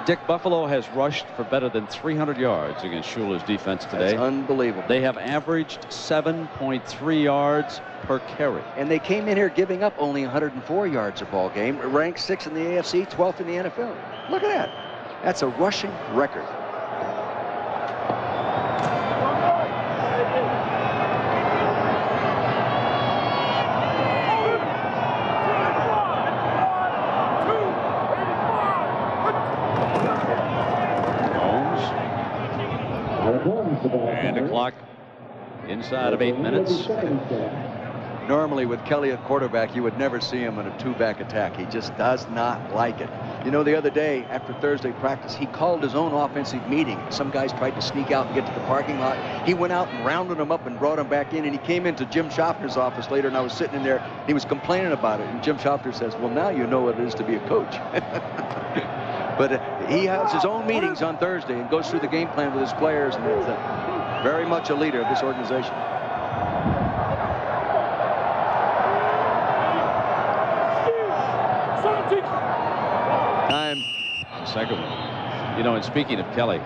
Dick, Buffalo has rushed for better than 300 yards against Shula's defense today. That's unbelievable. They have averaged 7.3 yards per carry. And they came in here giving up only 104 yards a ball game, ranked 6th in the AFC, 12th in the NFL. Look at that. That's a rushing record. And the clock inside of 8 minutes. Normally with Kelly at quarterback, you would never see him in a 2-back attack. He just does not like it. The other day after Thursday practice, he called his own offensive meeting. Some guys tried to sneak out and get to the parking lot. He went out and rounded them up and brought them back in, and he came into Jim Schaffner's office later, and I was sitting in there. He was complaining about it, and Jim Schaffner says, well, now you know what it is to be a coach. But he has his own meetings on Thursday and goes through the game plan with his players, and it's very much a leader of this organization. Time. The second one. And speaking of Kelly,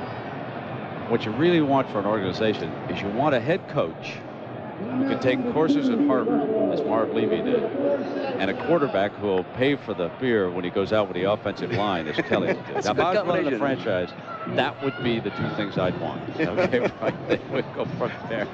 what you really want for an organization is you want a head coach who can take courses at Harvard, as Marv Levy did, and a quarterback who will pay for the beer when he goes out with the offensive line, as Kelly will do. Now, if I was running the franchise, that would be the two things I'd want. Okay, right? They would go from there.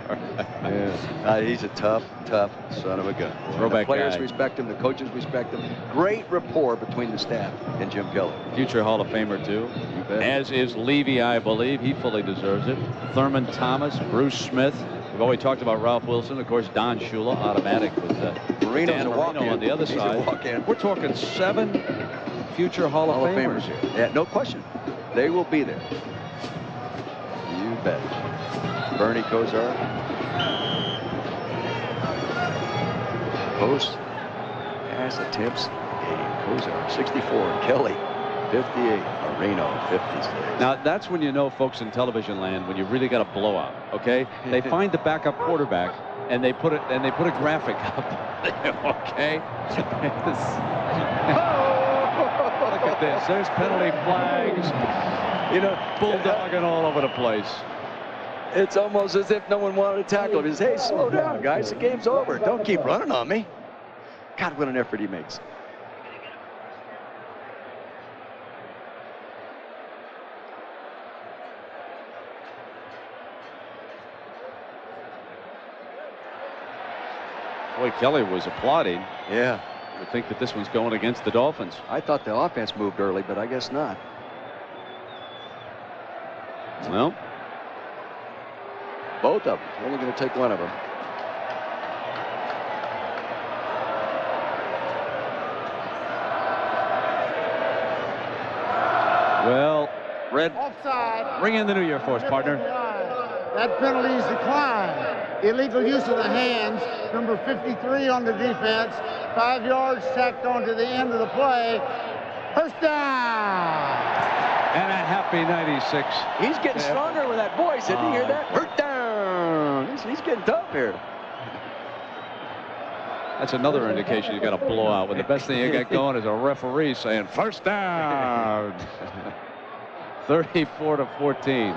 He's a tough son of a gun. Throwback the players guy. respect him. The coaches respect him. Great rapport between the staff and Jim Kelly. Future Hall of Famer, too. As is Levy, I believe. He fully deserves it. Thurman Thomas, Bruce Smith. We've always talked about Ralph Wilson. Of course, Don Shula, automatic with Marino's Dan a walk-in. on the other He's a side. walk-in. We're talking 7 future Hall of Famers here. Yeah, no question. They will be there. You bet. Bernie Kosar. Post. Pass attempts. Kosar 64. Kelly 58. Marino 56. Now, that's when you know, folks in television land, when you really got a blowout, okay? They find the backup quarterback, and they put a graphic up. Okay? Look at this. There's penalty flags. You know, bulldogging all over the place. It's almost as if no one wanted to tackle him. He says, hey, slow down, guys. The game's over. Don't keep running on me. God, what an effort he makes. Boy, Kelly was applauding. Yeah. You would think that this one's going against the Dolphins. I thought the offense moved early, but I guess not. Well, both of them. Only going to take one of them. well, Red, Offside. bring in the New Year for us, partner. That penalty is declined. Illegal use of the hands. Number 53 on the defense. 5 yards tacked onto the end of the play. First down. And a happy 96. He's getting stronger with that voice. Did you hear that? First down. He's getting tough here. That's another indication you got a blowout when the best thing you got going is a referee saying first down. 34-14.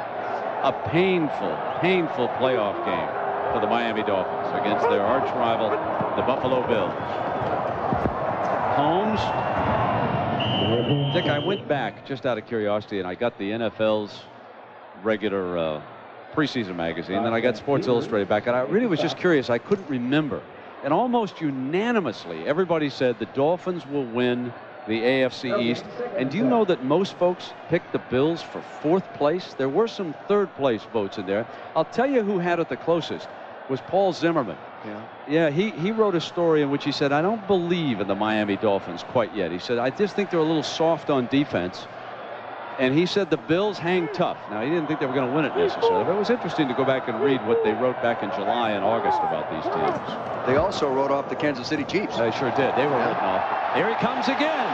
A painful playoff game for the Miami Dolphins against their arch rival, the Buffalo Bills. Holmes. Dick, I went back just out of curiosity and I got the NFL's regular preseason magazine. Then I got Sports Illustrated back, and I really was just curious. I couldn't remember. And almost unanimously, everybody said the Dolphins will win the AFC East. And do you know that most folks picked the Bills for 4th place? There were some 3rd place votes in there. I'll tell you who had it the closest was Paul Zimmerman. Yeah, he wrote a story in which he said, I don't believe in the Miami Dolphins quite yet. He said, I just think they're a little soft on defense. And he said the Bills hang tough. Now, he didn't think they were going to win it necessarily, but it was interesting to go back and read what they wrote back in July and August about these teams. They also wrote off the Kansas City Chiefs. They sure did. They were written off. Here he comes again.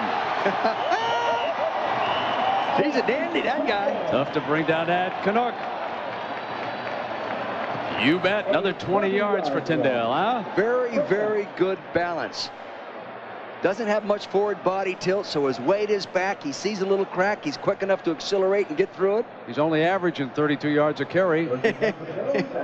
He's a dandy, that guy. Tough to bring down that Canuck. You bet. Another 20 yards for Tyndale, huh? Very, very good balance. Doesn't have much forward body tilt, so his weight is back. He sees a little crack. He's quick enough to accelerate and get through it. He's only averaging 32 yards a carry.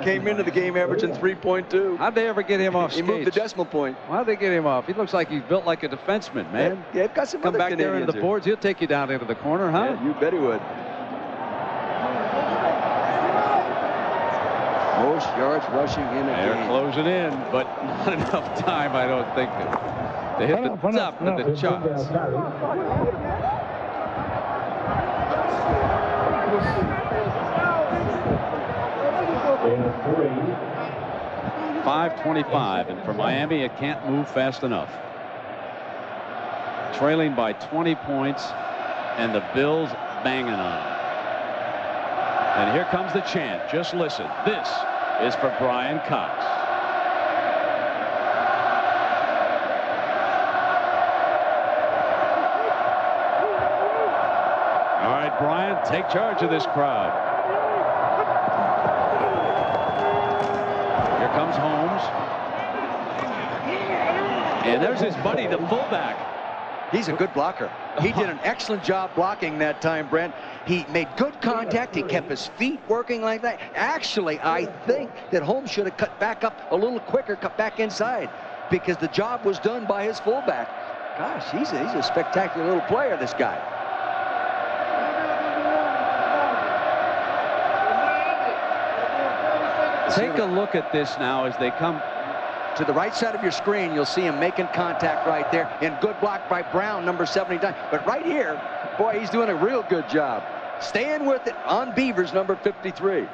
Came into the game averaging 3.2. How'd they ever get him off skates? He moved the decimal point. How'd they get him off? He looks like he's built like a defenseman, man. Yeah, got some Come back there into the here. boards. He'll take you down into the corner, huh? Yeah, you bet he would. Most yards rushing in a They're game. closing in, but not enough time, I don't think, to hit the top of the charts. .525, and for Miami, it can't move fast enough. Trailing by 20 points, and the Bills banging on them. And here comes the chant. Just listen. This is for Brian Cox. All right, Brian, take charge of this crowd. Here comes Holmes. And there's his buddy, the fullback. He's a good blocker. He did an excellent job blocking that time, Brent. He made good contact. He kept his feet working like that. Actually, I think that Holmes should have cut back up a little quicker, cut back inside, because the job was done by his fullback. Gosh, he's a spectacular little player, this guy. Take a look at this now as they come to the right side of your screen. You'll see him making contact right there, and good block by Brown, number 79. But right here, boy, he's doing a real good job staying with it on Beavers, number 53.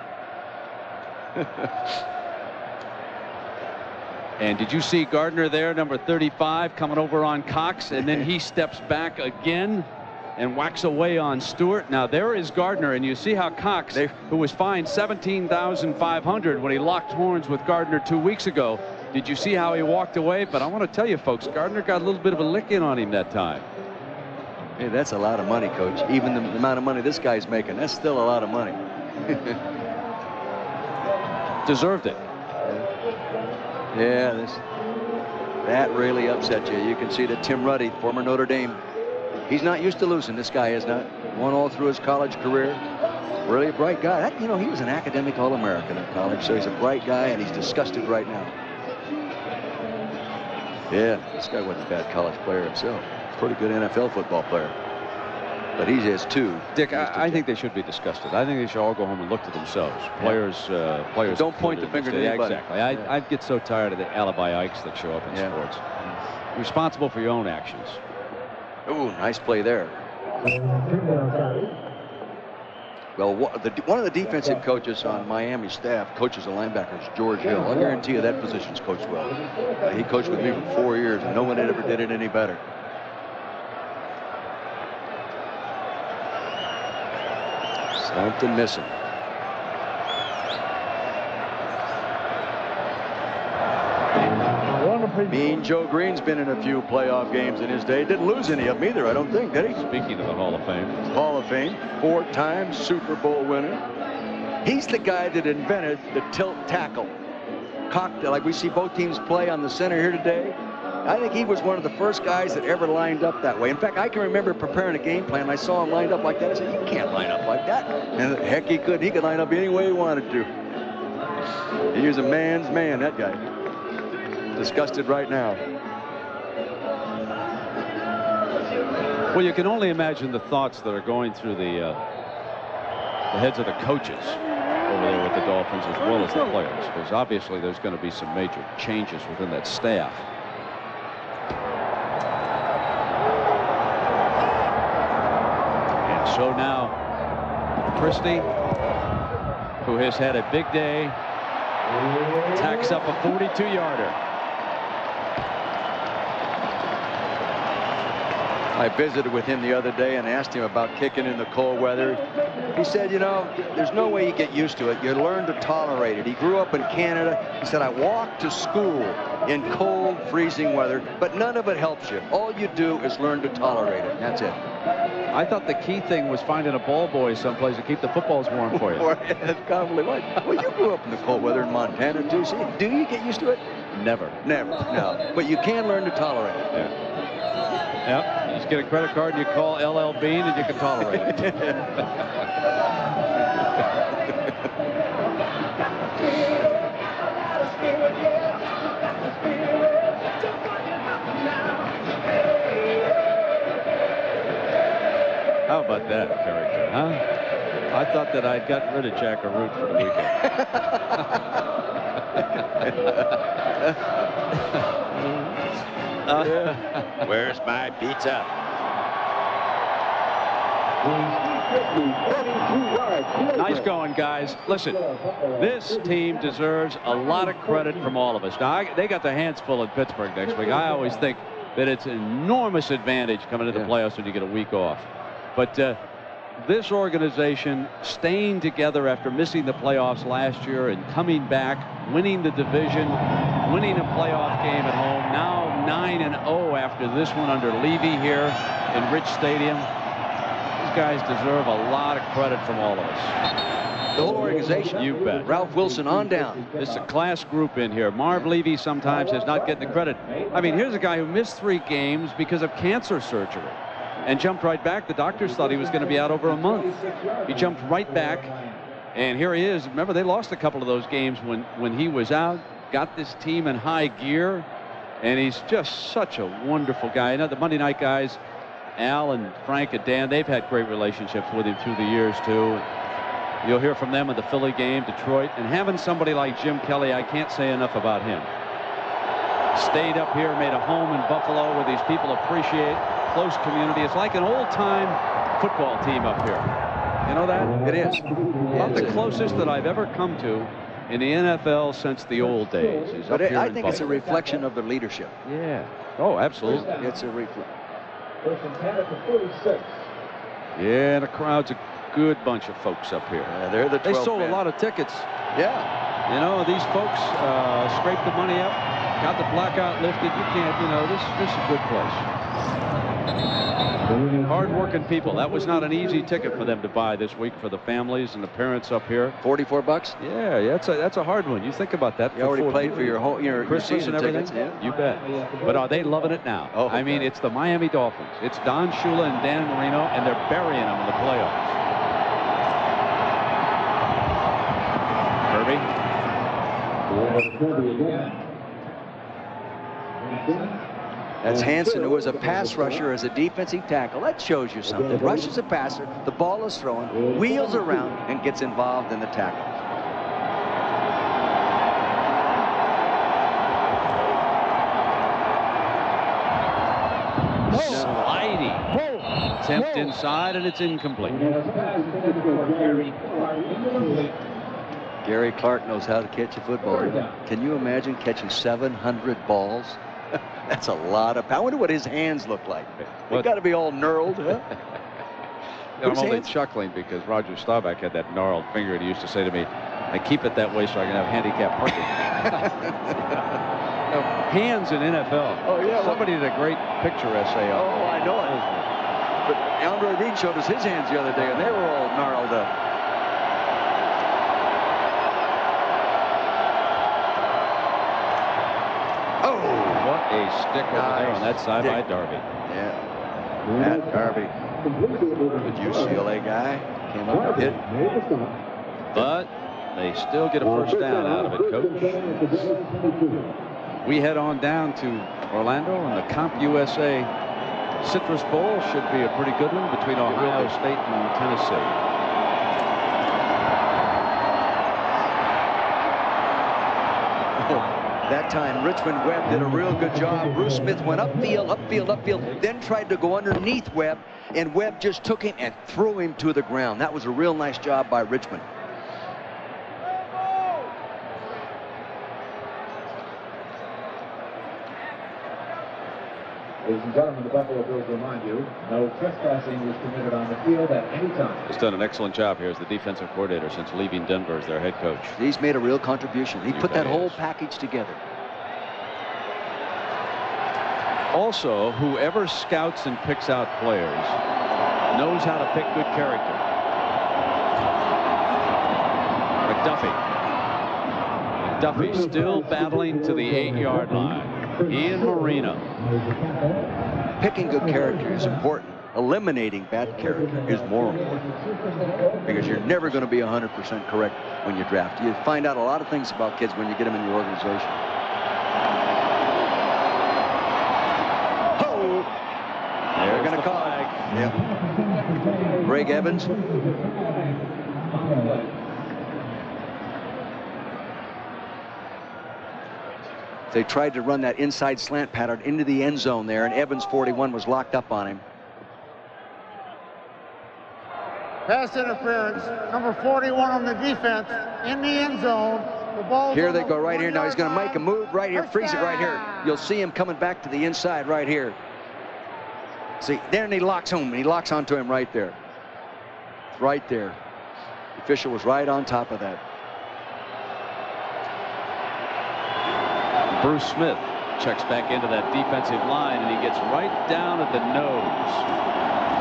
And did you see Gardner there, number 35, coming over on Cox, and then he steps back again and whacks away on Stewart. Now there is Gardner, and you see how Cox, who was fined $17,500 when he locked horns with Gardner 2 weeks ago, did you see how he walked away? But I want to tell you folks, Gardner got a little bit of a lick in on him that time. Hey, that's a lot of money, Coach. Even the amount of money this guy's making, that's still a lot of money. Deserved it. Yeah, that really upset you. You can see that Tim Ruddy, former Notre Dame, he's not used to losing. This guy is not. Won all through his college career. Really a bright guy. He was an academic All-American in college, so he's a bright guy, and he's disgusted right now. Yeah, this guy wasn't a bad college player himself. Pretty good NFL football player. But he is too. Dick, I think they should be disgusted. I think they should all go home and look to themselves. Players. Don't point the finger to anybody. Exactly. I'd get so tired of the alibi Ikes that show up in sports. Responsible for your own actions. Ooh, nice play there. Well, one of the defensive coaches on Miami staff coaches the linebackers, George Hill. I'll guarantee you that position's coached well. He coached with me for 4 years, and no one ever did it any better. Something missing. Mean Joe Green's been in a few playoff games in his day. Didn't lose any of them either, I don't think, did he? Speaking of the Hall of Fame. Hall of Fame, 4-time Super Bowl winner. He's the guy that invented the tilt tackle. Cocked, like we see both teams play on the center here today. I think he was one of the first guys that ever lined up that way. In fact, I can remember preparing a game plan, and I saw him lined up like that. I said, you can't line up like that. And heck, he could. He could line up any way he wanted to. He was a man's man, that guy. Disgusted right now. Well, you can only imagine the thoughts that are going through the heads of the coaches over there with the Dolphins as well as the players, because obviously there's going to be some major changes within that staff. And so now Christie, who has had a big day, tacks up a 42-yarder. I visited with him the other day and asked him about kicking in the cold weather. He said, you know, there's no way you get used to it. You learn to tolerate it. He grew up in Canada. He said, I walked to school in cold, freezing weather, but none of it helps you. All you do is learn to tolerate it. That's it. I thought the key thing was finding a ball boy someplace to keep the footballs warm for you. That's probably right. Well, you grew up in the cold weather in Montana, too. See, do you get used to it? Never. Never, no. But you can learn to tolerate it. Yeah. Yep. You just get a credit card and you call LL Bean and you can tolerate it. How about that character, huh? I thought that I'd gotten rid of Jack Arute for the weekend. Where's my pizza? Nice going, guys. Listen, this team deserves a lot of credit from all of us. Now, they got their hands full in Pittsburgh next week. I always think that it's an enormous advantage coming into the playoffs when you get a week off. But this organization staying together after missing the playoffs last year and coming back, winning the division, winning a playoff game at home, now 9-0 after this one under Levy here in Rich Stadium. These guys deserve a lot of credit from all of us. the whole organization. You bet. Ralph Wilson on down. This is a class group in here. Marv Levy sometimes is not getting the credit. I mean, here's a guy who missed 3 games because of cancer surgery and jumped right back. The doctors thought he was going to be out over a month. He jumped right back, and here he is. Remember, they lost a couple of those games when he was out. Got this team in high gear, and he's just such a wonderful guy. You know, the Monday night guys, Al and Frank and Dan, they've had great relationships with him through the years, too. You'll hear from them in the Philly game, Detroit. And having somebody like Jim Kelly, I can't say enough about him. Stayed up here, made a home in Buffalo where these people appreciate close community. It's like an old-time football team up here. You know that? It is. About the closest that I've ever come to in the NFL since the old days. Is But up here I in think it's a Buffalo. reflection of their leadership. Yeah. Oh, absolutely. It's a reflection. Yeah, the crowd's a good bunch of folks up here. Yeah, they're the 12 They sold men. a lot of tickets. Yeah. You know, these folks scraped the money up, got the blackout lifted. You can't, you know, this is a good place. Hard-working people. That was not an easy ticket for them to buy this week for the families and the parents up here. $44? Yeah, that's a hard one. You think about that. You already paid for your whole your Christmas season and everything. tickets. Yeah. You bet. But are they loving it now? Oh, I mean, it's the Miami Dolphins. It's Don Shula and Dan Marino, and they're burying them in the playoffs. That's Hansen, who was a pass rusher as a defensive tackle. That shows you something. Rushes a passer, the ball is thrown, wheels around, and gets involved in the tackle. Sliding. Attempt inside, and it's incomplete. Gary Clark knows how to catch a football. Can you imagine catching 700 balls? That's a lot of. I wonder what his hands look like. They've got to be all knurled. Huh? I'm only chuckling because Roger Staubach had that gnarled finger, and he used to say to me, "I keep it that way so I can have handicap parking." You know, hands in NFL. Oh yeah. Somebody did a great picture essay on. Oh, I know it. But Andre Reed showed us his hands the other day, and they were all gnarled up. What a stick over there on that side by Darby. Yeah. Matt Darby, the UCLA guy, came up and hit. But they still get a first down out of it, Coach. We head on down to Orlando, and the Comp USA Citrus Bowl should be a pretty good one between Ohio State and Tennessee. That time, Richmond Webb did a real good job. Bruce Smith went upfield, then tried to go underneath Webb, and Webb just took him and threw him to the ground. That was a real nice job by Richmond. Ladies and gentlemen, the Buffalo Bills remind you, no trespassing is permitted on the field at any time. He's done an excellent job here as the defensive coordinator since leaving Denver as their head coach. He's made a real contribution. He put that whole package together. Also, whoever scouts and picks out players knows how to pick good character. McDuffie still battling to the 8-yard line. Ian Marino. Picking good character is important. Eliminating bad character is more important, because you're never going to be 100% correct when you draft. You find out a lot of things about kids when you get them in your organization. Oh, they're going to call it. Yep. Greg Evans. They tried to run that inside slant pattern into the end zone there, and Evans, 41, was locked up on him. Pass interference, number 41 on the defense, in the end zone. The ball. Here they go right here. Now he's going to make a move right here, freeze it right here. You'll see him coming back to the inside right here. See, there, and he locks home, and he locks onto him right there. Right there. The official was right on top of that. Bruce Smith checks back into that defensive line, and he gets right down at the nose.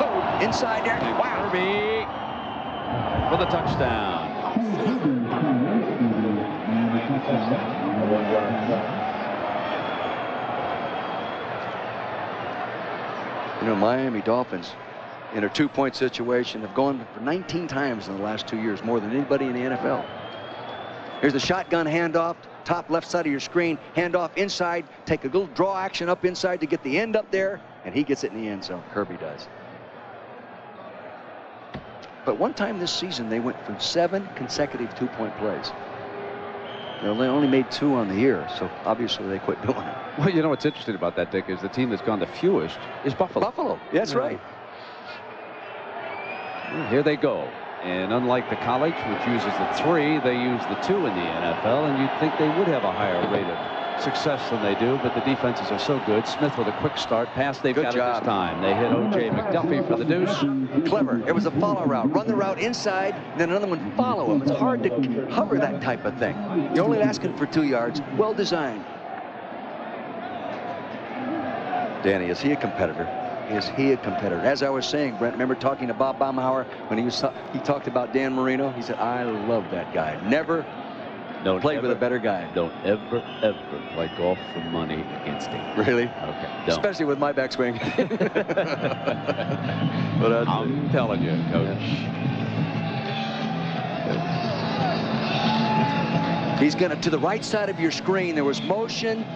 Oh, inside there. Wow. Kirby for the touchdown. You know, Miami Dolphins in a 2-point situation have gone for 19 times in the last 2 years, more than anybody in the NFL. Here's the shotgun handoff, top left side of your screen, handoff inside, take a little draw action up inside to get the end up there, and he gets it in the end zone. Kirby does. But one time this season, they went from 7 consecutive 2-point plays. They only made 2 on the year, so obviously they quit doing it. Well, you know what's interesting about that, Dick, is the team that's gone the fewest is Buffalo. Buffalo, that's right. Well, here they go. And unlike the college, which uses the 3, they use the 2 in the NFL, and you'd think they would have a higher rate of success than they do, but the defenses are so good. Smith with a quick start pass. They've got it this time. They hit O.J. McDuffie for the deuce. Clever. It was a follow route. Run the route inside, then another one follow him. It's hard to hover that type of thing. You're only asking for 2 yards. Well designed. Danny, is he a competitor? Is he a competitor? As I was saying, Brent, remember talking to Bob Baumhauer when he talked about Dan Marino? He said, I love that guy. Never played with a better guy. Don't ever play golf for money against him. Really? Okay. Don't. Especially with my backswing. But I'm telling you, Coach. He's going to the right side of your screen. There was motion.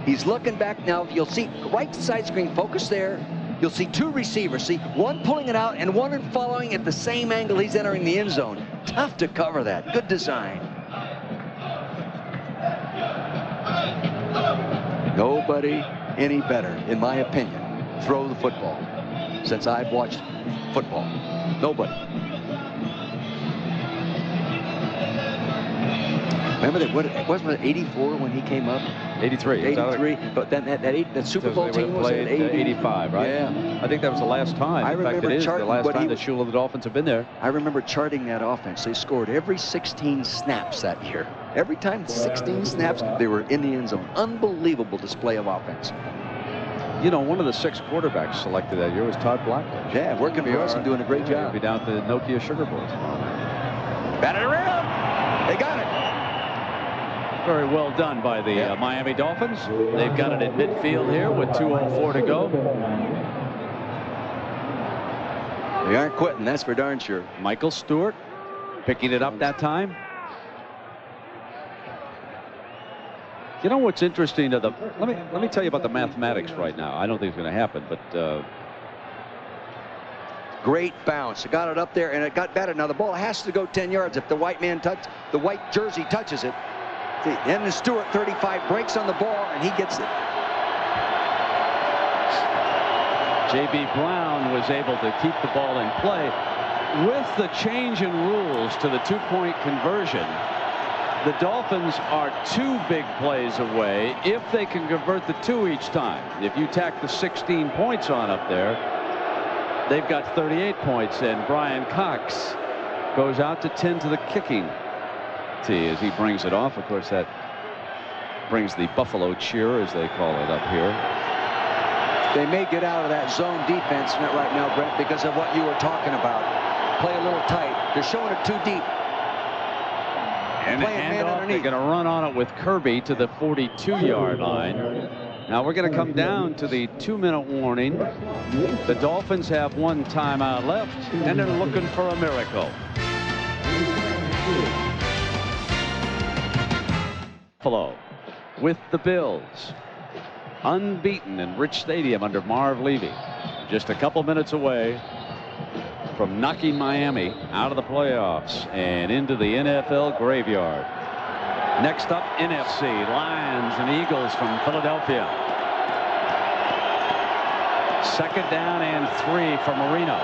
He's looking back now. You'll see right side screen. Focus there. You'll see 2 receivers. See one pulling it out and one following at the same angle he's entering the end zone. Tough to cover that. Good design. Nobody any better, in my opinion, throw the football since I've watched football. Nobody. Remember that? Wasn't it 84 when he came up? 83. 83. But then that Super Bowl team was at 85, right? Yeah. I think that was the last time. I remember it is the last time the Shula the Dolphins have been there. I remember charting that offense. They scored every 16 snaps that year. Every time 16 snaps, they were in the end zone. Unbelievable display of offense. You know, one of the 6 quarterbacks selected that year was Todd Blackledge. Yeah, working for us and doing a great job. He'll be down at the Nokia Sugar Bowl tomorrow night. Batted around. They got it. Very well done by the Miami Dolphins. They've got it at midfield here with 2:04 to go. They aren't quitting, that's for darn sure. Michael Stewart picking it up that time. You know what's interesting? Let me tell you about the mathematics right now. I don't think it's going to happen, but great bounce. It got it up there and it got batted. Now the ball has to go 10 yards. If the white jersey touches it, and the Stewart 35 breaks on the ball and he gets it. J.B. Brown was able to keep the ball in play. With the change in rules to the 2-point conversion, the Dolphins are 2 big plays away if they can convert the 2 each time. If you tack the 16 points on up there, they've got 38 points, and Brian Cox goes out to 10 to the kicking tee as he brings it off. Of course, that brings the Buffalo cheer, as they call it up here. They may get out of that zone defense right now, Brent, because of what you were talking about. Play a little tight. They're showing it too deep. And they're going to run on it with Kirby to the 42-yard line. Now we're going to come down to the 2-minute warning. The Dolphins have 1 timeout left, and they're looking for a miracle. Buffalo with the Bills, unbeaten in Rich Stadium under Marv Levy, just a couple minutes away from knocking Miami out of the playoffs and into the NFL graveyard. Next up, NFC, Lions and Eagles from Philadelphia. 2nd down and 3 for Marino.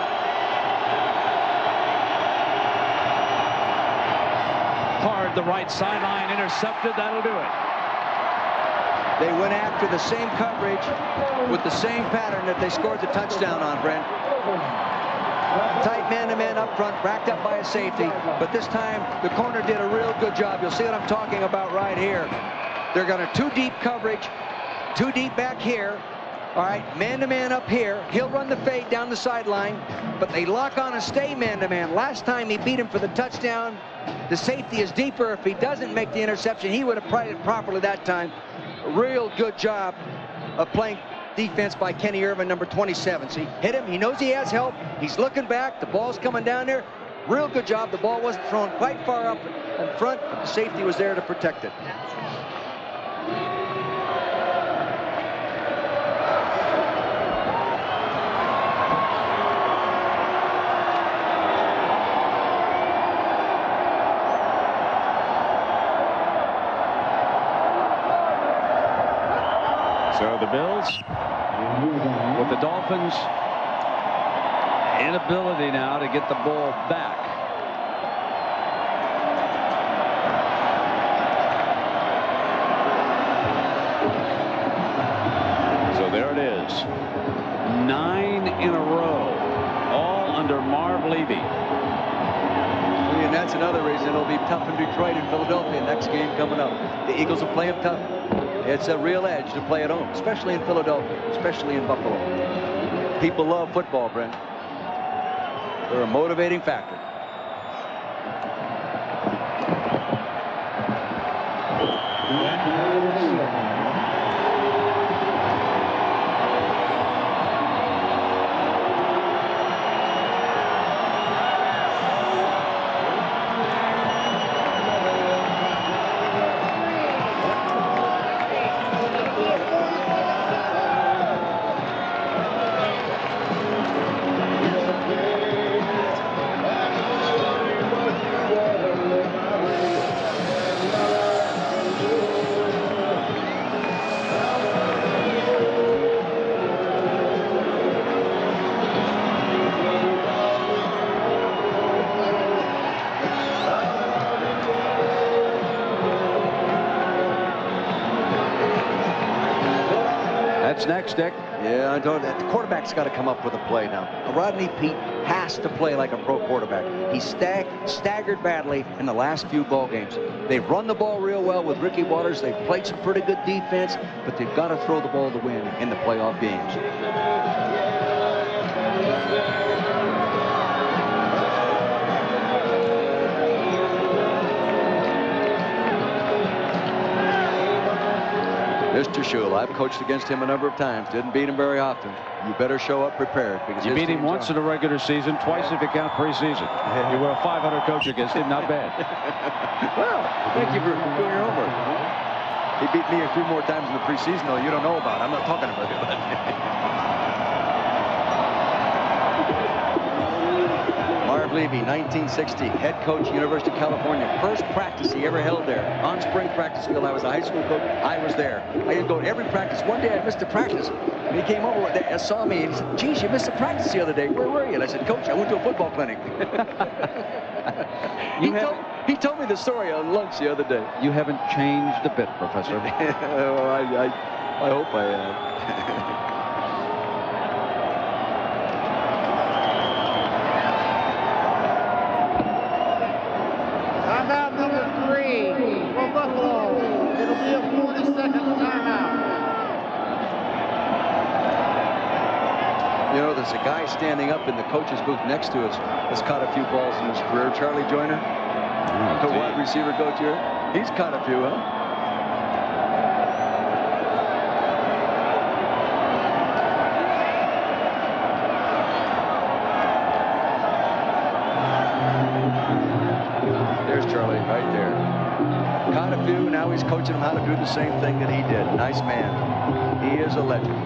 Hard the right sideline, intercepted. That'll do it. They went after the same coverage with the same pattern that they scored the touchdown on, Brent. Tight man-to-man up front, backed up by a safety, but this time the corner did a real good job. You'll see what I'm talking about right here. They're going to 2 deep coverage, 2 deep back here, All right, man-to-man up here. He'll run the fade down the sideline, but they lock on and stay man-to-man. Last time he beat him for the touchdown. The safety is deeper. If he doesn't make the interception, he would have played it properly that time. A real good job of playing defense by Kenny Irvin, number 27. See, hit him. He knows he has help. He's looking back. The ball's coming down there. Real good job. The ball wasn't thrown quite far up in front, but the safety was there to protect it. So the Bills, with the Dolphins' inability now to get the ball back. So there it is. 9 in a row, all under Marv Levy. And that's another reason it'll be tough in Detroit and Philadelphia next game coming up. The Eagles will play them tough. It's a real edge to play at home, especially in Philadelphia, especially in Buffalo. People love football, Brent. They're a motivating factor. That's next, Dick. Yeah, I don't. The quarterback's got to come up with a play now. Rodney Peete has to play like a pro quarterback. He staggered badly in the last few ball games. They've run the ball real well with Ricky Watters. They've played some pretty good defense, but they've got to throw the ball to win in the playoff games. Mr. Shula, I've coached against him a number of times. Didn't beat him very often. You better show up prepared. Because you beat him once in the regular season, twice if you count preseason. You were a 500 coach against him, not bad. Well, thank you for doing your homework. He beat me a few more times in the preseason, though. You don't know about it. I'm not talking about it. Marv Levy, 1960, head coach, University of California. First practice he ever held there on spring practice field. I was a high school coach. I was there. I used to go to every practice. One day I missed a practice. And he came over and saw me and he said, geez, you missed a practice the other day. Where were you? And I said, Coach, I went to a football clinic. He told me the story on lunch the other day. You haven't changed a bit, Professor. Well, I hope I have. Timeout number 3 for Buffalo. It'll be a 40-second timeout. You know, there's a guy standing up in the coach's booth next to us that's caught a few balls in his career. Charlie Joyner, the wide receiver coach here. He's caught a few, huh? There's Charlie right there. Caught a few. Now he's coaching him how to do the same thing that he did. Nice man. He is a legend.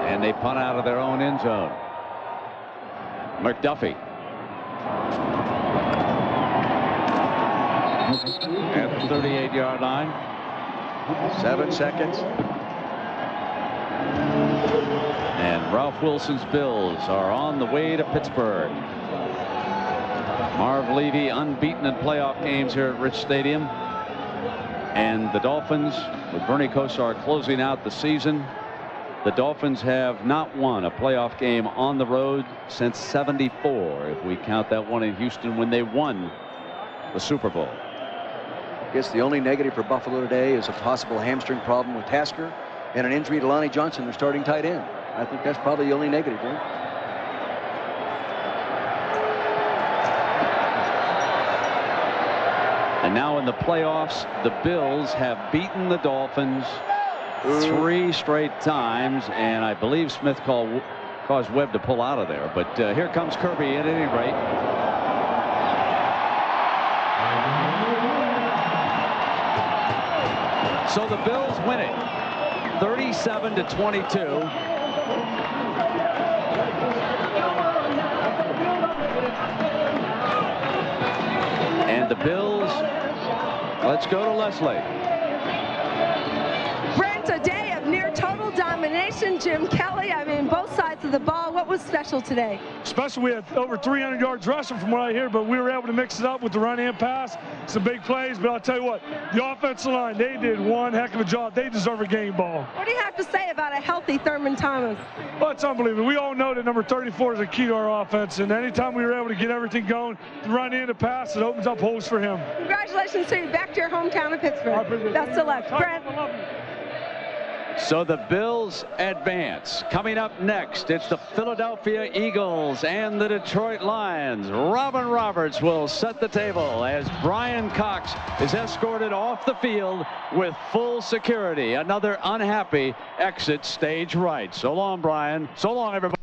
And they punt out of their own end zone. McDuffie. At the 38-yard line. 7 seconds. And Ralph Wilson's Bills are on the way to Pittsburgh. Marv Levy unbeaten in playoff games here at Rich Stadium. And the Dolphins, with Bernie Kosar closing out the season, the Dolphins have not won a playoff game on the road since '74, if we count that one in Houston when they won the Super Bowl. I guess the only negative for Buffalo today is a possible hamstring problem with Tasker and an injury to Lonnie Johnson, their starting tight end. I think that's probably the only negative, right? And now in the playoffs, the Bills have beaten the Dolphins 3 straight times, and I believe Smith caused Webb to pull out of there. But here comes Kirby at any rate. So the Bills win it 37-22. And the Bills, let's go to Leslie. Brent, a day of near total domination. Jim Kelly, I mean, both sides of the ball. What was special today? Special, we had over 300 yards rushing from what I hear, but we were able to mix it up with the run and pass. Some big plays, but I'll tell you what, the offensive line, they did one heck of a job. They deserve a game ball. What do you have to say about a healthy Thurman Thomas? Well, it's unbelievable. We all know that number 34 is a key to our offense, and anytime we were able to get everything going, the run in, the pass, it opens up holes for him. Congratulations to you. Back to your hometown of Pittsburgh. Best of luck. Brent. So the Bills advance. Coming up next, it's the Philadelphia Eagles and the Detroit Lions. Robin Roberts will set the table as Brian Cox is escorted off the field with full security. Another unhappy exit stage right. So long, Brian. So long, everybody.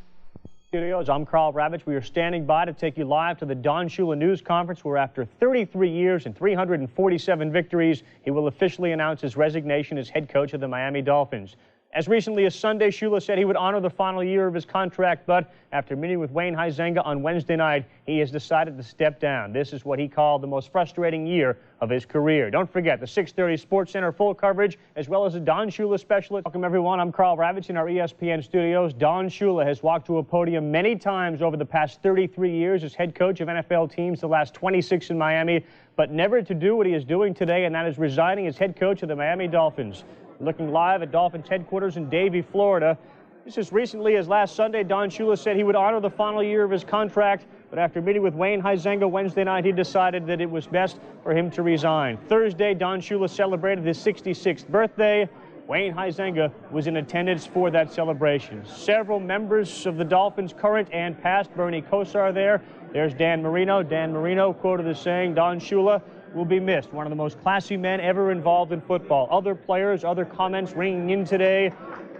Studios. I'm Carl Ravitch. We are standing by to take you live to the Don Shula news conference, where after 33 years and 347 victories, he will officially announce his resignation as head coach of the Miami Dolphins. As recently as Sunday, Shula said he would honor the final year of his contract, but after meeting with Wayne Huizenga on Wednesday night, he has decided to step down. This is what he called the most frustrating year of his career. Don't forget the 6:30 Sports Center full coverage, as well as a Don Shula special. Welcome, everyone. I'm Carl Ravitch in our ESPN studios. Don Shula has walked to a podium many times over the past 33 years as head coach of NFL teams, the last 26 in Miami, but never to do what he is doing today, and that is resigning as head coach of the Miami Dolphins. Looking live at Dolphins headquarters in Davie, Florida. Just as recently as last Sunday, Don Shula said he would honor the final year of his contract, but after meeting with Wayne Huizenga Wednesday night, he decided that it was best for him to resign. Thursday, Don Shula celebrated his 66th birthday. Wayne Huizenga was in attendance for that celebration. Several members of the Dolphins, current and past, Bernie Kosar there. There's Dan Marino. Dan Marino quoted as saying, Don Shula will be missed. One of the most classy men ever involved in football. Other players, other comments ringing in today.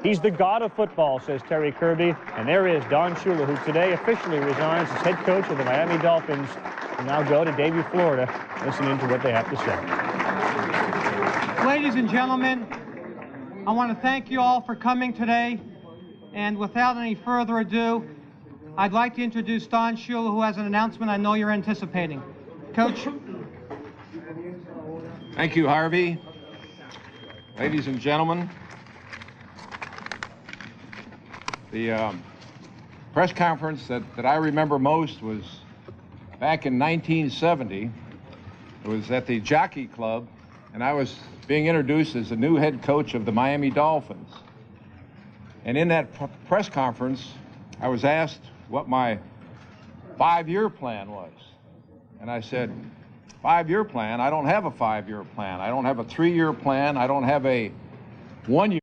He's the god of football, says Terry Kirby. And there is Don Shula, who today officially resigns as head coach of the Miami Dolphins. We'll now go to Davie, Florida, listening to what they have to say. Ladies and gentlemen, I want to thank you all for coming today. And without any further ado, I'd like to introduce Don Shula, who has an announcement I know you're anticipating. Coach. Thank you, Harvey. Ladies and gentlemen, the press conference that I remember most was back in 1970. It was at the Jockey Club, and I was being introduced as the new head coach of the Miami Dolphins. And in that press conference, I was asked what my 5-year plan was. And I said, 5-year plan? I don't have a 5-year plan. I don't have a 3-year plan. I don't have a 1-year